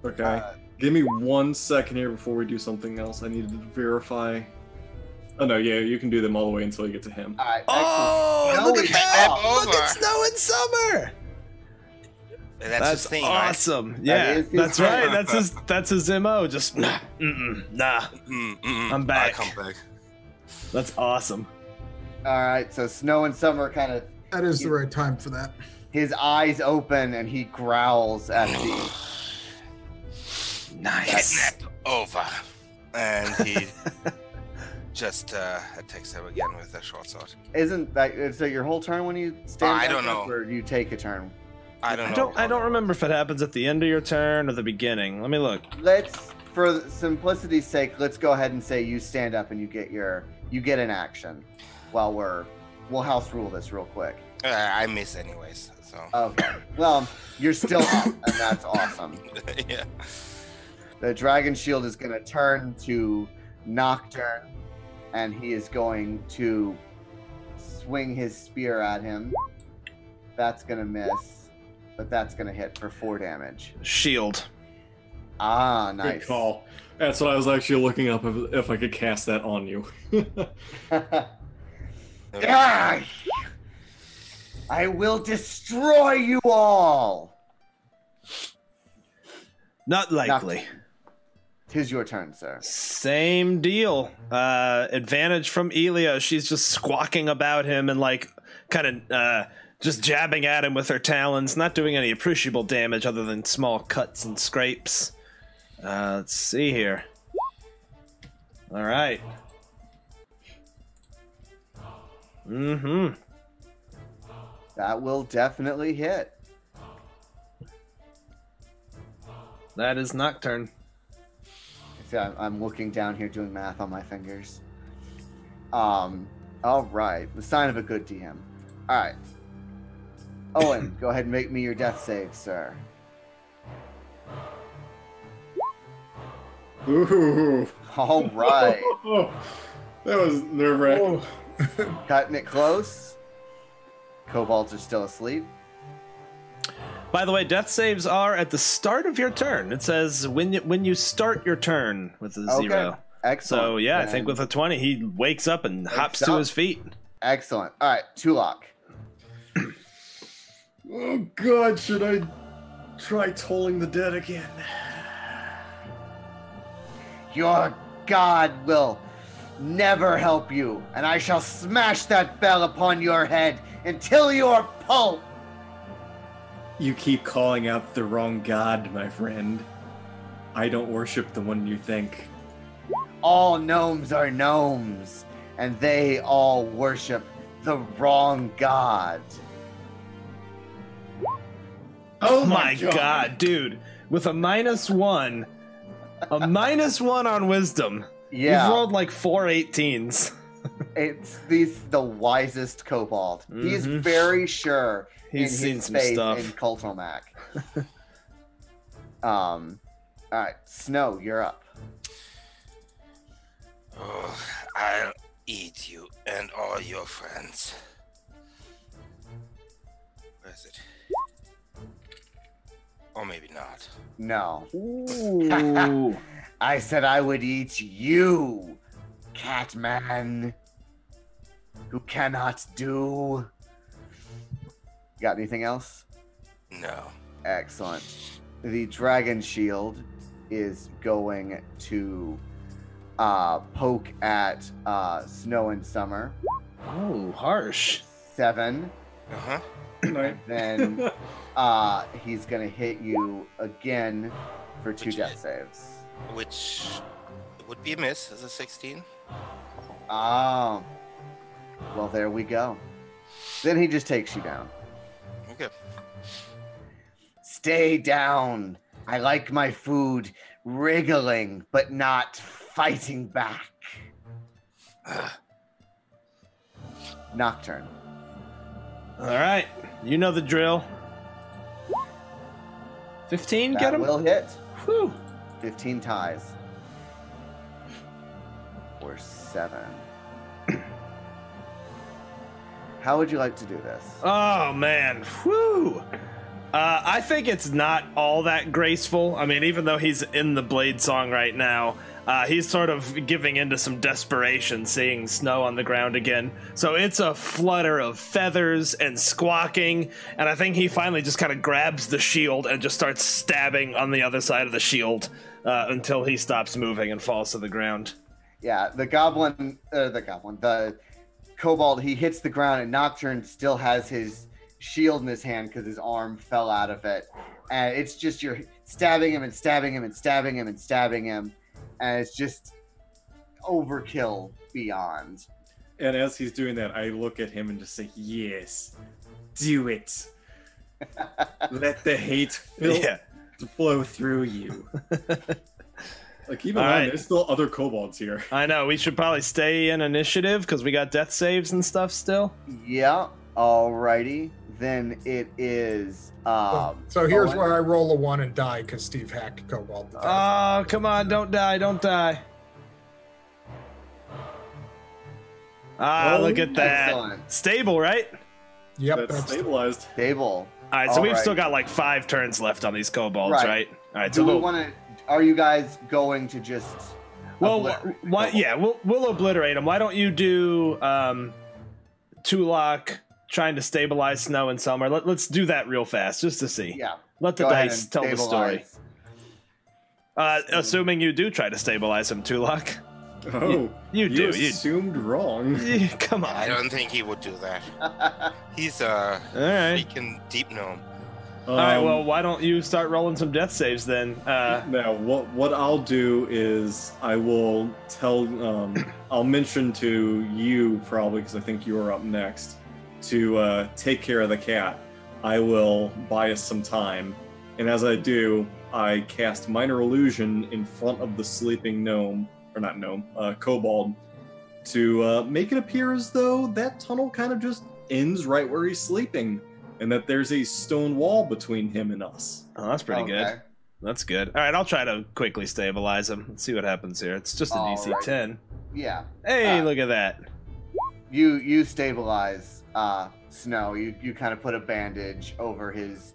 Okay. Give me 1 second here before we do something else. I need to verify. Oh no, yeah, you can do them all the way until you get to him. All right, Oh, excellent. look at Snow is that! off. Look at Snow in Summer! That's his thing, awesome. That Yeah, is his that's thing. right. That's his MO. Just nah. I'm back. I come back. That's awesome. All right, so Snow and Summer kind of, That is the right time for that. his eyes open and he growls at the. Nice. Kidnap over. And he just attacks him again with a short sword. Isn't that is that your whole turn when you stand? I back don't up, know. Or do you take a turn? I don't know. I don't remember if it happens at the end of your turn or the beginning. Let me look. Let's, for simplicity's sake, let's go ahead and say you stand up and you get an action. While we'll house rule this real quick. I miss anyways. So. Okay. Well, you're still up, and that's awesome. Yeah. The dragon shield is going to turn to Nocturne, and he is going to swing his spear at him. That's going to miss, but that's going to hit for 4 damage. Shield. Ah, Good nice. call. That's what I was actually looking up if I could cast that on you. Ah! I will destroy you all. Not likely. Tis your turn, sir. Same deal. Advantage from Elia. She's just squawking about him and like kind of just jabbing at him with her talons, not doing any appreciable damage other than small cuts and scrapes. Let's see here. All right. Mm-hmm. That will definitely hit. That is Nocturne. See, I'm looking down here doing math on my fingers. All right. The sign of a good DM. All right. Owen, go ahead and make me your death save, sir. Ooh. All right. That was nerve-wracking. Cutting it close. Kobolds are still asleep. By the way, death saves are at the start of your turn. It says when you start your turn with a 0. Okay. Excellent. So yeah, I think And with a 20, he wakes up and hops to up. his feet. Excellent. All right, Tulok. Oh god, should I try tolling the dead again? Your god will never help you, and I shall smash that bell upon your head until you are pulp. You keep calling out the wrong god, my friend. I don't worship the one you think. All gnomes are gnomes, and they all worship the wrong god. Oh my god, dude. With a -1, a -1 on wisdom. Yeah. You've rolled like 4 18s. It's the wisest kobold. He is Mhm. very sure He's in seen his some faith stuff. in Cultomac. All right, Snow, you're up. Oh, I'll eat you and all your friends. Where is it? Or maybe not. No. Ooh. I said I would eat you, Catman, who cannot do. Got anything else? No. Excellent. The dragon shield is going to poke at Snow and Summer. Oh, harsh. 7. Uh-huh. Right. Then he's going to hit you again for 2 death saves. Which would be a miss as a 16. Oh. Well, there we go. Then he just takes you down. Okay. Stay down. I like my food wriggling, but not fighting back. Nocturne. All right. You know the drill. 15, get That him? will hit. Whew. 15 ties. Or 7. How would you like to do this? Oh, man. Whew. I think it's not all that graceful. I mean, even though he's in the Blade Song right now, he's sort of giving into some desperation seeing Snow on the ground again. So it's a flutter of feathers and squawking, and I think he finally just kind of grabs the shield and just starts stabbing on the other side of the shield until he stops moving and falls to the ground. Yeah, the kobold, he hits the ground, and Nocturne still has his shield in his hand because his arm fell out of it. And it's just you're stabbing him and stabbing him and stabbing him and stabbing him. And it's just overkill beyond. And as he's doing that, I look at him and just say, yes, do it. Let the hate flow through you. Like, keep in mind, there's still other kobolds here. I know, we should probably stay in initiative because we got death saves and stuff still. Yeah, alrighty. Then it is... so here's where I roll a 1 and die because Steve hacked Kobold to death. Oh, come on, don't die, don't die. Ah, look at that. Excellent. Stable, right? Yep, That's stabilized. Stable. Alright, so we've still got like 5 turns left on these kobolds, right? Alright, so do we want to... Are you guys going to just... Well, we'll obliterate them. Why don't you do Tulok trying to stabilize Snow and Summer? Let's do that real fast, just to see. Yeah. Let the dice tell the story. Assuming you do try to stabilize him, Tulok. Oh, you do. You assumed wrong. Come on. I don't think he would do that. He's a freaking deep gnome. All right, well, why don't you start rolling some death saves then? Now, what I'll do is I will tell, I'll mention to you probably, because I think you are up next, to take care of the cat. I will buy us some time, and as I do, I cast Minor Illusion in front of the sleeping gnome, or not gnome, kobold, to make it appear as though that tunnel kind of just ends right where he's sleeping. And that there's a stone wall between him and us. Oh, that's pretty good. That's good. All right, I'll try to quickly stabilize him. Let's see what happens here. It's just a DC 10. Yeah. Hey, look at that. You stabilize Snow. You kind of put a bandage over his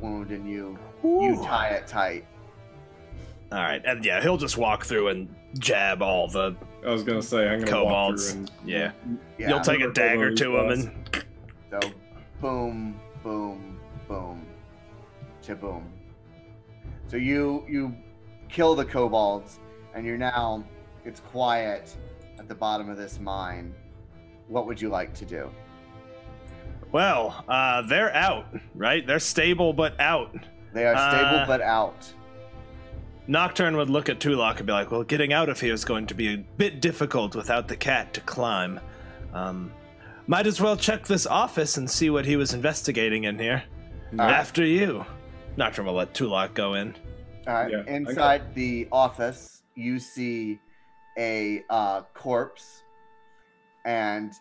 wound, and you tie it tight. All right, and yeah, he'll just walk through and jab all the. I was gonna say I'm gonna kobolds. walk through and Yeah. You'll take a dagger to him and. So. Boom, boom, boom, chaboom. So you kill the kobolds, and it's quiet at the bottom of this mine. What would you like to do? Well, they're out, right? They're stable but out. They are stable but out. Nocturne would look at Tulok and be like, well, getting out of here is going to be a bit difficult without the cat to climb. Might as well check this office and see what he was investigating in here. After you. Nocturne will let Tulok go in. All right. Yeah, inside the office, you see a corpse, and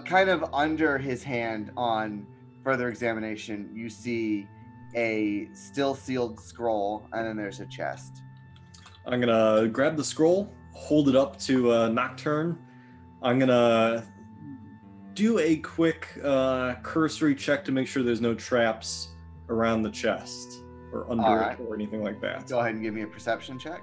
kind of under his hand on further examination, you see a still sealed scroll, and then there's a chest. I'm gonna grab the scroll, hold it up to Nocturne. I'm gonna do a quick cursory check to make sure there's no traps around the chest or under it or anything like that. Go ahead and give me a perception check.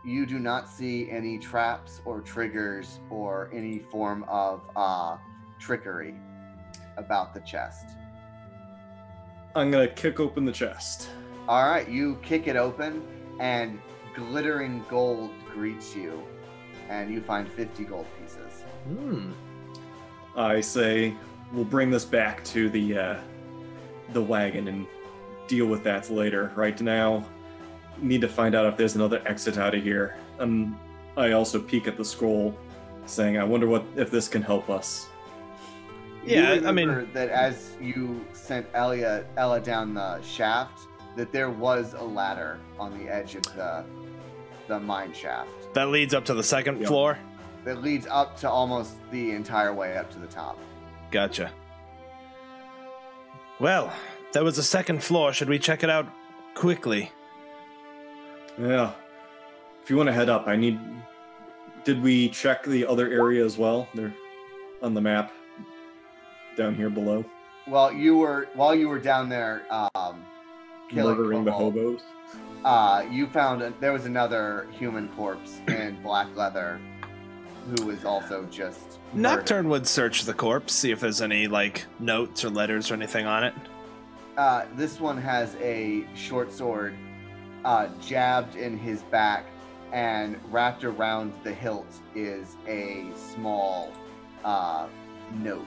You do not see any traps or triggers or any form of trickery about the chest. I'm gonna kick open the chest. All right, you kick it open, and glittering gold greets you, and you find 50 gold pieces. I say we'll bring this back to the wagon and deal with that later. Right now, need to find out if there's another exit out of here. I also peek at the scroll, saying, "I wonder if this can help us." Yeah, I mean that as you sent Ella down the shaft, that there was a ladder on the edge of the mine shaft that leads up to the second floor. That leads up to almost the entire way up to the top. Gotcha. Well, there was a second floor. Should we check it out quickly? Yeah. If you want to head up, did we check the other area as well? They're on the map down here below. While you were down there killing murdering the hobos. You found there was another human corpse in black leather who was also just Nocturne would search the corpse, see if there's any notes or letters or anything on it. This one has a short sword jabbed in his back, and wrapped around the hilt is a small note.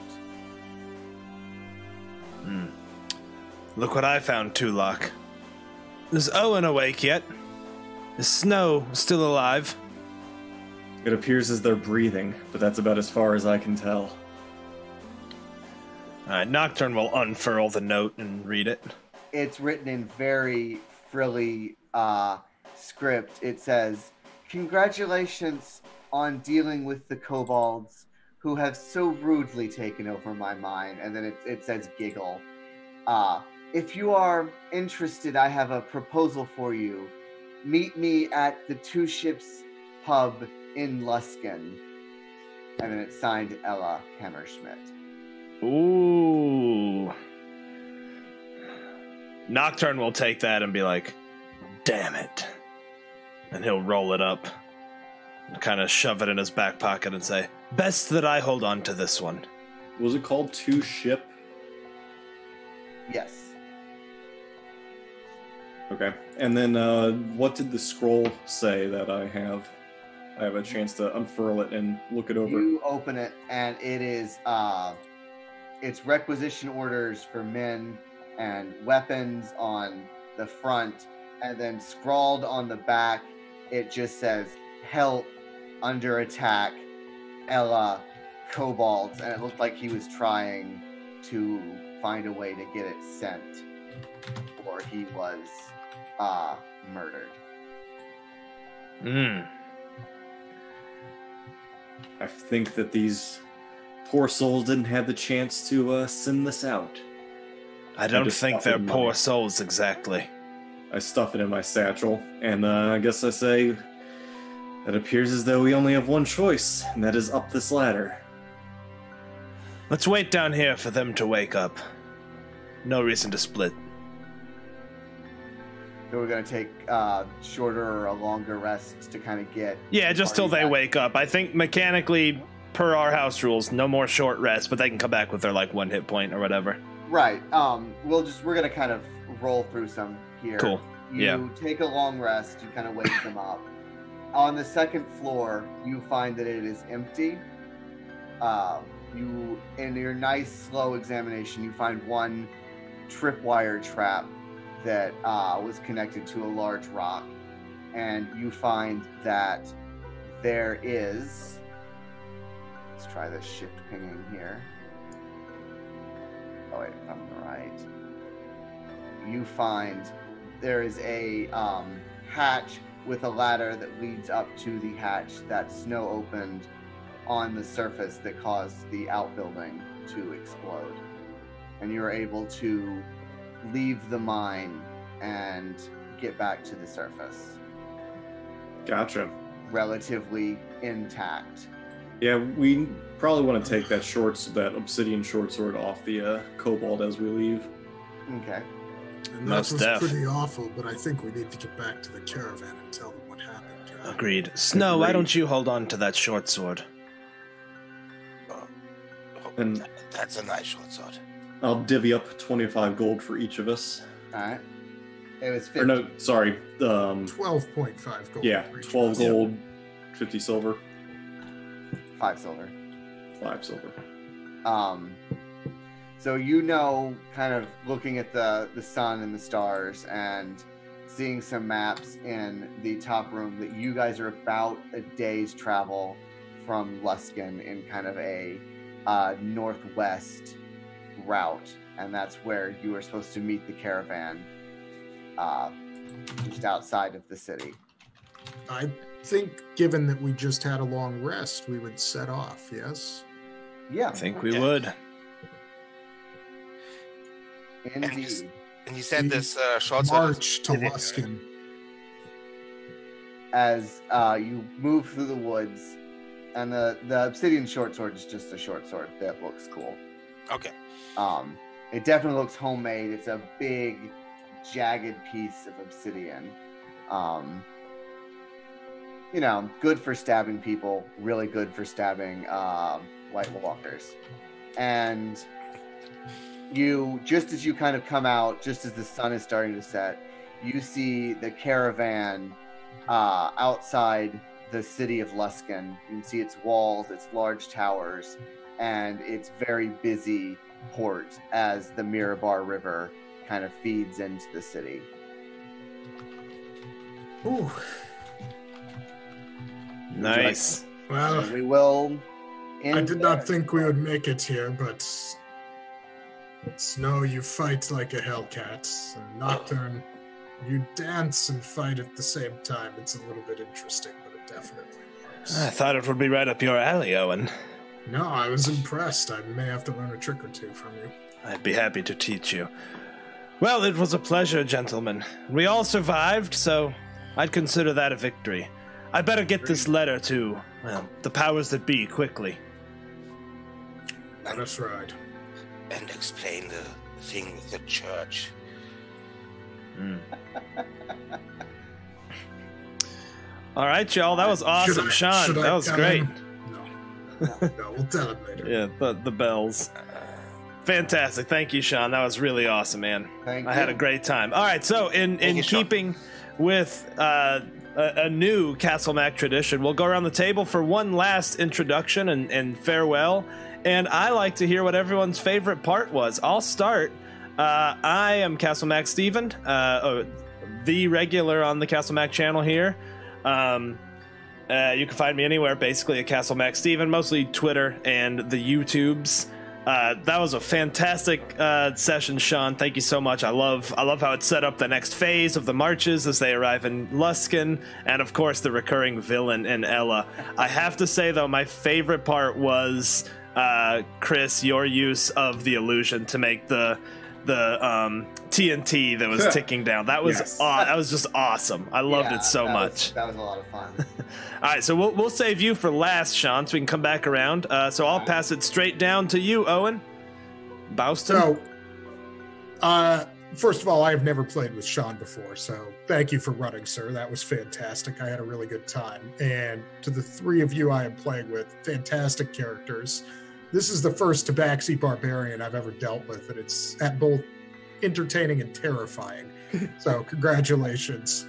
Look what I found, Tulok. Is Owen awake yet? Is Snow still alive? It appears as they're breathing, but that's about as far as I can tell. Nocturne will unfurl the note and read it. It's written in very frilly script. It says, "Congratulations on dealing with the kobolds who have so rudely taken over my mine." And then it says giggle. "If you are interested, I have a proposal for you. Meet me at the Two Ships pub in Luskan." And then it's signed Ella Hammerschmidt. Ooh. Nocturne will take that and be like, "Damn it." And he'll roll it up and kind of shove it in his back pocket and say, "Best that I hold on to this one." Was it called Two Ship? Yes. Okay. And then what did the scroll say that I have? I have a chance to unfurl it and look it over. You open it, and it is it's requisition orders for men and weapons on the front, and then scrawled on the back, it just says, "Help, under attack, Ella, Kobolds," and it looked like he was trying to find a way to get it sent, or he was murdered. I think that these poor souls didn't have the chance to send this out. I don't think they're poor souls exactly. I stuff it in my satchel, and I guess I say, it appears as though we only have one choice, and that is up this ladder. Let's wait down here for them to wake up. No reason to split. So we're going to take shorter or a longer rest to kind of get... Yeah, just till they wake up. I think mechanically, per our house rules, no more short rest, but they can come back with their, 1 hit point or whatever. Right. We're going to kind of roll through some here. Cool. You take a long rest, you kind of wake them up. On the second floor, you find that it is empty. In your nice, slow examination, you find one tripwire trap that was connected to a large rock, and you find that there is... Let's try this shift pinging here. Oh wait, if I'm right. You find there is a hatch with a ladder that leads up to the hatch that Snow opened on the surface that caused the outbuilding to explode. And you were able to leave the mine and get back to the surface. Gotcha. Relatively intact. Yeah, we probably want to take that obsidian short sword off the kobold as we leave. Okay. And that was pretty awful, but I think we need to get back to the caravan and tell them what happened. Agreed. Snow, why don't you hold on to that short sword? And That's a nice short sword. I'll divvy up 25 gold for each of us. Alright. It was 50. Or no, sorry. 12.5 gold. Yeah, 12 gold, 50 silver. 5 silver. 5 silver. So you know, kind of looking at the sun and the stars and seeing some maps in the top room that you guys are about a day's travel from Luskan in kind of a northwest route, and that's where you are supposed to meet the caravan, just outside of the city. I think, given that we just had a long rest, we would set off, yes? Yeah. I think we would. Indeed. And you said this short sword... March to Luskan. As you move through the woods, and the obsidian short sword is just a short sword that looks cool. Okay. It definitely looks homemade. It's a big, jagged piece of obsidian. You know, good for stabbing people, really good for stabbing White Walkers. And you, just as you kind of come out, just as the sun is starting to set, you see the caravan outside the city of Luskan. You can see its walls, its large towers, and its very busy port as the Mirabar River kind of feeds into the city. Ooh. Nice. Well, So we will. I did not think we would make it here, but Snow, you fight like a hellcat. And Nocturne, you dance and fight at the same time. It's a little bit interesting, but it definitely works. I thought it would be right up your alley, Owen. No, I was impressed. I may have to learn a trick or two from you. I'd be happy to teach you. Well, it was a pleasure, gentlemen. We all survived, so I'd consider that a victory. I better get this letter to, well, the powers that be quickly. Let us ride. And explain the thing with the church. All right, y'all. That was awesome. Sean, that was great. No, we'll tell him later. Yeah, the bells. Fantastic. Thank you, Sean. That was really awesome, man. Thank I you. had a great time. All right, so in keeping with a new Castle Mac tradition, we'll go around the table for one last introduction and farewell. And I like to hear what everyone's favorite part was. I'll start. I am Castle Mac Steven, the regular on the Castle Mac channel here. You can find me anywhere, basically, at Castle Mac Steven, mostly Twitter and the YouTubes. That was a fantastic session, Sean. Thank you so much. I love how it set up the next phase of the marches as they arrive in Luskan, and of course the recurring villain in Ella. I have to say though, my favorite part was Chris, your use of the illusion to make the TNT that was ticking down. That was that was just awesome. I loved it so much. That was a lot of fun. All right, so we'll save you for last, Sean, so we can come back around. So I'll pass it straight down to you, Owen. Bouston. So, first of all, I have never played with Sean before, so thank you for running, sir. That was fantastic. I had a really good time. And to the three of you I am playing with, fantastic characters. This is the first Tabaxi Barbarian I've ever dealt with, and it's at both entertaining and terrifying. So congratulations.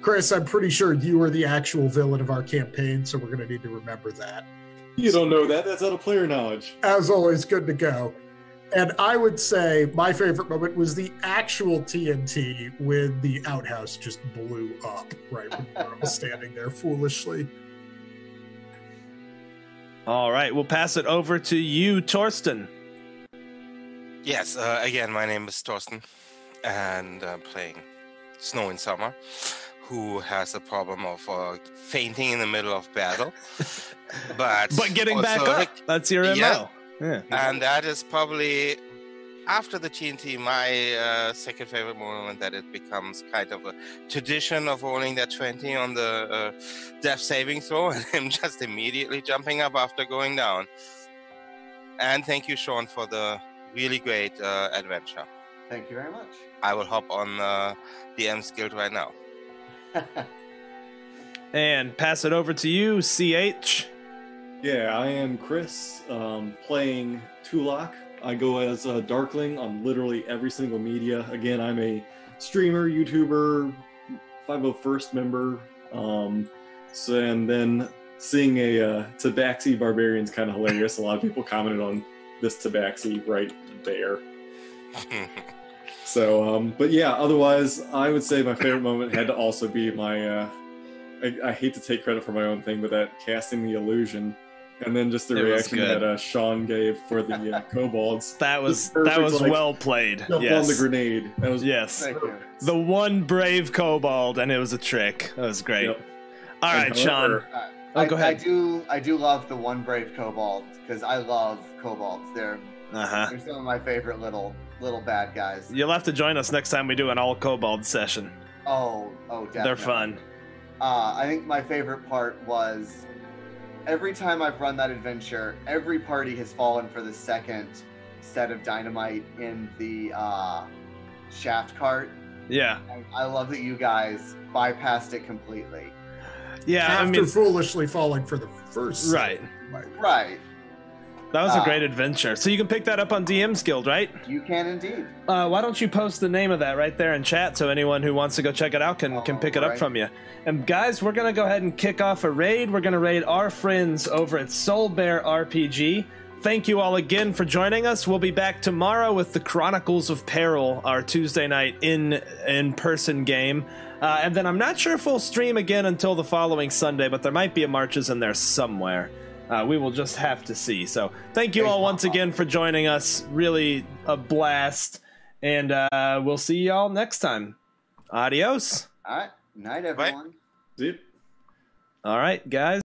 Chris, I'm pretty sure you are the actual villain of our campaign, so we're going to need to remember that. You don't know that. That's out of player knowledge. As always, good to go. And I would say my favorite moment was the actual TNT when the outhouse just blew up, right when I was standing there foolishly. All right, we'll pass it over to you, Torsten. Yes, again, my name is Torsten, and I'm playing Snow in Summer, who has a problem of fainting in the middle of battle. But getting back also, up. That's your MO. Yeah. And that is probably, after the TNT, my second favorite moment, that it becomes kind of a tradition of rolling that 20 on the death saving throw and him just immediately jumping up after going down. And thank you, Sean, for the really great adventure. Thank you very much. I will hop on the M's Guild right now. And pass it over to you, CH. Yeah, I am Chris, playing Tulak. I go as a Darkling on literally every single media. Again, I'm a streamer, YouTuber, 501st member. And then seeing a Tabaxi Barbarian is kind of hilarious. A lot of people commented on this Tabaxi right there. So, but yeah, otherwise, I would say my favorite moment had to also be my, I hate to take credit for my own thing, but that casting the illusion. And then just the reaction that Sean gave for the Kobolds. That was like, well played. Jump on the grenade. That was the one brave kobold, and it was a trick. That was great. Yep. All right, Sean. Go ahead. I do love the one brave kobold because I love kobolds. They're some of my favorite little bad guys. You'll have to join us next time we do an all kobold session. Oh, definitely. They're fun. I think my favorite part was, every time I've run that adventure, every party has fallen for the second set of dynamite in the shaft cart. Yeah. And I love that you guys bypassed it completely. Yeah, After foolishly falling for the first right. Right. That was a great adventure. So you can pick that up on DM's Guild, right? You can indeed. Why don't you post the name of that right there in chat so anyone who wants to go check it out can pick it up from you. And guys, we're going to go ahead and kick off a raid. We're going to raid our friends over at Soul Bear RPG. Thank you all again for joining us. We'll be back tomorrow with the Chronicles of Peril, our Tuesday night in-person game. And then I'm not sure if we'll stream again until the following Sunday, but there might be a Marches in there somewhere. We will just have to see. So thank you all once again for joining us. Really a blast. And we'll see y'all next time. Adios. All right. Night, everyone. Bye. All right, guys.